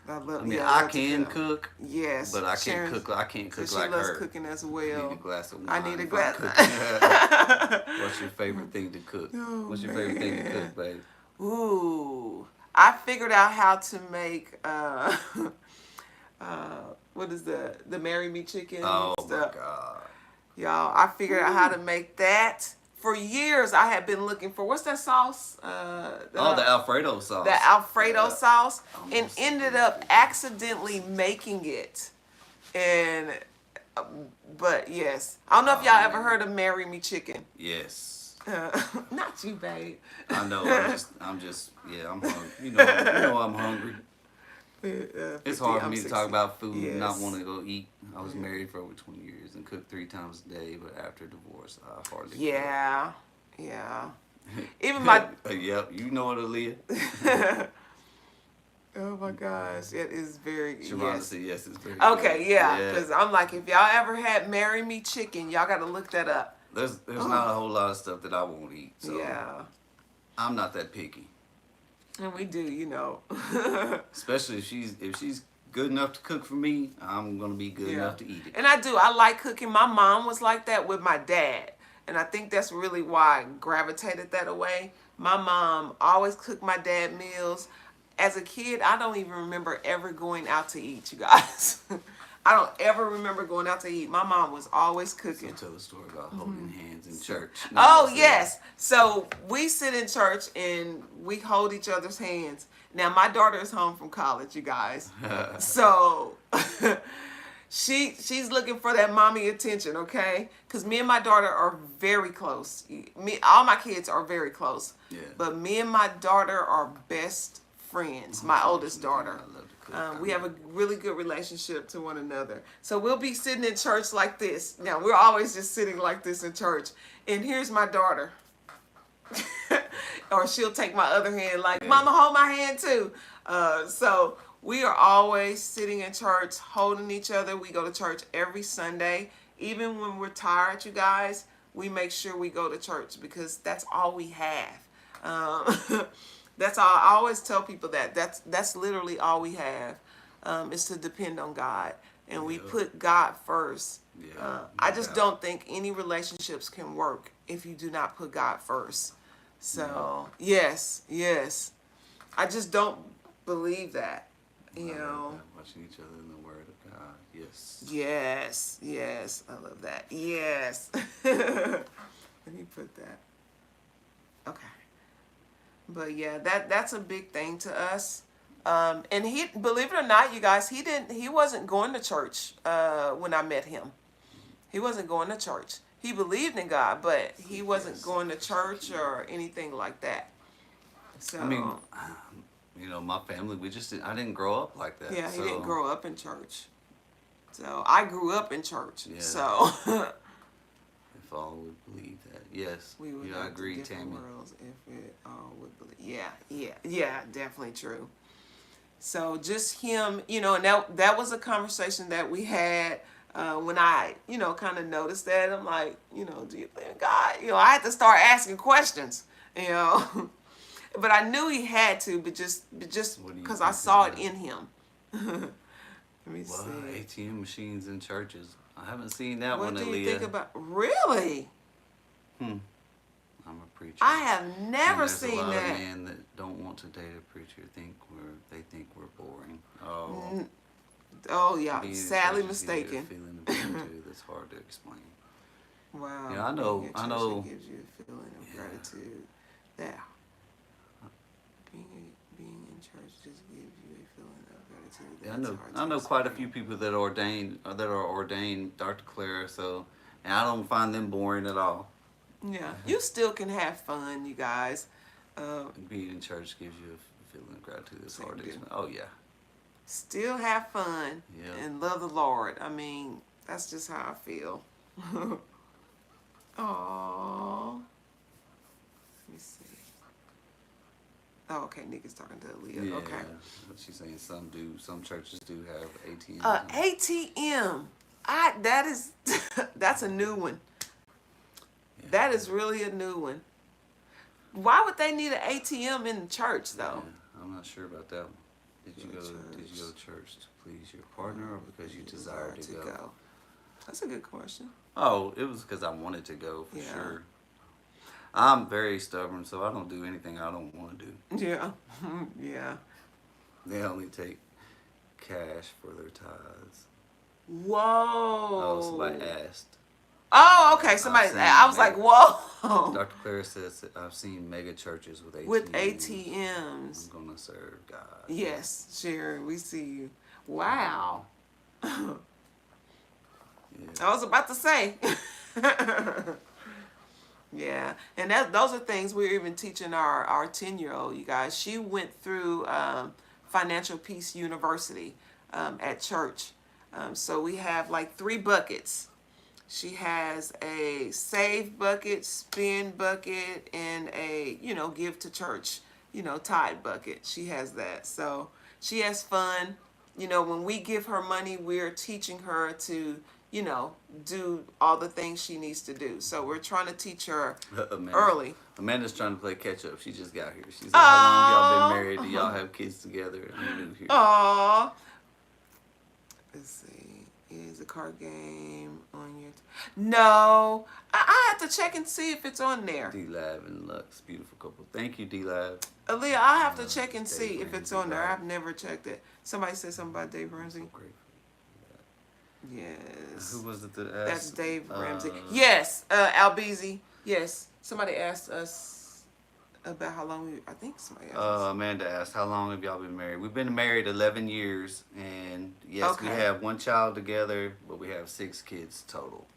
I love.
I mean,
yeah,
I
love to
can
cook.
cook,
Yes.
but I can't
Sharon's-
cook. I can't cook
She
like
loves
her.
cooking as
I
well.
need a glass of wine.
I need a
if
glass.
I'm cooking. What's your favorite thing to cook?
Oh,
What's your favorite thing to
man.
cook, babe?
Ooh, I figured out how to make what is the Marry Me chicken
Oh
stuff.
my God.
Y'all, I figured out how to make that. For years, I had been looking for what's that sauce?
The Alfredo sauce.
The Alfredo
Yeah.
sauce, and
Almost
ended
so
up
good.
accidentally making it. And but yes, I don't know if y'all
Oh,
ever
man.
heard of Marry Me chicken.
Yes.
Not you, babe.
I know. I'm just. Yeah, I'm hungry. You know I'm hungry. It's hard for me to talk about food and not
Yes.
want to go eat. I was married for over 20 years and cooked 3 times a day, but after divorce, I hardly cook.
Yeah, yeah. Even my
Yep, you know it, Aaliyah.
oh my gosh, it is very
Sharonda
yes.
said yes, it's very
Okay,
good.
yeah, because I'm like, if y'all ever had Marry Me chicken, y'all got to look that up.
There's not a whole lot of stuff that I won't eat, so
Yeah,
I'm not that picky.
and we do, you know.
Especially if she's good enough to cook for me, I'm gonna be good
Yeah.
enough to eat it.
And I do. I like cooking. My mom was like that with my dad. And I think that's really why I gravitated that away. My mom always cooked my dad meals. As a kid, I don't even remember ever going out to eat, you guys. I don't ever remember going out to eat. My mom was always cooking.
So tell a story about holding hands in church. No,
Oh,
that's it.
yes. So we sit in church and we hold each other's hands. Now, my daughter is home from college, you guys. So she's looking for that mommy attention, okay? Because me and my daughter are very close. All my kids are very close.
Yeah.
But me and my daughter are best friends, my oldest daughter.
I love to cook.
We have a really good relationship to one another. So we'll be sitting in church like this. Now, we're always just sitting like this in church. And here's my daughter. Or she'll take my other hand like, Mama, hold my hand too. So we are always sitting in church, holding each other. We go to church every Sunday. Even when we're tired, you guys, we make sure we go to church because that's all we have. That's all. I always tell people that. That's literally all we have, is to depend on God. And we put God first.
Yeah,
I just don't think any relationships can work if you do not put God first. So, yes. I just don't believe that, you know.
Watching each other in the Word of God. Yes.
Yes. I love that. Yes. Let me put that. Okay. But yeah, that's a big thing to us. And he, believe it or not, you guys, he wasn't going to church when I met him. He wasn't going to church. He believed in God, but he wasn't going to church or anything like that. So
I mean, you know, my family, I didn't grow up like that.
yeah, he
so.
didn't grow up in church. So I grew up in church.
Yeah.
So
If all would believe that, yes.
we would
I
have
agree,
different
Tammy.
worlds if it all would believe. Yeah, definitely true. So just him, you know, and that was a conversation that we had when I, you know, kind of noticed that. I'm like, you know, do you believe in God? You know, I had to start asking questions, you know. But I knew he had to, but just because I saw it in him. Let me see.
ATM machines in churches. I haven't seen that
What
one,
do
Aaliyah.
you think about? Really?
I'm a preacher.
I have never
and
seen
there's a lot
that.
of men that don't want to date a preacher. They think we're boring. Oh.
Oh yeah,
Being in
sadly
churches gives you a
mistaken.
feeling of gratitude that's hard to explain.
Wow.
Yeah, I
Being in
know.
church, it gives you a feeling of gratitude. That being in church just gives you a feeling of gratitude.
Yeah,
That's hard
I
to
know quite a
explain.
few people that are ordained, Dr. Clara. So, and I don't find them boring at all.
Yeah, you still can have fun, you guys.
Being in church gives you a feeling of gratitude that's hard to
do.
explain. Oh yeah.
Still have fun
Yeah.
and love the Lord. I mean, that's just how I feel. Aww. Let me see. Oh, okay. Nick is talking to Aaliyah.
Yeah.
Okay.
She's saying some churches do have ATMs.
ATM. That's a new one.
Yeah.
That is really a new one. Why would they need an ATM in the church though?
Yeah, I'm not sure about that one. Did you go to church to please your partner or because you desired to go?
That's a good question.
Oh, it was because I wanted to go for
Yeah.
sure. I'm very stubborn, so I don't do anything I don't want to do.
Yeah. Yeah.
They only take cash for their tithes.
Whoa.
Oh, somebody asked.
Oh, okay. Somebody. I was like, whoa.
Dr. Clara says that I've seen mega churches with ATMs.
With ATMs.
I'm gonna serve God.
Yes, Sharon. We see you. Wow.
Yeah.
I was about to say. Yeah, and those are things we're even teaching our 10-year-old, you guys. She went through Financial Peace University at church. So we have like 3 buckets. She has a save bucket, spend bucket, and a, give to church, tithe bucket. She has that. So she has fun. When we give her money, we're teaching her to, do all the things she needs to do. So we're trying to teach her early.
Amanda's trying to play catch up. She just got here. She's like, how long y'all been married? Do y'all have kids together? I'm new here.
Aww. Let's see. Is the card game on your... No. I have to check and see if it's on there.
D-Lab and Lux. Beautiful couple. Thank you, D-Lab.
Aaliyah, I have to check and
Dave
see if it's
Ramsey
on there.
vibe.
I've never checked it. Somebody said something about Dave Ramsey.
So grateful.
Yes.
Who was it that asked?
That's Dave Ramsey. Yes, Albizi. Yes. Somebody asked us about how long I think somebody asked us.
Amanda asked, how long have y'all been married? We've been married 11 years, and yes, we
Okay.
have one child together, but we have 6 kids total.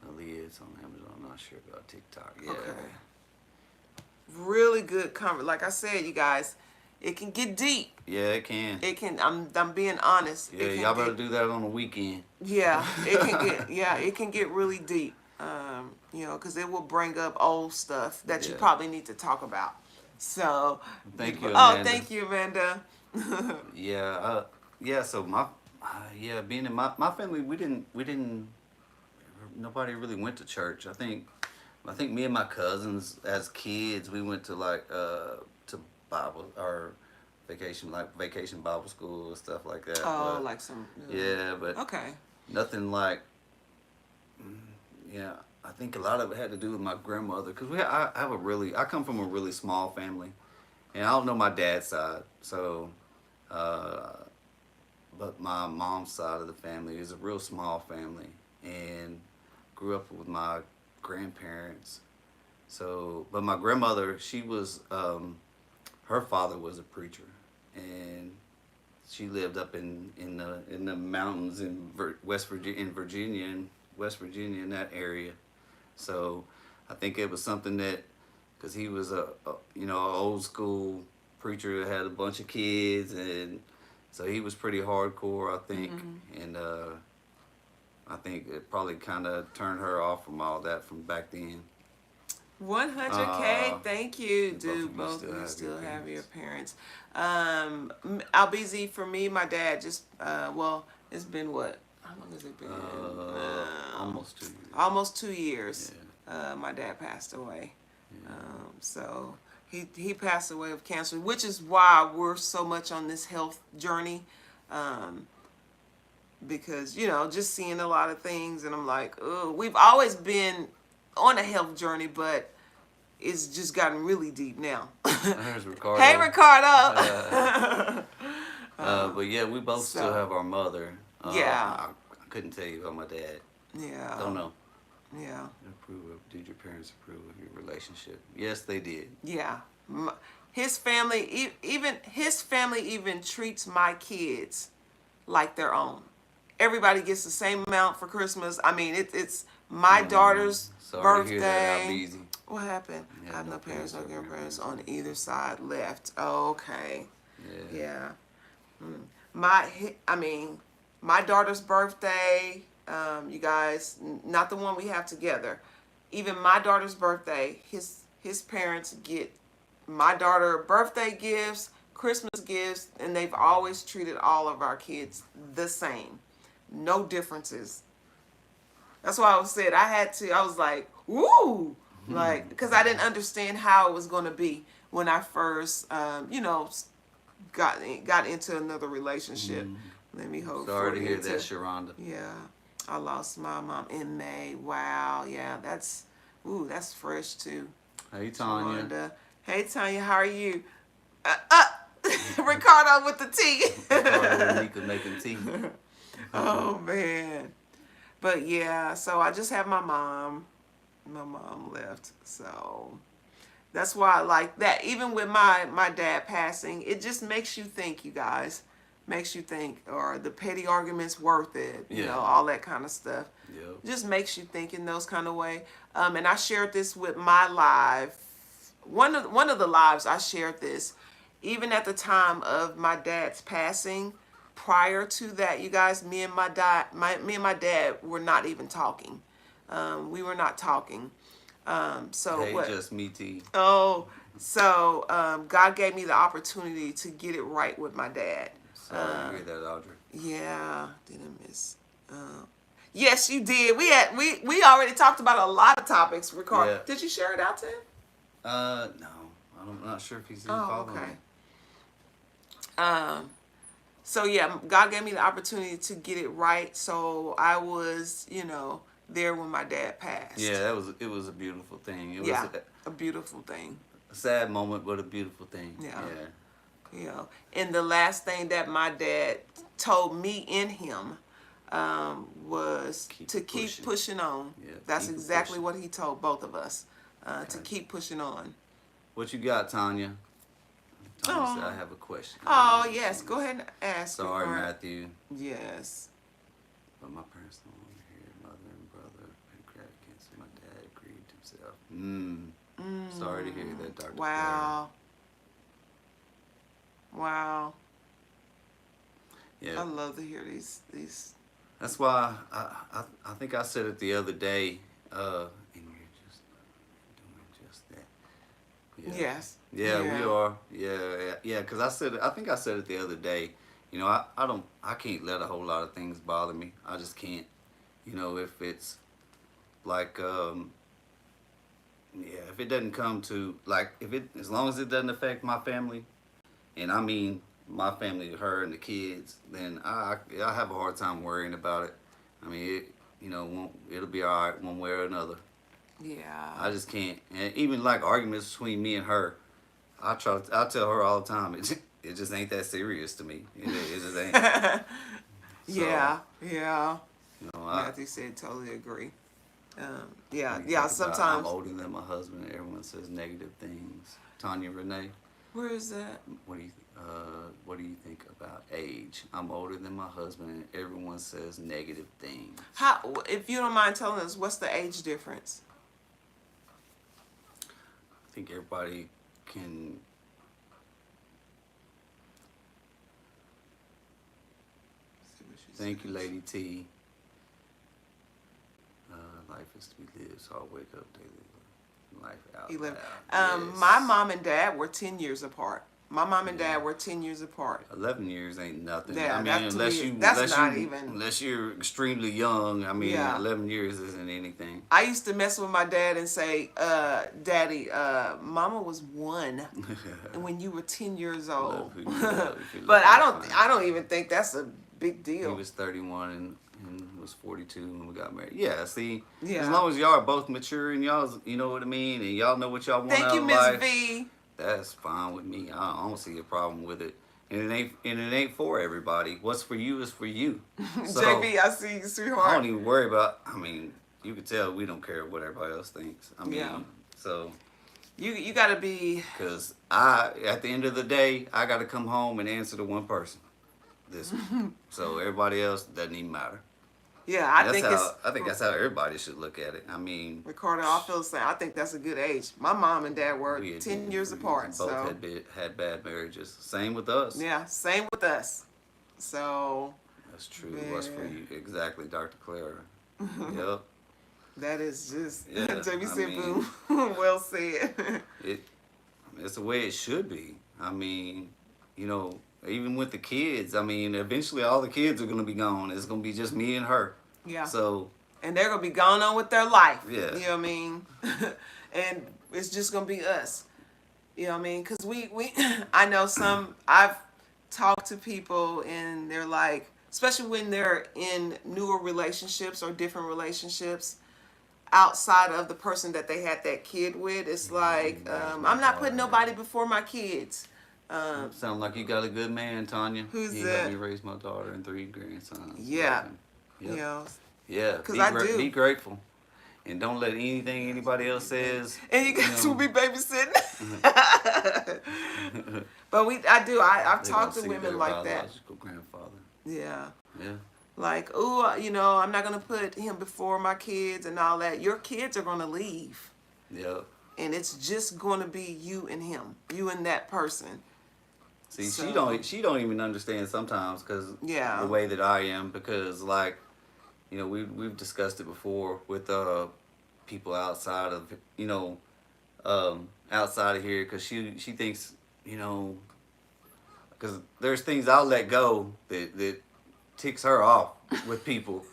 Aaliyah, it's on Amazon. I'm not sure about TikTok. Yeah.
Okay. Really good like I said, you guys, it can get deep.
Yeah, it can.
It can. I'm being honest.
Yeah, y'all better do that on the weekend.
Yeah, it can get. Yeah, it can get really deep. You know, because it will bring up old stuff that you
Yeah.
probably need to talk about. So.
Thank you,
Oh,
Amanda.
thank you, Amanda.
Yeah. So being in my family, we didn't. Nobody really went to church. I think me and my cousins as kids, we went to to Bible or vacation Bible school and stuff like that.
Oh,
but,
like some.
yeah, but
Okay.
nothing like. Yeah, I think a lot of it had to do with my grandmother because I come from a really small family, and I don't know my dad's side, so. But my mom's side of the family is a real small family, and grew up with my grandparents. So, but my grandmother, she was, her father was a preacher, and she lived up in the mountains in West Virginia, in that area. So, I think it was something that, because he was a old school preacher that had a bunch of kids, and so he was pretty hardcore, I think, and I think it probably kind of turned her off from all that from back then.
100K, thank you, dude. Both of you still have your parents. Albizi, for me, my dad just it's been what? How long has it been?
Almost 2 years.
Almost 2 years.
Yeah.
My dad passed away.
Yeah.
So he passed away of cancer, which is why we're so much on this health journey. Because, just seeing a lot of things, and I'm like, oh, we've always been on a health journey, but it's just gotten really deep now.
There's Ricardo.
Hey, Ricardo.
But yeah, we both still have our mother.
Yeah.
I couldn't tell you about my dad.
Yeah.
Don't know.
Yeah.
Did your parents approve of your relationship? Yes, they did.
Yeah. His family, even treats my kids like their own. Everybody gets the same amount for Christmas. I mean, it's my daughter's
Sorry
birthday.
to hear that, Albizi.
What happened?
Yeah,
I have no parents, no
or
grandparents on either side left. Oh, okay.
Yeah.
My daughter's birthday, you guys, not the one we have together. Even my daughter's birthday, his parents get my daughter birthday gifts, Christmas gifts, and they've always treated all of our kids the same. No differences. That's why I was like, woo! Like, because I didn't understand how it was going to be when I first, got into another relationship. Let me hope.
Sorry to hear that, Sharonda.
Yeah, I lost my mom in May. Wow, yeah, that's fresh too.
Hey, Tanya.
Sharonda. Hey, Tanya, how are you? Ricardo with the tea.
Ricardo and Nika making tea.
Oh man, but yeah, so I just have my mom. My mom left, so that's why I like that. Even with my dad passing, it just makes you think, you guys. Makes you think, are the petty arguments worth it? You know, all that kind of stuff.
Yep.
Just makes you think in those kind of way. And I shared this with my live. One of the lives I shared this, even at the time of my dad's passing. Prior to that, you guys, me and my dad were not even talking. We were not talking. So
hey,
what?
just me tea.
Oh, so God gave me the opportunity to get it right with my dad.
Sorry to hear that, Audrey.
Yeah, didn't miss. Yes, you did. We already talked about a lot of topics, Ricardo.
Yeah.
Did you share it out to him?
No, I'm not sure if he's even following me.
So yeah, God gave me the opportunity to get it right. So I was, there when my dad passed.
Yeah, it was a beautiful thing. It was
a beautiful thing.
a sad moment, but a beautiful thing.
Yeah. And the last thing that my dad told me in him, was
Keep
to keep
pushing.
pushing on.
Yeah,
That's
keep
exactly
pushing.
what he told both of us, to
Okay.
keep pushing on.
What you got, Tanya? Tanya said,
Oh,
I have a question.
oh yes, go ahead and ask.
Sorry,
sweetheart.
Matthew.
Yes.
But my parents don't want to hear mother and brother pancreatic cancer. My dad grieved himself. Sorry to hear that, Dr.
Wow. Wow.
Yeah.
I love to hear these.
That's why I think I said it the other day, and you're just doing just that. Yeah.
Yes.
Yeah, we are. Yeah. Because I think I said it the other day. You know, I can't let a whole lot of things bother me. I just can't. You know, if it's like, if it doesn't come to like, as long as it doesn't affect my family, and I mean my family, her and the kids, then I have a hard time worrying about it. I mean, it'll be all right one way or another.
Yeah.
I just can't. And even like arguments between me and her, I tell her all the time, it just ain't that serious to me. It just ain't.
Yeah.
You know,
Matthew said, totally agree.
what
Yeah.
do you
Yeah.
think about, I'm
Sometimes.
older than my husband, and everyone says negative things. Tanya Renee,
Where is that?
what do you think about age? I'm older than my husband, and everyone says negative things.
How? If you don't mind telling us, what's the age difference?
I think everybody can. Thank you, Lady T. Life is to be lived, so I'll wake up daily. Life out
11.
loud.
My
Yes.
mom and dad were 10 years apart. My mom and dad were 10 years apart.
11 years ain't nothing.
Yeah,
I mean,
that to
unless
me-
you,
that's
unless
not
you,
even-
unless you're extremely young. I mean,
Yeah.
11 years isn't anything.
I used to mess with my dad and say, Daddy, Mama was 1 and when you were 10 years old.
Love who you love, if you
But
love me, fine.
I don't even think that's a big
He
deal.
was 31 and was 42 when we got married. Yeah, see,
Yeah.
as long as y'all are both mature and y'all, you know what I mean, and y'all know what y'all want
Thank
out
you,
of
Miss
life,
V.
that's fine with me. I don't see a problem with it. And it ain't for everybody. What's for you is for you. So,
JB, I see you,
I
sweetheart.
don't even worry about. I mean, you can tell we don't care what everybody else thinks. I mean,
Yeah.
so
You gotta be.
because at the end of the day, I got to come home and answer to one person. This one. So everybody else doesn't even matter.
Yeah, I
think that's how everybody should look at it. I mean,
Ricardo, I feel the same. I think that's a good age. My mom and dad were
we had
10 years
we
apart.
Both
So
had bad marriages. Same with us.
yeah, same with us. So
That's true. What's for
Man.
you? Exactly, Dr. Clara. Yep.
that is just
Yeah,
JB
I
said,
mean-
boom. Well said.
It's the way it should be. I mean, even with the kids, I mean, eventually all the kids are going to be gone. It's going to be just me and her.
Yeah.
So,
And they're gonna be going on with their life.
Yeah.
You know what I mean? And it's just gonna be us. You know what I mean? Because we I know I've talked to people and they're like, especially when they're in newer relationships or different relationships outside of the person that they had that kid with, it's like, I'm not putting nobody before my kids.
sound like you got a good man, Tanya.
Who's
he
that?
helped me raise my daughter and 3 grandsons.
Yeah.
Love him. Yep.
You know,
Yeah.
'Cause I do.
Be grateful. And don't let anything anybody else says.
and you guys
know,
will be babysitting. But I've
they
talked
don't
to
see
women
their
like that.
biological grandfather.
Yeah.
Yeah.
Like, oh, I'm not going to put him before my kids and all that. Your kids are going to leave.
Yep.
And it's just going to be you and him, you and that person.
See,
So-
she don't even understand sometimes because
Yeah.
the way that I am, because like, we've discussed it before with people outside of outside of here, because she thinks because there's things I'll let go that ticks her off with people.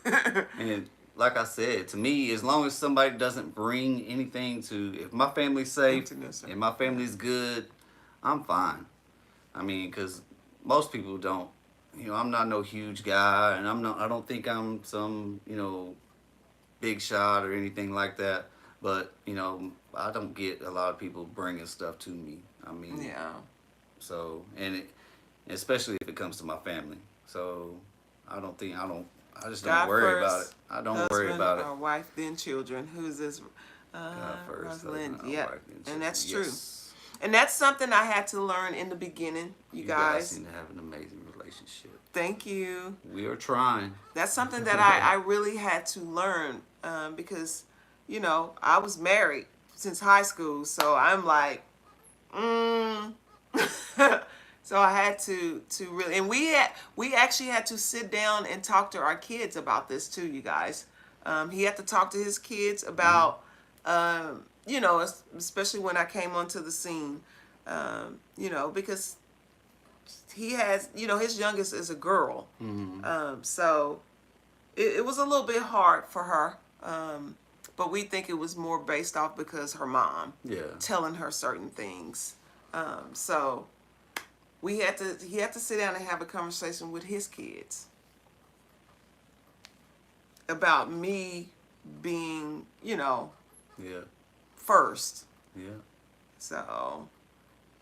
And like I said, to me, as long as somebody doesn't bring anything if my family's safe
Emptiness.
and my family's good, I'm fine. I mean, because most people don't. I'm not no huge guy, and I don't think I'm some big shot or anything like that. But I don't get a lot of people bringing stuff to me. I mean,
Yeah.
So especially if it comes to my family. So I don't I just don't
God
worry about it.
first,
I don't
husband
worry about it.
or wife, then children. Who's this?
God first,
Rosalind.
husband,
Yeah,
wife, then
and
children.
that's true.
Yes.
And that's something I had to learn in the beginning, you guys.
seem to have an amazing relationship.
Thank you.
We are trying.
That's something that I really had to learn because, you know, I was married since high school. So I'm like, So I had to really, and we actually had to sit down and talk to our kids about this too, you guys. He had to talk to his kids about, you know, especially when I came onto the scene, you know, because he has, you know, his youngest is a girl. So it was a little bit hard for her. But we think it was more based off because her mom telling her certain things. So he had to sit down and have a conversation with his kids about me being, you know, first.
Yeah.
So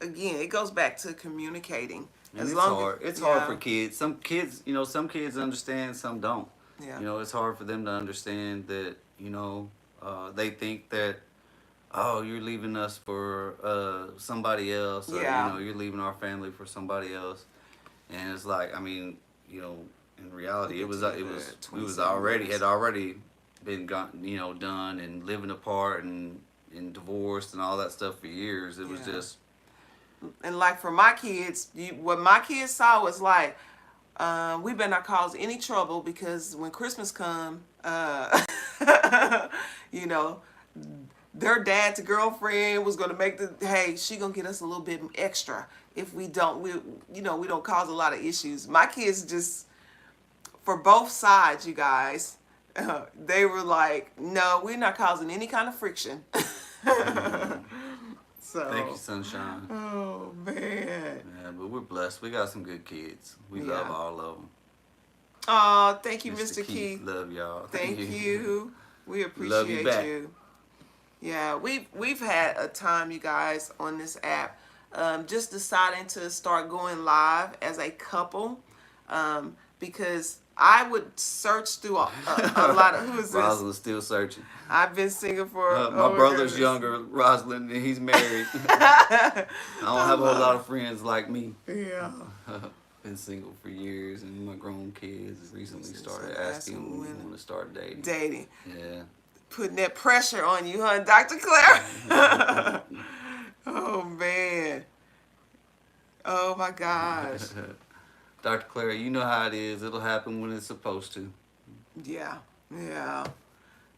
again, it goes back to communicating.
And it's hard. It's hard for kids. Some kids, you know, some kids understand, some don't.
Yeah.
You know, it's hard for them to understand that, you know, they think that, oh, you're leaving us for somebody else, or you know, you're leaving our family for somebody else, and it's like, I mean, you know, in reality, we was already been you know, done and living apart and divorced and all that stuff for years. It was just,
and like for my kids, what my kids saw was like, we better not cause any trouble because when Christmas come, you know, their dad's girlfriend was gonna make she gonna get us a little bit extra if we don't, we don't cause a lot of issues. My kids just, for both sides, you guys, they were like, no, we're not causing any kind of friction. So
thank you, Sunshine.
Oh man.
Yeah, but we're blessed. We got some good kids. We love all of them.
Oh, thank you, Mr. Keith.
Love y'all.
Thank you. We appreciate
love you. Back.
Yeah, we've had a time, you guys, on this app, just deciding to start going live as a couple, because I would search through a lot of, who is this?
Rosalind's still searching.
I've been single for
my brother's younger, Rosalind, and he's married. I don't have a whole lot of friends like me.
Yeah.
Been single for years, and my grown kids recently started asking when we want to start dating.
Dating.
Yeah.
Putting that pressure on you, huh, Dr. Claire? Oh, man. Oh, my gosh.
Dr. Claire, you know how it is. It'll happen when it's supposed to.
Yeah. Yeah.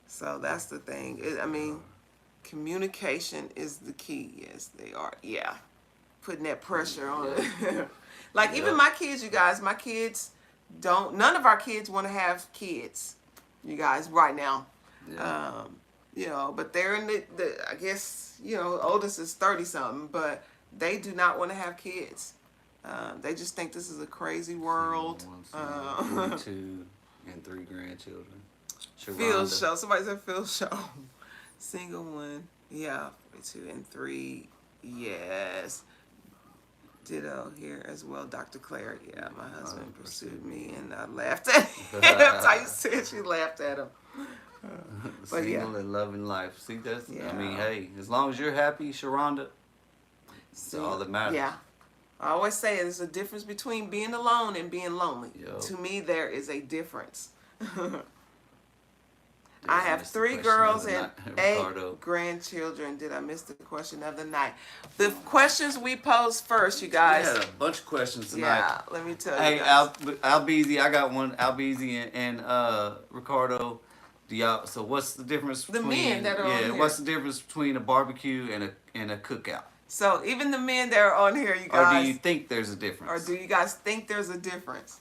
So that's the thing. I mean, communication is the key. Yes, they are. Yeah. Putting that pressure on it. Like, even my kids, you guys, none of our kids want to have kids, you guys, right now.
Yeah.
You know, but they're in the I guess, you know, oldest is 30-something, but they do not want to have kids. They just think this is a crazy world.
2 and 3 grandchildren.
Phil Show. Somebody said Phil Show. Single one. Yeah, 2 and 3. Yes. Ditto here as well, Dr. Claire. Yeah, my husband pursued me and I laughed at him. That's how you said she laughed at him. But
single and loving life. See, that's, I mean, hey, as long as you're happy, Sharonda, that's all that matters.
Yeah. I always say there's a difference between being alone and being lonely.
Yo.
To me, there is a difference. I have 3 girls and 8 grandchildren. Did I miss the question of the night? The questions we posed first, you guys.
We had a bunch of questions tonight.
Yeah, let me tell you.
Hey, Al Beezy, I got one. Al Beezy and Ricardo. So what's the difference between
the men that are on here?
What's the difference between a barbecue and a cookout?
So even the men that are on here, you guys.
Or do you think there's a difference?
Or do you guys think there's a difference?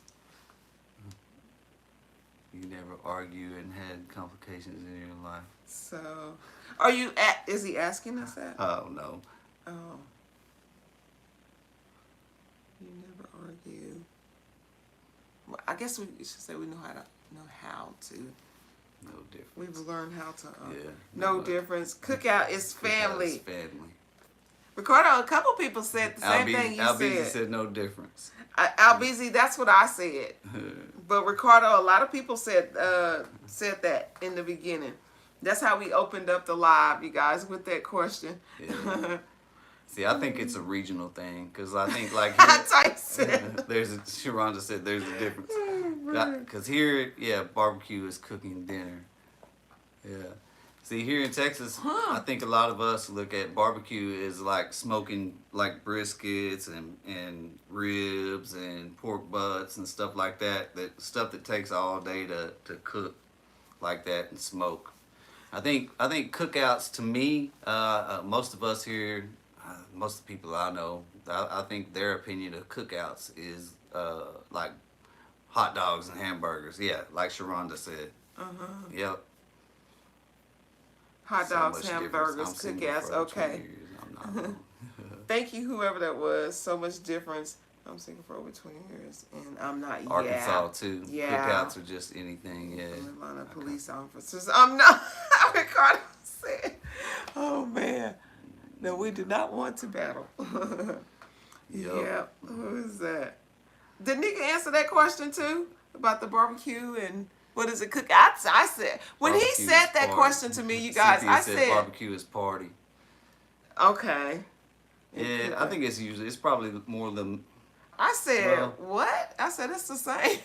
You never argue and had complications in your life.
So, is he asking us that?
Oh, no.
Oh. You never argue. Well, I guess we should say we know how to.
No difference.
We've learned how to.
No
difference. Cookout is family.
Cookout is family.
Ricardo, a couple people said the same thing you
Al
said.
Beezy said no difference.
Al Beezy, that's what I said. But Ricardo, a lot of people said that in the beginning. That's how we opened up the live, you guys, with that question.
Yeah. See, I think it's a regional thing because I think like
Tyson.
Sharonda said there's a difference. Because here, yeah, barbecue is cooking dinner. Yeah. See, here in Texas, I think a lot of us look at barbecue as like smoking like briskets and ribs and pork butts and stuff like that. That stuff that takes all day to cook like that and smoke. I think cookouts to me, most of us here, most of the people I know, I think their opinion of cookouts is like hot dogs and hamburgers. Yeah, like Sharonda said. Yep.
Hot dogs, hamburgers, cookouts. Okay. Thank you, whoever that was. So much difference. I'm single for over 20 years, and I'm not.
Arkansas too.
Yeah.
Cookouts are just anything. Yeah.
Atlanta police officers. I'm not. Ricardo said. Oh man. No, we do not want to battle. Yeah. Who is that? Did Nika answer that question too about the barbecue and what is it cook? I said when
Barbecue
he said that
party.
question to me, you guys.
Cynthia
I
said barbecue is party.
Okay.
Yeah, I think it's probably more than.
I said what? I said it's the same.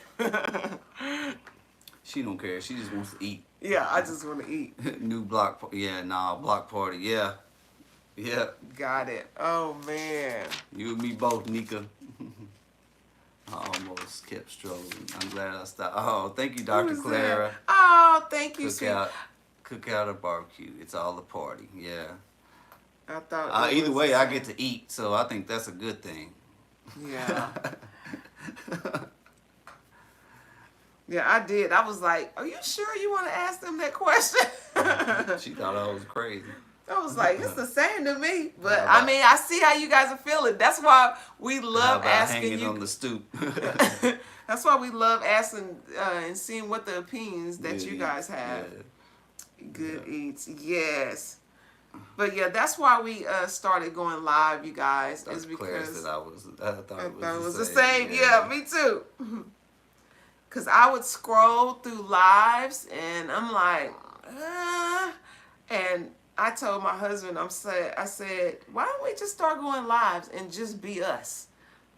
She don't care. She just wants to eat.
Yeah, I just want to eat.
New block. Yeah, block party. Yeah. Yeah.
Got it. Oh man.
You and me both, Nika. I almost kept strolling. I'm glad I stopped. Oh, thank you, Dr. Clara.
Oh, thank you, sweet.
Cookout or barbecue. It's all a party. Yeah.
I thought.
Either way, I get to eat, so I think that's a good thing.
Yeah. Yeah, I did. I was like, "Are you sure you want to ask them that question?"
She thought I was crazy.
I was like, "It's the same to me," but I mean, I see how you guys are feeling. That's why we love asking
hanging
you
on the stoop.
That's why we love asking and seeing what the opinions that you guys have.
Yeah.
Good eats, yes. But yeah, that's why we started going live, you guys.
Dr.
Is because
I thought it was
the same. Yeah, me too. Cause I would scroll through lives and I'm like, and I told my husband, I said, why don't we just start going lives and just be us?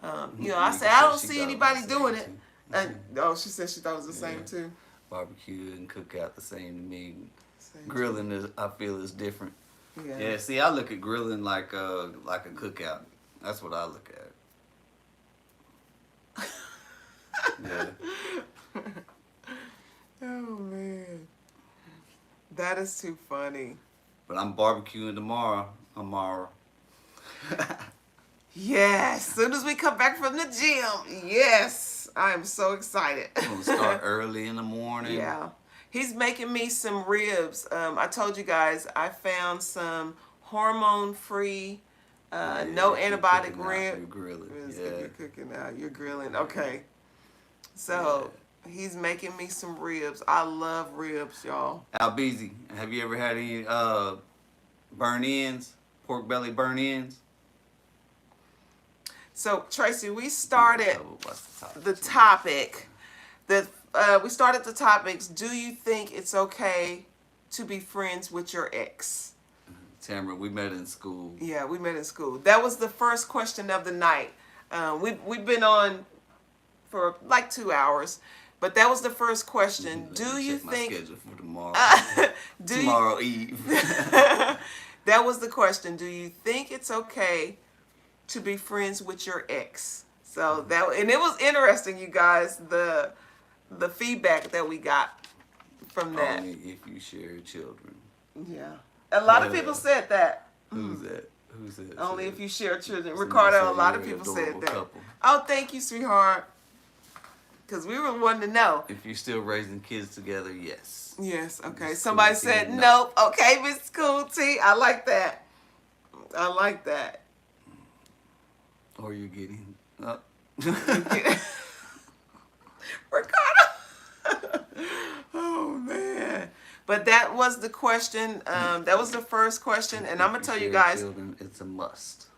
You know, I said, I don't see anybody doing it. She said she thought it was the same too.
Barbecue and cookout the same to me. Grilling I feel is different.
Yeah.
Yeah. See, I look at grilling like a cookout. That's what I look at. Yeah.
Oh man, that is too funny.
But I'm barbecuing tomorrow.
Yes, soon as we come back from the gym. Yes, I am so excited.
I'm gonna start early in the morning.
Yeah, he's making me some ribs. I told you guys I found some hormone-free, no antibiotic rib.
You're grilling.
You're cooking out. You're grilling. Okay. So he's making me some ribs. I love ribs, y'all.
Albeezy, have you ever had any burn-ins? Pork belly burn-ins?
So Tracy, we started the topic. We started the topics. Do you think it's okay to be friends with your ex?
Tamara, we met in school.
Yeah, we met in school. That was the first question of the night. We've been on for like 2 hours, but that was the first question. Do you think?
My schedule for tomorrow. Tomorrow Eve.
That was the question. Do you think it's okay to be friends with your ex? So and it was interesting, you guys. The feedback that we got from that.
Only if you share children.
Yeah, a lot of people said that.
Who's that? Who's that?
Only if you share children. Ricardo, a lot of people said that.
Couple.
Oh, thank you, sweetheart. Because we were wanting to know.
If you're still raising kids together, yes.
Yes, okay.
Miss
Somebody
Cool
said
T,
nope. Okay, Miss Cool T. I like that. I like that.
Or you're getting...
Ricardo. Oh, man. But that was the question. That was the first question. And I'm going to tell you guys.
Children, it's a must.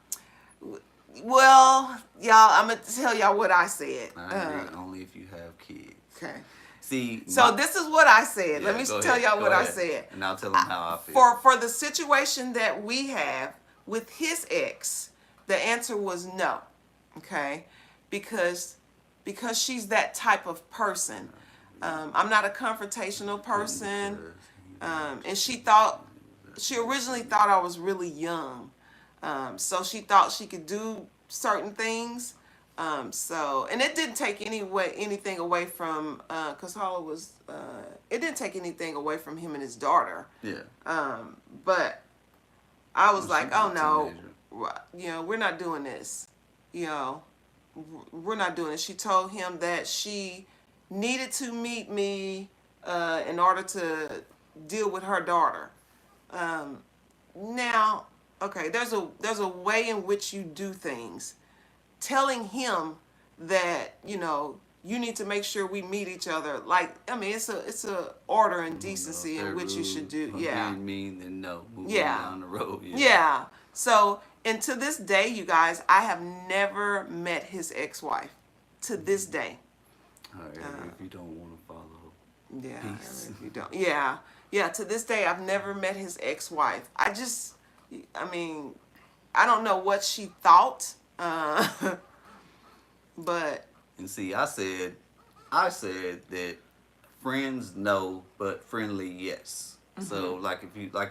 Well, y'all, I'm going to tell y'all what I said.
I agree. Only if you have kids.
Okay.
See,
So this is what I said. Let me
go
tell
ahead,
y'all
go
what I
ahead.
said.
And I'll tell them how I feel.
For the situation that we have with his ex, the answer was no. Okay, because she's that type of person. I'm not a confrontational person, and she originally thought I was really young, so she thought she could do certain things. And it didn't take anything away from, cause Holla was, it didn't take anything away from him and his daughter.
Yeah.
But I was
Well,
like,
she was
oh
a
no,
teenager.
we're not doing this. We're not doing it. She told him that she needed to meet me in order to deal with her daughter. Now, okay, there's a way in which you do things. Telling him that you need to make sure we meet each other. Like, I mean, it's a order and decency in which you should do. Yeah.
Being mean, then no. Moving
Yeah.
down the road.
Yeah. So, and to this day, you guys, I have never met his ex-wife. To this day.
All right, if you don't want to follow.
Yeah.
Peace.
If you don't. Yeah. Yeah. To this day, I've never met his ex-wife. I mean, I don't know what she thought. But.
And see, I said that friends no, but friendly yes. So like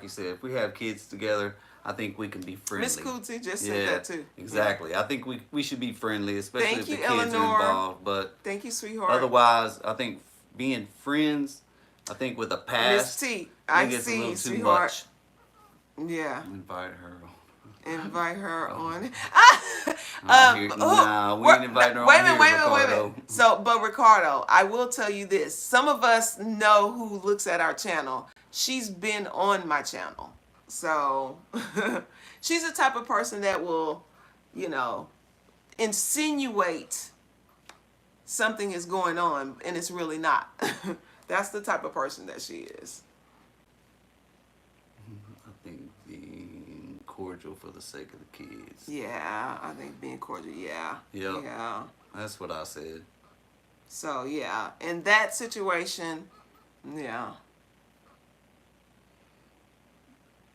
you said, if we have kids together, I think we can be friendly.
Miss Cootsy just said that too.
Exactly.
Yeah.
I think we should be friendly, especially
Thank
if the
you,
kids
Eleanor.
are involved. But
thank you, sweetheart.
otherwise, I think being friends, I think with a
Miss
past,
T,
I
I
think it's a
see
little
you,
too
sweetheart.
much.
Yeah.
Invite her on.
Invite her on.
Nah, we ain't inviting her on here, Ricardo.
So, but Ricardo, I will tell you this. Some of us know who looks at our channel. She's been on my channel. So, she's the type of person that will, insinuate something is going on and it's really not. That's the type of person that she is.
I think being cordial for the sake of the kids.
Yeah, I think being cordial, yeah.
Yep.
Yeah.
That's what I said.
So, yeah, in that situation, yeah.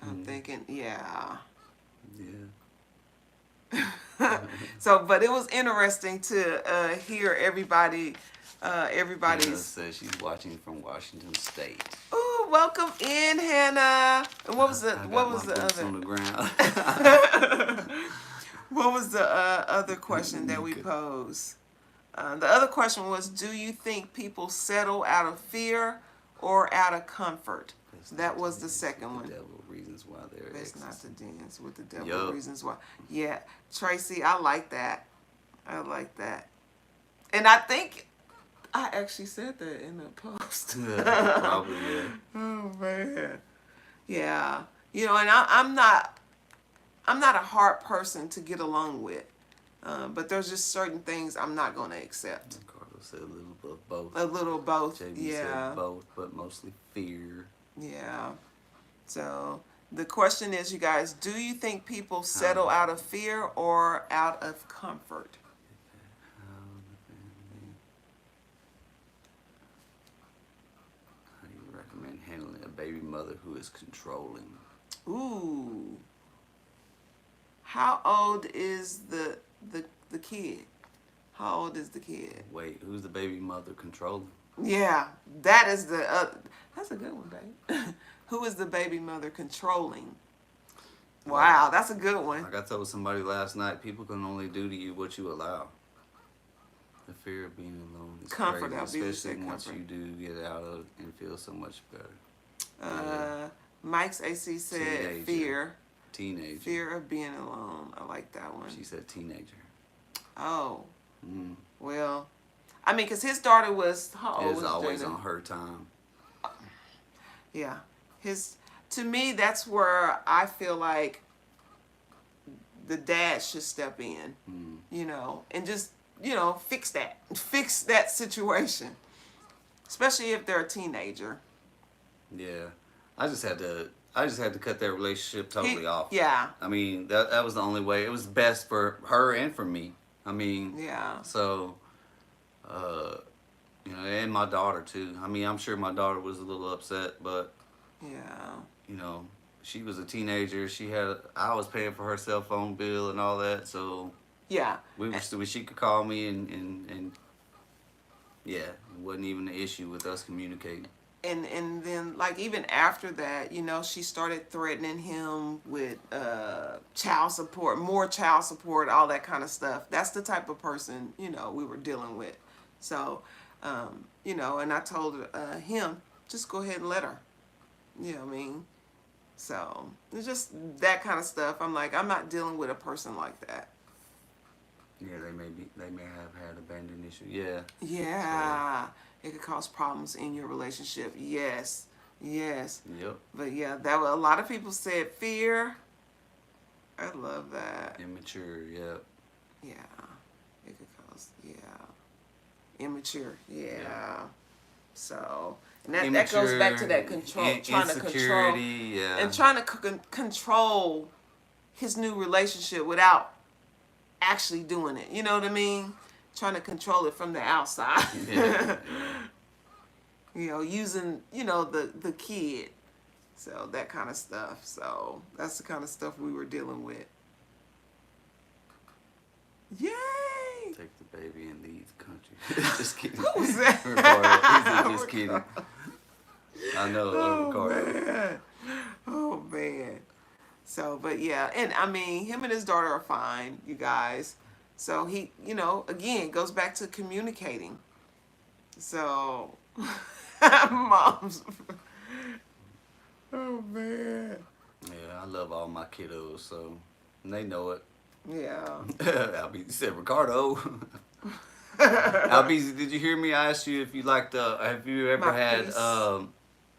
I'm thinking, yeah.
Yeah.
So, but it was interesting to hear everybody's.
Hannah says she's watching from Washington State.
Ooh, welcome in, Hannah. And what was the
I got
what was
my
the
boots
other
on the ground.
what was the other question that we posed? The other question was, do you think people settle out of fear or out of comfort? That was the second one.
The devil reasons why they're
Best
exes.
not to dance with the devil.
Yup.
Reasons why. Yeah, Tracy, I like that. I like that. And I think I actually said that in the post.
Probably, yeah.
Oh man. Yeah. And I'm not a hard person to get along with. But there's just certain things I'm not gonna accept.
Ricardo said a little bit of both.
A little both.
JB
Yeah.
said both, but mostly fear.
Yeah. So the question is, you guys, do you think people settle out of fear or out of comfort?
How do you recommend handling a baby mother who is controlling?
Ooh. How old is the kid? How old is the kid?
Wait, who's the baby mother controlling?
Yeah, that is that's a good one, babe. Who is the baby mother controlling? Wow, that's a good one.
Like I told somebody last night, people can only do to you what you allow. The fear of being alone is
Comfort,
crazy,
I'll be
especially
said
once
comfort.
you do get out of and feel so much better.
Mike's AC said
Teenager.
fear.
Teenager.
Fear of being alone. I like that one.
She said teenager.
Oh,
Mm.
well, I mean, because his daughter was, how old
It's
was
always
Jaden?
on her time.
Yeah. To me, that's where I feel like the dad should step in, and just, fix that situation, especially if they're a teenager.
Yeah, I just had to cut that relationship totally off.
Yeah.
I mean, that was the only way. It was best for her and for me. I mean,
Yeah.
so You know, and my daughter too. I mean, I'm sure my daughter was a little upset, but
Yeah.
you know, she was a teenager. I was paying for her cell phone bill and all that, so
Yeah.
she could call me and yeah, it wasn't even an issue with us communicating.
And then like even after that, you know, she started threatening him with child support, more child support, all that kind of stuff. That's the type of person, you know, we were dealing with. So you know, and I told him, just go ahead and let her. You know what I mean? So it's just that kind of stuff. I'm like, I'm not dealing with a person like that.
Yeah, they may have had abandoned issue. Yeah.
Yeah, it could cause problems in your relationship. Yes, yes.
Yep.
But yeah, that a lot of people said fear. I love that.
Immature. Yep.
Yeah, it could cause immature. Yeah. So and that goes back to that control, trying to control,
insecurity, yeah,
and trying to control his new relationship without actually doing it. You know what I mean? Trying to control it from the outside.
yeah.
You know, using, you know, the kid. So that kind of stuff. So that's the kind of stuff we were dealing with. Yay!
Take the baby and leave the country. Just kidding.
Who's that?
Recorded. Just kidding. I know.
Oh
Recorded.
man. Oh man. So, but yeah, and I mean, him and his daughter are fine, you guys. So he, you know, again, goes back to communicating. So, moms. Oh man.
Yeah, I love all my kiddos, so they know it.
Yeah.
Albie said, Ricardo. Albie, did you hear me? I asked you if you liked. Have you ever
My
had
piece.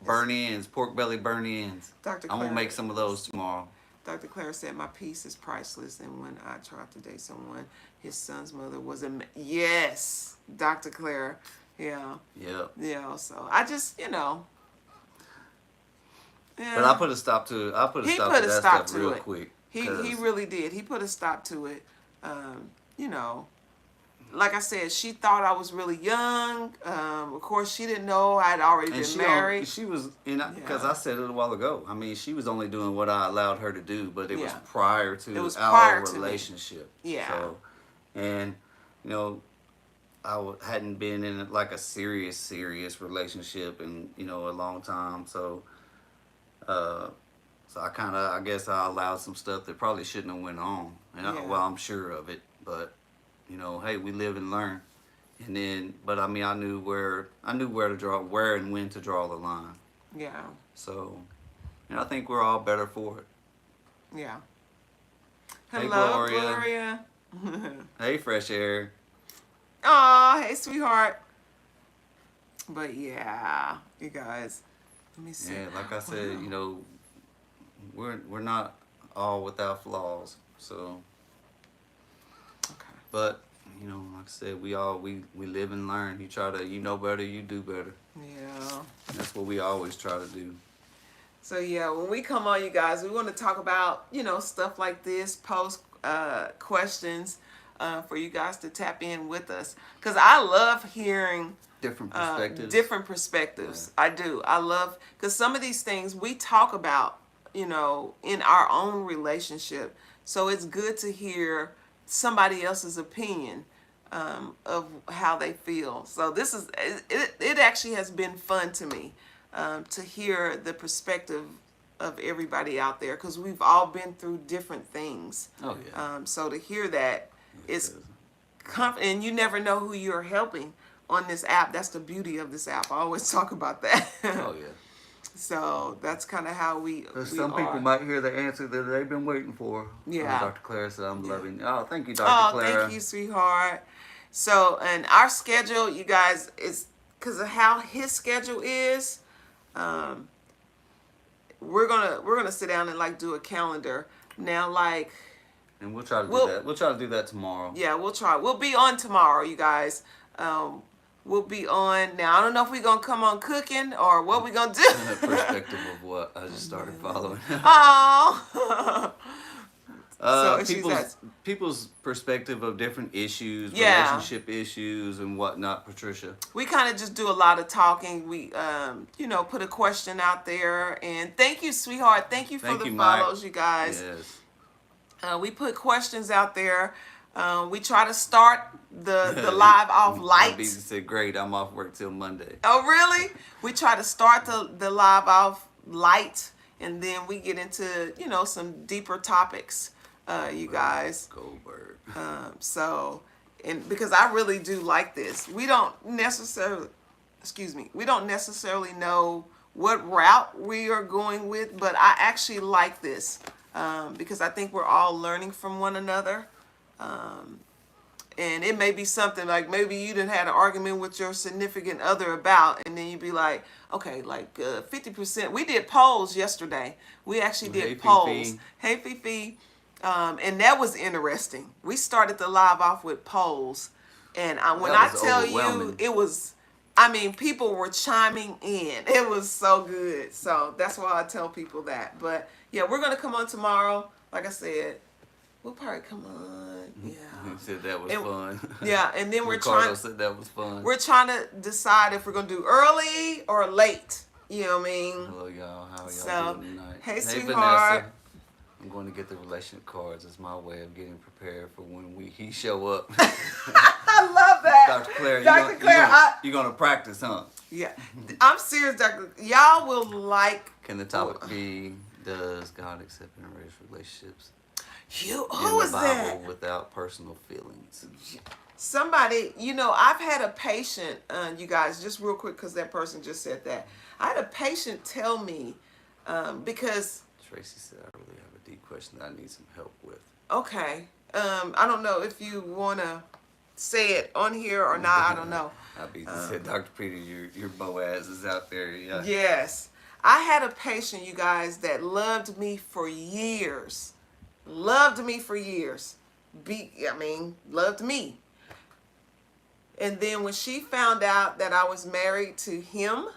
burn ends, pork belly burn ends?
Dr.
I'm gonna
Claire.
make some of those tomorrow.
Dr. Claire said, my peace is priceless. And when I tried to date someone, his son's mother was a... Yes, Dr. Claire. Yeah.
Yep.
Yeah, so I just, you know. Yeah.
But I put a stop to that stuff real quick.
He really did. He put a stop to it. You know, like I said, she thought I was really young. Of course, she didn't know I'd already been married.
She was, because I said it a while ago. I mean, she was only doing what I allowed her to do, but it was prior to our relationship.
Yeah.
So, and you know, hadn't been in like a serious relationship in a long time. So, so I guess I allowed some stuff that probably shouldn't have went on, and well, I'm sure of it, but. Hey, we live and learn. And then, but I mean, I knew where to draw, where and when to draw the line.
Yeah.
So, I think we're all better for it.
Yeah.
Hey,
Hello,
Gloria. Hey, Fresh Air.
Aw, hey, sweetheart. But yeah, you guys, let me see.
Yeah, like I said, we're not all without flaws. So.
Okay.
But, like I said, we live and learn. You try to, know better, you do better.
Yeah.
That's what we always try to do.
So yeah, when we come on, you guys, we want to talk about, stuff like this, post questions for you guys to tap in with us. Because I love hearing
different perspectives.
Yeah. I do. I love, because some of these things we talk about, in our own relationship. So it's good to hear somebody else's opinion of how they feel. So this is it actually has been fun to me to hear the perspective of everybody out there, because we've all been through different things.
Oh yeah.
So to hear that is and you never know who you're helping on this app. That's the beauty of this app. I always talk about that.
Oh yeah.
So that's kind of how we
some people might hear the answer that they've been waiting for.
Yeah.
Dr. Clara said, I'm loving you. Oh, thank you, Dr. Clara.
Oh, thank you, sweetheart. So, and our schedule, you guys, is because of how his schedule is. We're gonna sit down and like do a calendar now, like.
And we'll try to do that. We'll try to do that tomorrow.
Yeah, we'll try. We'll be on tomorrow, you guys. We'll be on now. I don't know if we're gonna come on cooking or what we're gonna do.
In the perspective of what I just started following.
Oh. So and she's
People's perspective of different issues,
Yeah.
relationship issues and whatnot, Patricia.
we kind of just do a lot of talking. We, put a question out there. And thank you, sweetheart. Thank you for
Thank
the
you, Mike.
follows, you guys.
Yes.
We put questions out there. We try to start the live off light.
Beezy said, "Great, I'm off work till Monday."
Oh, really? We try to start the live off light, and then we get into, some deeper topics, you guys.
Goldberg.
So, and because I really do like this, we don't necessarily know what route we are going with, but I actually like this because I think we're all learning from one another. And it may be something like maybe you done had an argument with your significant other about, and then you'd be like, okay, like 50%. We did polls yesterday. We actually did
Hey,
polls.
Fifi.
Hey, Fifi. And that was interesting. We started the live off with polls. And when I
That was
tell you,
overwhelming.
it was, people were chiming in. It was so good. So that's why I tell people that. But yeah, we're going to come on tomorrow. Like I said, we'll probably come on. Yeah.
He said that was
And-
fun.
Yeah, and then
Ricardo said that was fun.
we're trying to decide if we're gonna do early or late. You know what I mean?
Hello, y'all. How are y'all
So,
doing tonight?
hey, sweetheart.
Vanessa. I'm going to get the relationship cards. It's my way of getting prepared for when he show up.
I love that.
Dr. Claire,
Dr. Claire,
you're gonna practice, huh?
yeah, I'm serious, Dr. Y'all will like
Can the topic be, does God accept interracial relationships
you.
in
Who
the
is
Bible
that?
without personal feelings?
Somebody, I've had a patient, you guys, just real quick, because that person just said that. I had a patient tell me, because,
Tracy said, I really have a deep question that I need some help with.
okay, I don't know if you want to say it on here or not, I don't know.
Said, Dr. Peter, your Boaz is out there. Yeah.
Yes. I had a patient, you guys, that loved me for years. Loved me for years. Loved me. And then when she found out that I was married to him,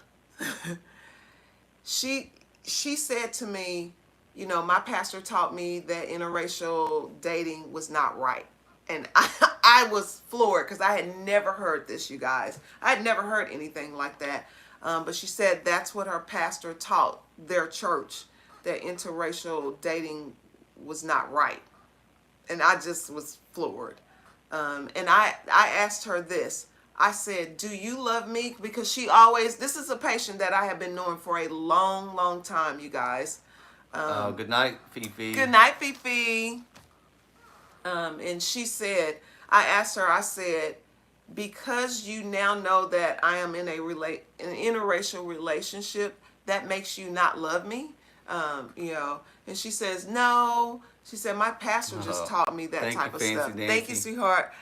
she said to me, my pastor taught me that interracial dating was not right. And I was floored because I had never heard this, you guys. I had never heard anything like that. But she said that's what her pastor taught their church, that interracial dating was not right. And I just was floored. And I asked her this. I said, do you love me? Because this is a patient that I have been knowing for a long, long time, you guys.
Good night, Fifi.
Good night, Fifi. And she said, I asked her, I said, because you now know that I am in an interracial relationship, that makes you not love me? And she says, no. She said, my pastor just taught me that type of stuff. Thank you, sweetheart.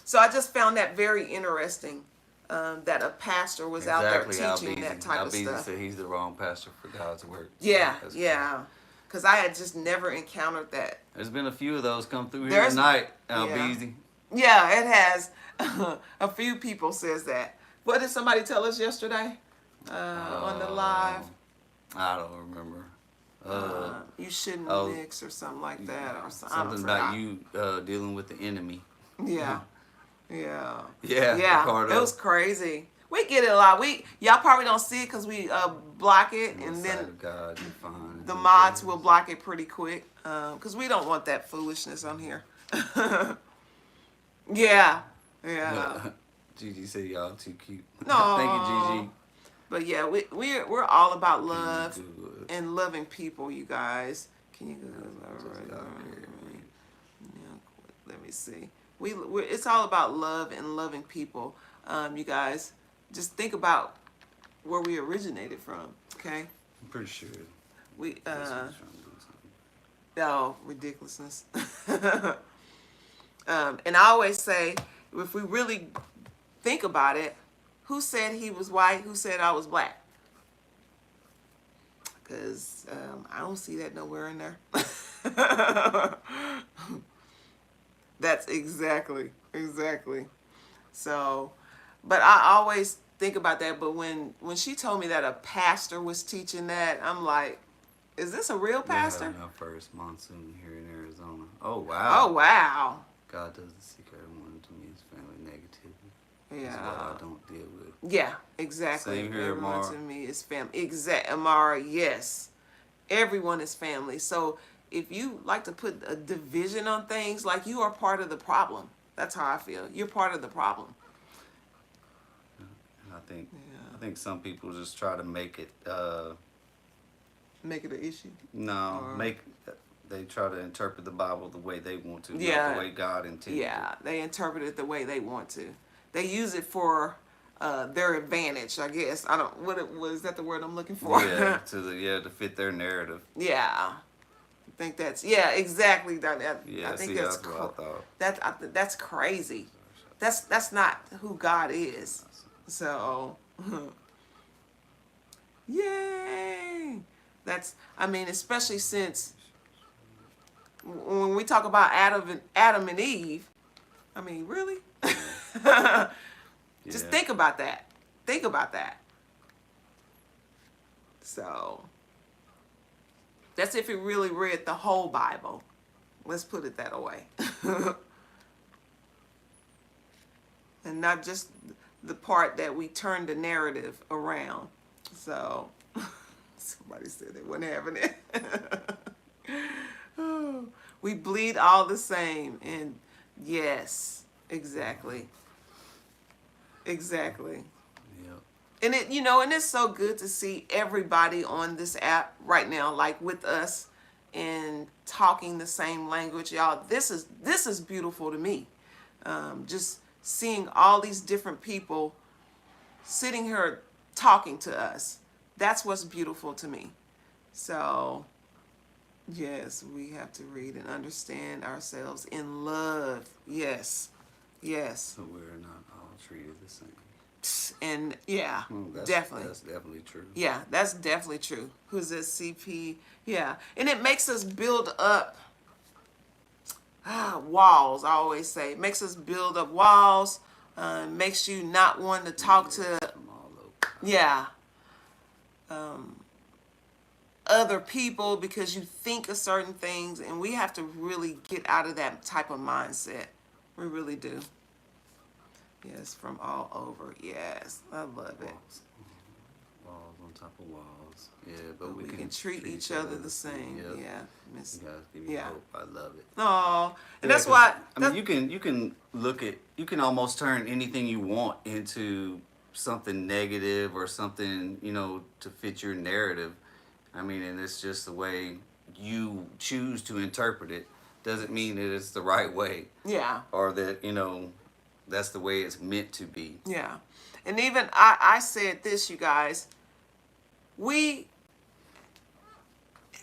So I just found that very interesting, that a pastor was out there teaching that type of stuff.
Said he's the wrong pastor for God's work.
Yeah,
That's
yeah. Because I had just never encountered that.
There's been a few of those come through here tonight, Beezy.
Yeah, it has. A few people says that. What did somebody tell us yesterday on the live?
I don't remember.
You shouldn't mix or something like that, or
something about you dealing with the enemy.
Yeah, yeah,
yeah. Ricardo.
It was crazy. We get it a lot. Y'all probably don't see it because we block it, and then
God, you're fine.
The mods will block it pretty quick because we don't want that foolishness on here. Yeah.
Gigi said y'all too cute.
No.
Thank you, Gigi.
But yeah, we're all about love and loving people, you guys. Can you let me see. It's all about love and loving people. You guys, just think about where we originated from, okay?
I'm pretty sure.
Oh, ridiculousness. And I always say, if we really think about it, who said he was white? Who said I was black? Because I don't see that nowhere in there. That's exactly. So, but I always think about that. But when she told me that a pastor was teaching that, I'm like, Is this a real
We're
pastor?
having our first monsoon here in Arizona. Oh wow.
Oh wow.
God doesn't seek everyone to me his family negativity.
Yeah.
That's what I don't deal with.
Yeah, exactly.
Same here,
Everyone
Amara.
to me is family. Amara, yes. Everyone is family. So if you like to put a division on things, like, you are part of the problem. That's how I feel. You're part of the problem.
And
Yeah.
I think some people just try to make it
Make it an issue.
they try to interpret the Bible the way they want to,
Yeah.
not the way God intended.
Yeah, they interpret it the way they want to. They use it for their advantage, I guess. I don't. Was that the word I'm looking for?
Yeah, to fit their narrative.
Yeah. I think that's exactly that.
Yeah,
I think
that's what I thought.
that's crazy. That's not who God is. So, yay! Especially since when we talk about Adam and Eve, really? Just
Yeah.
think about that. Think about that. So, that's if you really read the whole Bible. Let's put it that way. And not just the part that we turn the narrative around. So, somebody said they weren't having it. We bleed all the same. And yes, exactly. Exactly.
Yep.
And and it's so good to see everybody on this app right now, like with us, and talking the same language. Y'all, this is beautiful to me. Just seeing all these different people sitting here talking to us. That's what's beautiful to me. So, yes, we have to read and understand ourselves in love. Yes. Yes.
So we're not all treated the same.
And definitely.
That's definitely true.
Yeah, that's definitely true. Who's this CP? Yeah. And it makes us build up walls, I always say. It makes us build up walls. Makes you not want to talk to
From all over.
yeah. Other people because you think of certain things, and we have to really get out of that type of mindset. We really do. Yes, from all over. Yes, I love it.
Walls on top of walls. Yeah, but
We can treat each other the same. Yeah, Miss.
You guys give me
Yeah.
hope. I love it.
Oh, and
Yeah,
that's why.
'cause, you can almost turn anything you want into something negative or something, to fit your narrative. And it's just the way you choose to interpret it. Doesn't mean that it's the right way
Yeah,
or that, that's the way it's meant to be.
yeah, and even I said this, you guys. We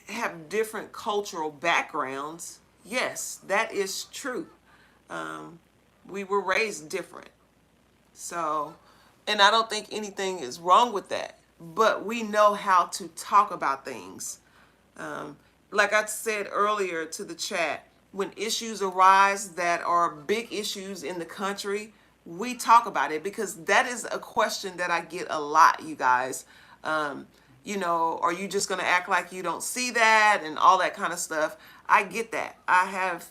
have different cultural backgrounds. Yes, that is true. We were raised different. So, and I don't think anything is wrong with that. But we know how to talk about things. Like I said earlier to the chat, when issues arise that are big issues in the country, we talk about it, because that is a question that I get a lot, you guys. Are you just going to act like you don't see that and all that kind of stuff? I get that. I have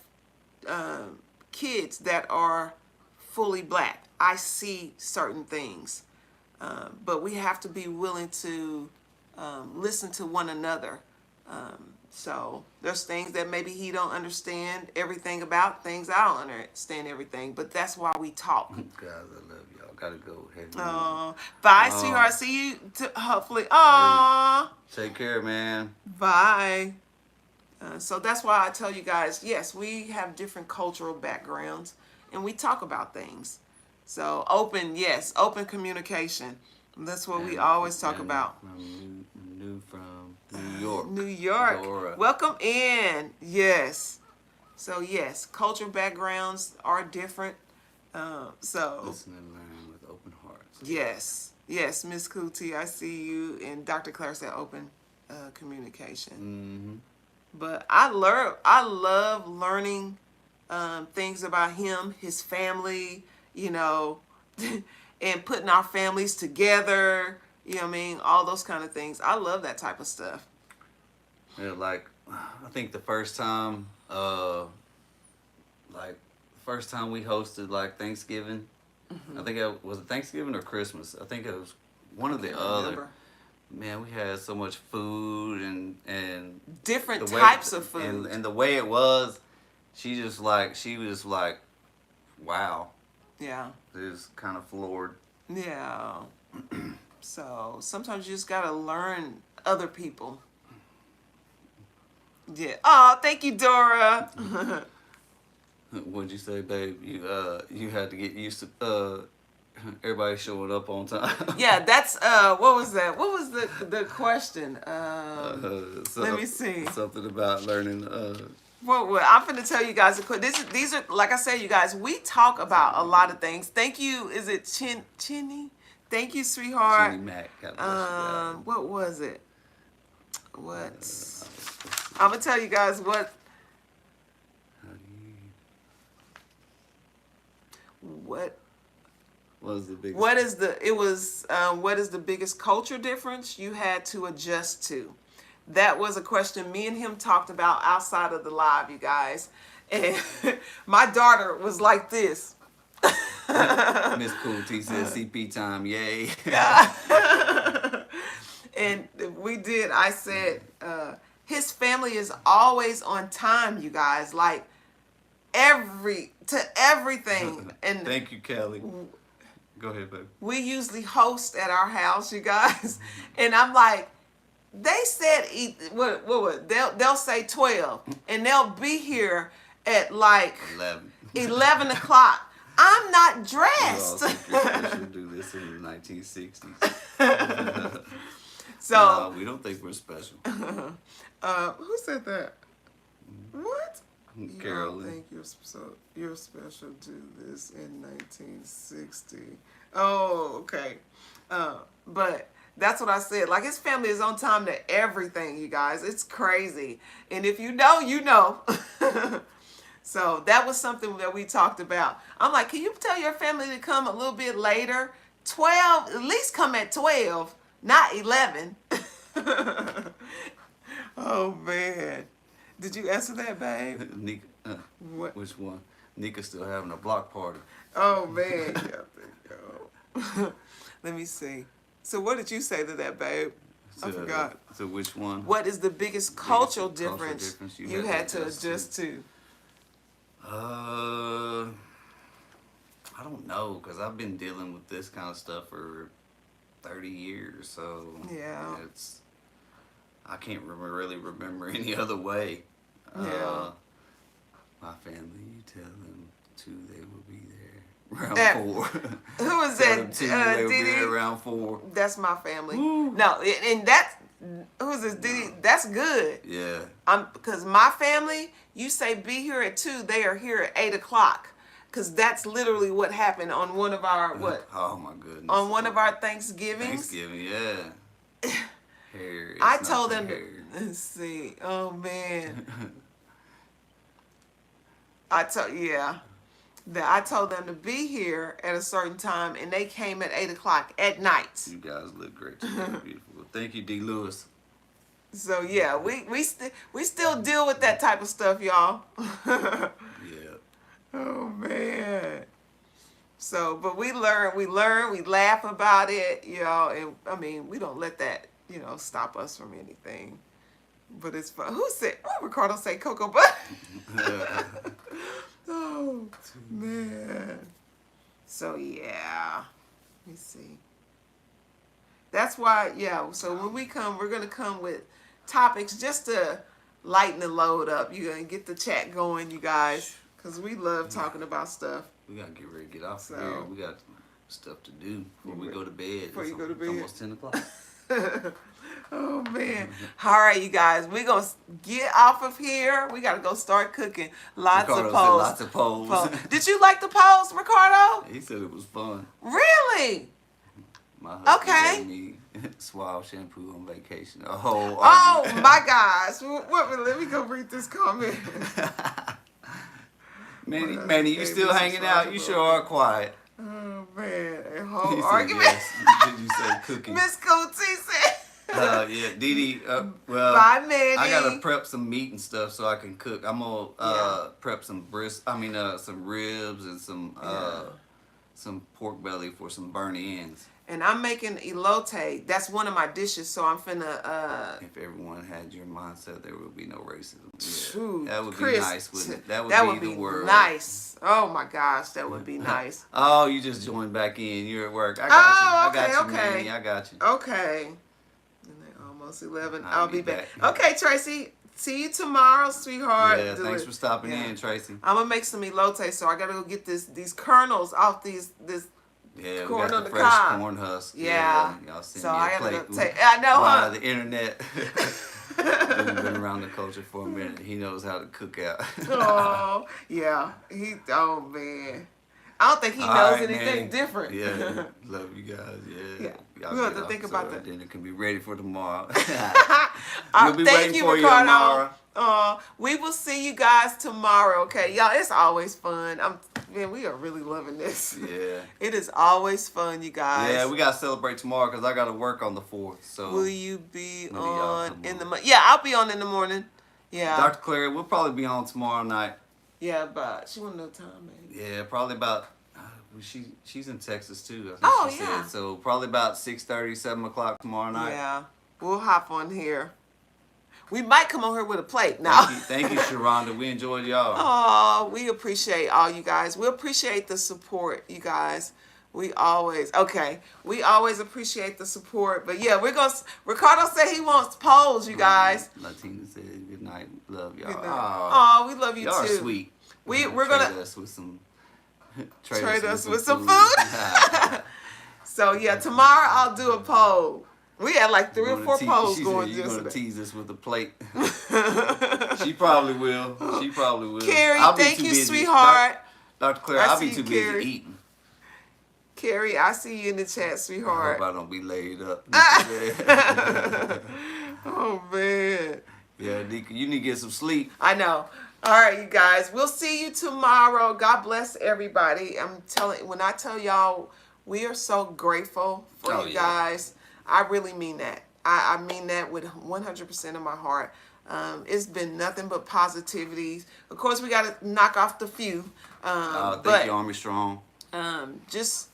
kids that are fully black. I see certain things. But we have to be willing to listen to one another. So there's things that maybe he don't understand everything about, things I don't understand everything. But that's why we talk.
Guys, I love y'all. Gotta go ahead.
Bye, sweetheart. See you hopefully.
Take care, man.
Bye. So that's why I tell you guys, yes, we have different cultural backgrounds and we talk about things. So open communication. That's what we always talk about.
From New York.
New York.
Dora.
Welcome in. Yes. So yes, cultural backgrounds are different. So
Listen and learn with open hearts.
yes, Miss Cootie, I see you. And Dr. Claire said open communication.
Mm-hmm.
But I love learning things about him, his family, and putting our families together, all those kind of things. I love that type of stuff.
Yeah, like I think the first time, like first time we hosted like Thanksgiving. I think it was it Thanksgiving or Christmas. I think it was one or the other.
Remember.
Man, we had so much food and
Different
the way
types of food.
and the way it was, she was like, wow,
Yeah.
it was kind of floored.
Yeah. So sometimes you just gotta learn other people. Yeah. Oh, thank you, Dora.
What'd you say, babe? You had to get used to everybody showing up on time.
Yeah, that's what was that? What was the question? Let me see.
Something about learning.
Well, I'm finna tell you guys. These are like I said, you guys. We talk about a lot of things. Thank you. Is it Chinny? Thank you, sweetheart.
Jenny Mac. God bless you guys.
What was it? What? I'm gonna tell you guys what.
How do you?
What
What was the biggest?
What is the? It was. What is the biggest culture difference you had to adjust to? That was a question me and him talked about outside of the live, you guys. And my daughter was like this.
Miss Cool T said CP time, yay.
And we did. I said his family is always on time, you guys. Like everything. And
Thank you, Kelly. Go ahead, baby.
we usually host at our house, you guys. And I'm like, they said what they'll say 12, and they'll be here at like 11 o'clock. I'm not
We
dressed.
all should do this in the 1960s.
So
No, we don't think we're special.
who said that? What? You don't
Carolyn.
think you're special? Do this in 1960? Oh, okay. But that's what I said. Like, his family is on time to everything, you guys. It's crazy. And if you know, you know. So that was something that we talked about. I'm like, can you tell your family to come a little bit later? 12, at least come at 12, not 11. Oh, man. Did you answer that, babe?
Nika,
What?
which one? Nika's still having a block party.
Oh, man. Yeah, there you go. Let me see. So what did you say to that, babe? I forgot.
So which one?
What is the biggest cultural
cultural
difference
difference
you had to adjust to?
I don't know, because I've been dealing with this kind of stuff for 30 years, so
Yeah.
I can't really remember any other way.
Yeah.
My family, you tell them 2, they will be there around
That-
4.
Who was
Tell
that?
them 2, they will be
Didi?
there around 4.
That's my family.
Woo.
No, and that's who's this? Didi? That's good.
Yeah.
Because my family, you say be here at 2, they are here at 8 o'clock. Because that's literally what happened on one of our
Oh my goodness.
on one of our Thanksgivings.
Thanksgiving, yeah. Hair.
I
it's
told
not
them.
the hair.
Let's see. Oh man. That I told them to be here at a certain time, and they came at 8 o'clock at night.
You guys look great together, beautiful. Thank you, D. Lewis.
So yeah, we still deal with that type of stuff, y'all.
Yeah.
Oh man. So, but we learn, we laugh about it, you know, and I mean, we don't let that, you know, stop us from anything. But it's fun. Who said? Oh, Ricardo say cocoa butter. Oh man. So yeah. Let me see. That's why, yeah. So when we come, we're gonna come with topics just to lighten the load up. You're gonna get the chat going, you guys, because we love talking about stuff.
We gotta get ready to get off
So-
here. We got stuff to do before we go to bed.
Before you go to
It's
bed.
almost 10 o'clock.
Oh man. All right, you guys, we're gonna get off of here. We gotta go start cooking. Lots
Ricardo
of
said
polls.
lots of polls.
Did you like the polls, Ricardo?
He said it was fun.
Really?
My husband
Okay.
gave me Suave shampoo on vacation. A whole
Oh
argument.
my gosh. Let me go read this comment.
Manny, you still hanging out? You sure are quiet.
Oh man, a
He
whole
said
argument.
yes. Did you say cooking?
Miss Cootie said.
Yeah, Dee Dee. Well,
Bye, Manny.
I gotta prep some meat and stuff so I can cook. I'm gonna
Yeah.
prep some some ribs and some pork belly for some burnt ends.
And I'm making elote. That's one of my dishes, so I'm finna
If everyone had your mindset, there would be no racism.
shoot,
Yeah, that would
Chris,
be nice, wouldn't it? That would be the word.
nice. Oh my gosh, that would be nice.
Oh, you just joined back in. You're at work. I got
Oh,
you. I got you,
okay.
Manny. I got you.
Okay. And they're almost 11. I'll be back.
back.
Okay, Tracy. See you tomorrow, sweetheart.
Yeah, thanks for stopping in, Tracy.
I'm gonna make some elote, so I gotta go get these kernels off this.
Yeah, we
Corn
got
on
the
the
fresh
cob.
corn husk.
Yeah.
Y'all send
So
me
I
a
gotta
plate
go take. I know,
via
huh?
the internet. We've been around the culture for a minute. He knows how to cook out.
Oh, yeah. Oh man. I don't think he
All
knows
right,
anything
man.
different.
Yeah, love you guys. Yeah.
Yeah.
Y'all
We'll have
get
to
off
think
so
about that.
Dinner can be ready for tomorrow.
We'll
be
thank
waiting
you,
for you,
Ricardo.
Amara.
We will see you guys tomorrow, okay? Y'all, it's always fun. Man, we are really loving this.
Yeah.
It is always fun, you guys.
Yeah, we gotta celebrate tomorrow because I gotta work on the 4th. So
Will you be
Maybe y'all
on
come
in
on.
the morning? Yeah, I'll be on in the morning. Yeah.
Dr. Claire, we'll probably be on tomorrow night.
Yeah, but she won't know time, maybe.
Yeah, probably about. She's in Texas too. I think
Oh,
she
yeah.
said. So probably about 6:30, 7 o'clock tomorrow night.
Yeah. We'll hop on here. We might come on here with a plate now.
Thank you, Sharonda. We enjoyed y'all.
Oh, we appreciate all you guys. We appreciate the support, you guys. We always appreciate the support. But yeah, Ricardo said he wants polls, you guys.
Latina said good night. Love y'all.
Good night. Oh, we love you
y'all
too.
are sweet.
We're
Trade
gonna
us with some.
trade us with some food. So yeah, tomorrow I'll do a poll. We had like 3 or 4 polls going
You're gonna
yesterday.
tease us with a plate. She probably will. She probably will.
Carrie,
I'll be
thank
too
you,
busy.
sweetheart.
Dr. Claire,
I
I'll be
see
too
you,
busy
Carrie.
eating.
Carrie, I see you in the chat,
I hope
sweetheart.
I don't be laid up.
Oh man.
Yeah, Nika, you need to get some sleep.
I know. All right, you guys. We'll see you tomorrow. God bless everybody. When I tell y'all, we are so grateful for
Oh,
you
yeah.
guys. I really mean that. I mean that with 100% of my heart. It's been nothing but positivity. Of course, we got to knock off the few.
Thank you, Army Strong.
Just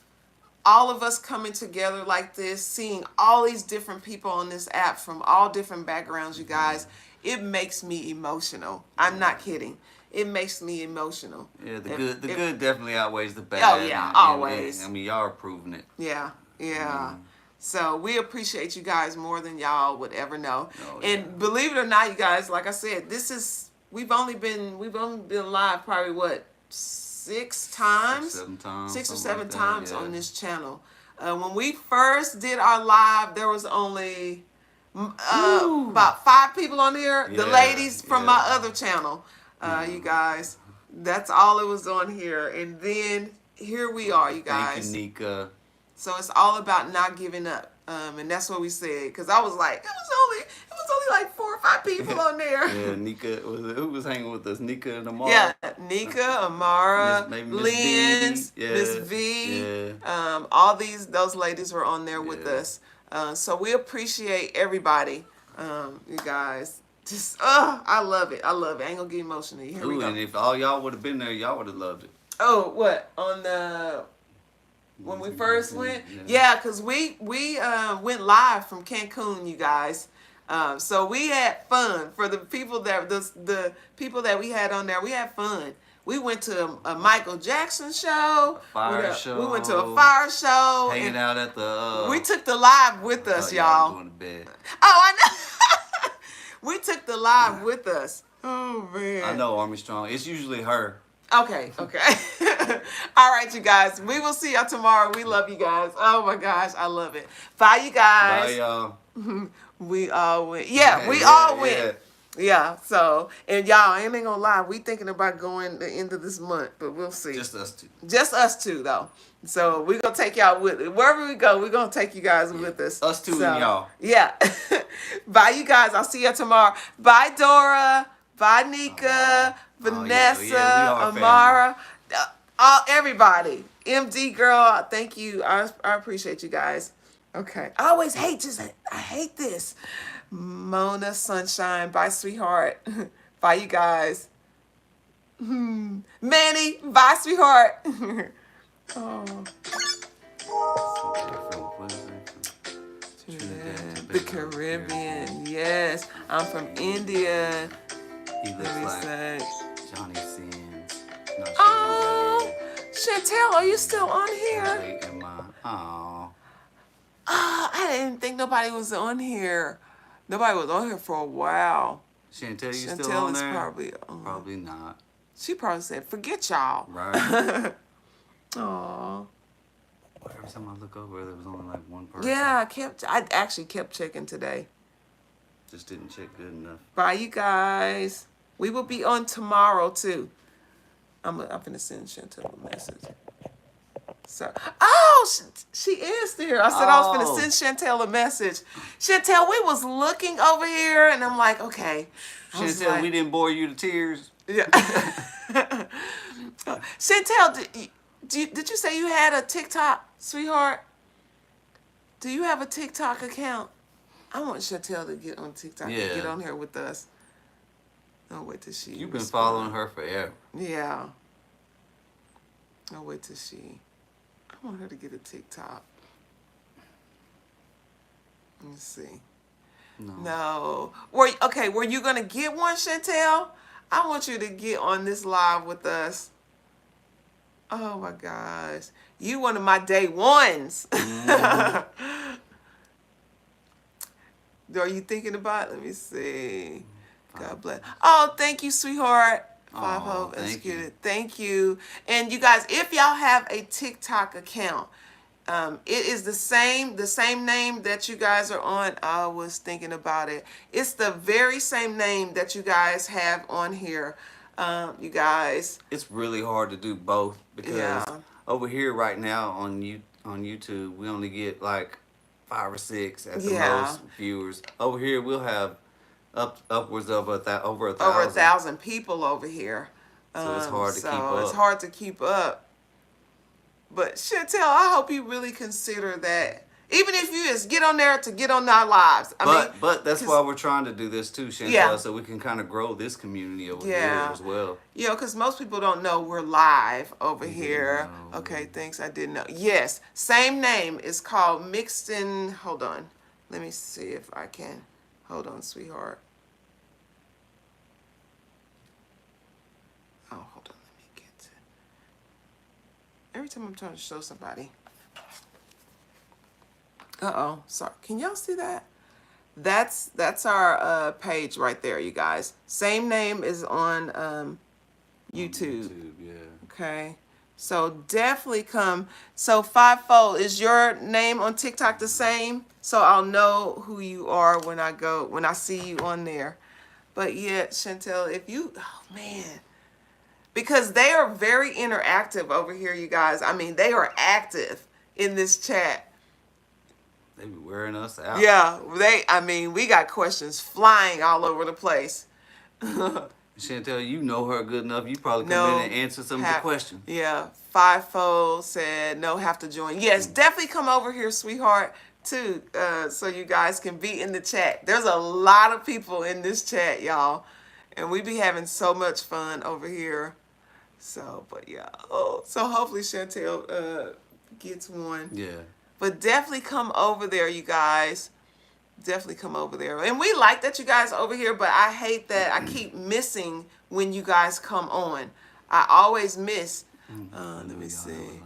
all of us coming together like this, seeing all these different people on this app from all different backgrounds, you guys, it makes me emotional. I'm not kidding. It makes me emotional.
Yeah, the good definitely outweighs the bad.
Oh, yeah, always.
I mean, y'all are proving it.
Yeah, yeah. So we appreciate you guys more than y'all would ever know.
Oh,
And
yeah.
believe it or not, you guys, like I said, we've only been live probably what, 6 times?
7 times.
6 or
something
7
like that,
times
yeah.
on this channel. When we first did our live, there was only about 5 people on here. The
Yeah,
ladies from my
yeah.
other channel. You guys, that's all it was on here. And then here we are, you guys.
Thank you, Nika.
So it's all about not giving up. And that's what we said. Because I was like, it was only like 4 or 5 people on there.
Yeah, Nika. Who was hanging with us? Nika and Amara?
Yeah, Nika, Amara,
Maybe Miss
Lynn's,
V.
Miss V,
Yeah.
all those ladies were on there with
Yeah.
us. So we appreciate everybody, you guys. Just, I love it. I love it. I ain't gonna get emotional. Here we
Ooh,
go.
and if all y'all would have been there, y'all would have loved it.
Oh, what on the when we first went? Yeah, because we went live from Cancun, you guys. So we had fun. For the people the people that we had on there, we had fun. We went to a Michael Jackson show.
Fire show.
We went to a fire show.
Hanging
and
out at the.
we took the live with us,
oh,
y'all.
Going to bed.
Oh, I know. We took the live with us. Oh man.
I know Army Strong. It's usually her.
Okay. All right, you guys. We will see y'all tomorrow. We love you guys. Oh my gosh, I love it. Bye, you guys.
Bye, y'all.
We all went. Yeah, we all went. Yeah. So, and y'all, I ain't gonna lie. We thinking about going the end of this month, but we'll see.
Just us two.
Just us two, though. So we're gonna take y'all with wherever we go. We're gonna take you guys with us.
Us two
So,
and y'all.
Yeah. Bye, you guys. I'll see you tomorrow. Bye, Dora. Bye, Nika. Vanessa.
we are
Amara. Everybody. MD girl. Thank you. I appreciate you guys. Okay. I always hate I hate this. Mona Sunshine. Bye, sweetheart. Bye, you guys. Manny. Bye, sweetheart. Oh. The Caribbean. Yes. I'm from India.
He looks like Johnny Sins.
Oh, Chantel, are you still on here?
Oh.
I didn't think nobody was on here. Nobody was on here for a while.
Chantel, you
Chantel
still on
is
there?
probably on.
Probably not.
She probably said, "Forget y'all."
Right.
Aw.
Every time I look over, there was only like one person.
Yeah, I actually kept checking today.
Just didn't check good enough.
Bye, you guys. We will be on tomorrow too. I'm gonna send Chantel a message. So, she is there. I said I was gonna send Chantel a message. Chantel, we was looking over here, and I'm like, okay.
Chantel, we didn't bore you to tears.
Yeah. Chantel, did you say you had a TikTok, sweetheart? Do you have a TikTok account? I want Chantel to get on TikTok and get on here with us. I'll wait till she.
You've been following her forever.
Yeah. I'll wait till she. I want her to get a TikTok. Let me see. No. Were you gonna get one, Chantel? I want you to get on this live with us. Oh my gosh. You one of my day ones. Mm-hmm. Are you thinking about it? Let me see. God bless. Oh, thank you, sweetheart. Five Hope Executed. Thank you. And you guys, if y'all have a TikTok account, it is the same name that you guys are on. I was thinking about it. It's the very same name that you guys have on here. You guys.
It's really hard to do both because over here right now on YouTube, we only get like 5 or 6 at the most viewers. Over here, we'll have upwards of over 1,000.
Over 1,000 people over here.
So it's hard to keep up.
It's hard to keep up. But Chantel, I hope you really consider that. Even if you just get on there to get on our lives.
But that's why we're trying to do this too, Chantel, so we can kind of grow this community over here as well.
Yeah, because most people don't know we're live over here. Okay, thanks. I didn't know. Yes, same name. It's called Mixed In. Hold on. Let me see if I can. Hold on, sweetheart. Oh, hold on. Let me get to. Every time I'm trying to show somebody. Uh-oh. Sorry. Can y'all see that? That's our page right there, you guys. Same name is on YouTube. Okay. So definitely come. So Fivefold, is your name on TikTok the same? So I'll know who you are when I see you on there. But yeah, Chantel, if you, oh man, because they are very interactive over here, you guys. I mean, they are active in this chat.
They be wearing us out.
Yeah, we got questions flying all over the place.
Chantel, you know her good enough. You probably come in and answer some of the questions.
Yeah, Fivefold said no, have to join. Yes, definitely come over here, sweetheart, too, so you guys can be in the chat. There's a lot of people in this chat, y'all, and we be having so much fun over here. So, but yeah, so hopefully Chantel gets one.
Yeah.
But definitely come over there, you guys. Definitely come over there. And we like that you guys are over here, but I hate that I keep missing when you guys come on. I always miss. Let me see.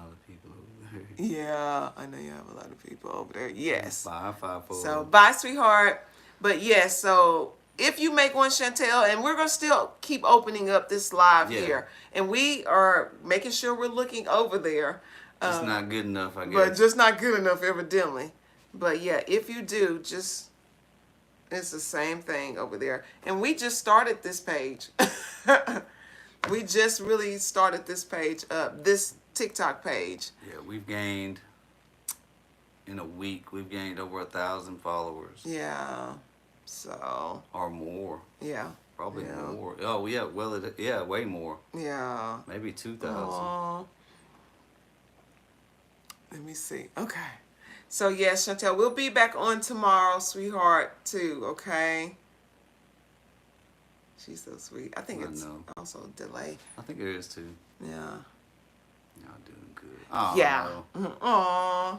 Yeah, I know you have a lot of people over there. Yes.
Bye, Fivefold.
So, bye, sweetheart. But yes, so if you make one, Chantel, and we're going to still keep opening up this live here. And we are making sure we're looking over there.
It's not good enough, I guess.
But just not good enough, evidently. But yeah, if you do, it's the same thing over there. And we just started this page. We just really started this page up, this TikTok page.
Yeah, we've gained, in a week, over 1,000 followers.
Yeah, so.
Or more.
Yeah.
Probably more. Oh, yeah, well, way more.
Yeah.
Maybe 2,000.
Let me see. Okay. So yes, Chantel, we'll be back on tomorrow, sweetheart, too, okay? She's so sweet. I think it's also a delay.
I think it is too.
Yeah.
Y'all doing good. Oh,
Yeah.
no.
Aw.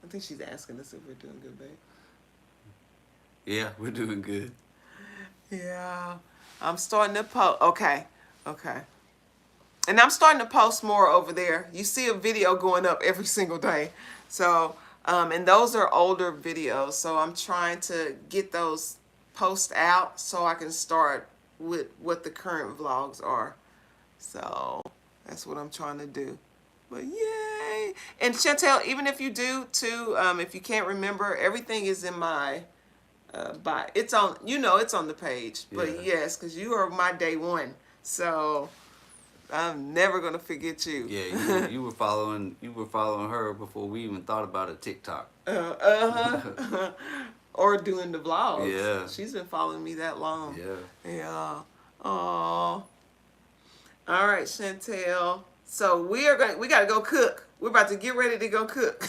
I think she's asking us if we're doing good, babe.
Yeah, we're doing good.
Yeah. I'm starting to post. Okay. Okay. And I'm starting to post more over there. You see a video going up every single day. So, and those are older videos. So I'm trying to get those posts out so I can start with what the current vlogs are. So that's what I'm trying to do. But yay. And Chantel, even if you do too, if you can't remember, everything is in my bio. It's on, it's on the page. But
Yeah.
yes, because you are my day one. So I'm never gonna forget you.
Yeah, you were following her before we even thought about a TikTok.
Or doing the vlogs.
Yeah.
She's been following me that long.
Yeah.
Yeah. Oh. All right, Chantel. So we gotta go cook. We're about to get ready to go cook.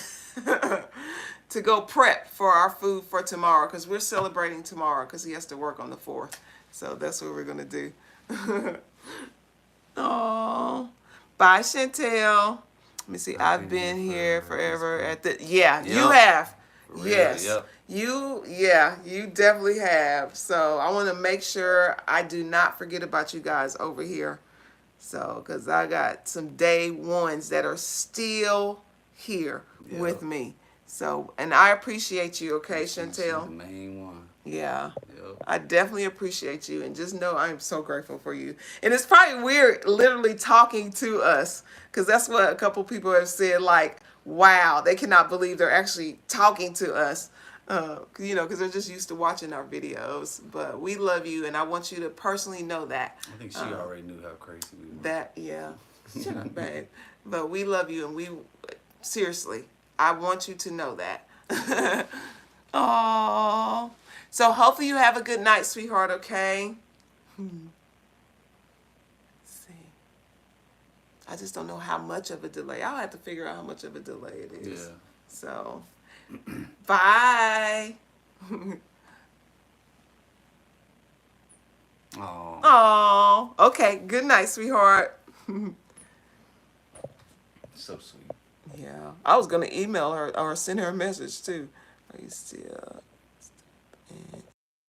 To go prep for our food for tomorrow, because we're celebrating tomorrow because he has to work on the 4th. So that's what we're gonna do. Oh, bye, Chantel. Let me see. I've been here forever at the. Yeah, you
Yep.
have.
For real,
Yes.
yep.
You definitely have. So I want to make sure I do not forget about you guys over here. So, because I got some day ones that are still here
Yep.
with me. So, and I appreciate you, okay,
She's the
Chantel?
main one.
Yeah.
Yep.
I definitely appreciate you, and just know I'm so grateful for you. And it's probably weird literally talking to us, because that's what a couple people have said, like, wow, they cannot believe they're actually talking to us, because they're just used to watching our videos. But we love you, and I want you to personally know that.
I think she already knew how crazy we were.
That, yeah. Shut up, babe. But we love you, and we, seriously, I want you to know that. Oh. So hopefully you have a good night, sweetheart, okay? Let's see. I just don't know how much of a delay. I'll have to figure out how much of a delay it is.
Yeah.
So, bye.
Oh.
Oh, okay. Good night, sweetheart.
So sweet.
Yeah. I was going to email her or send her a message, too. Are you still...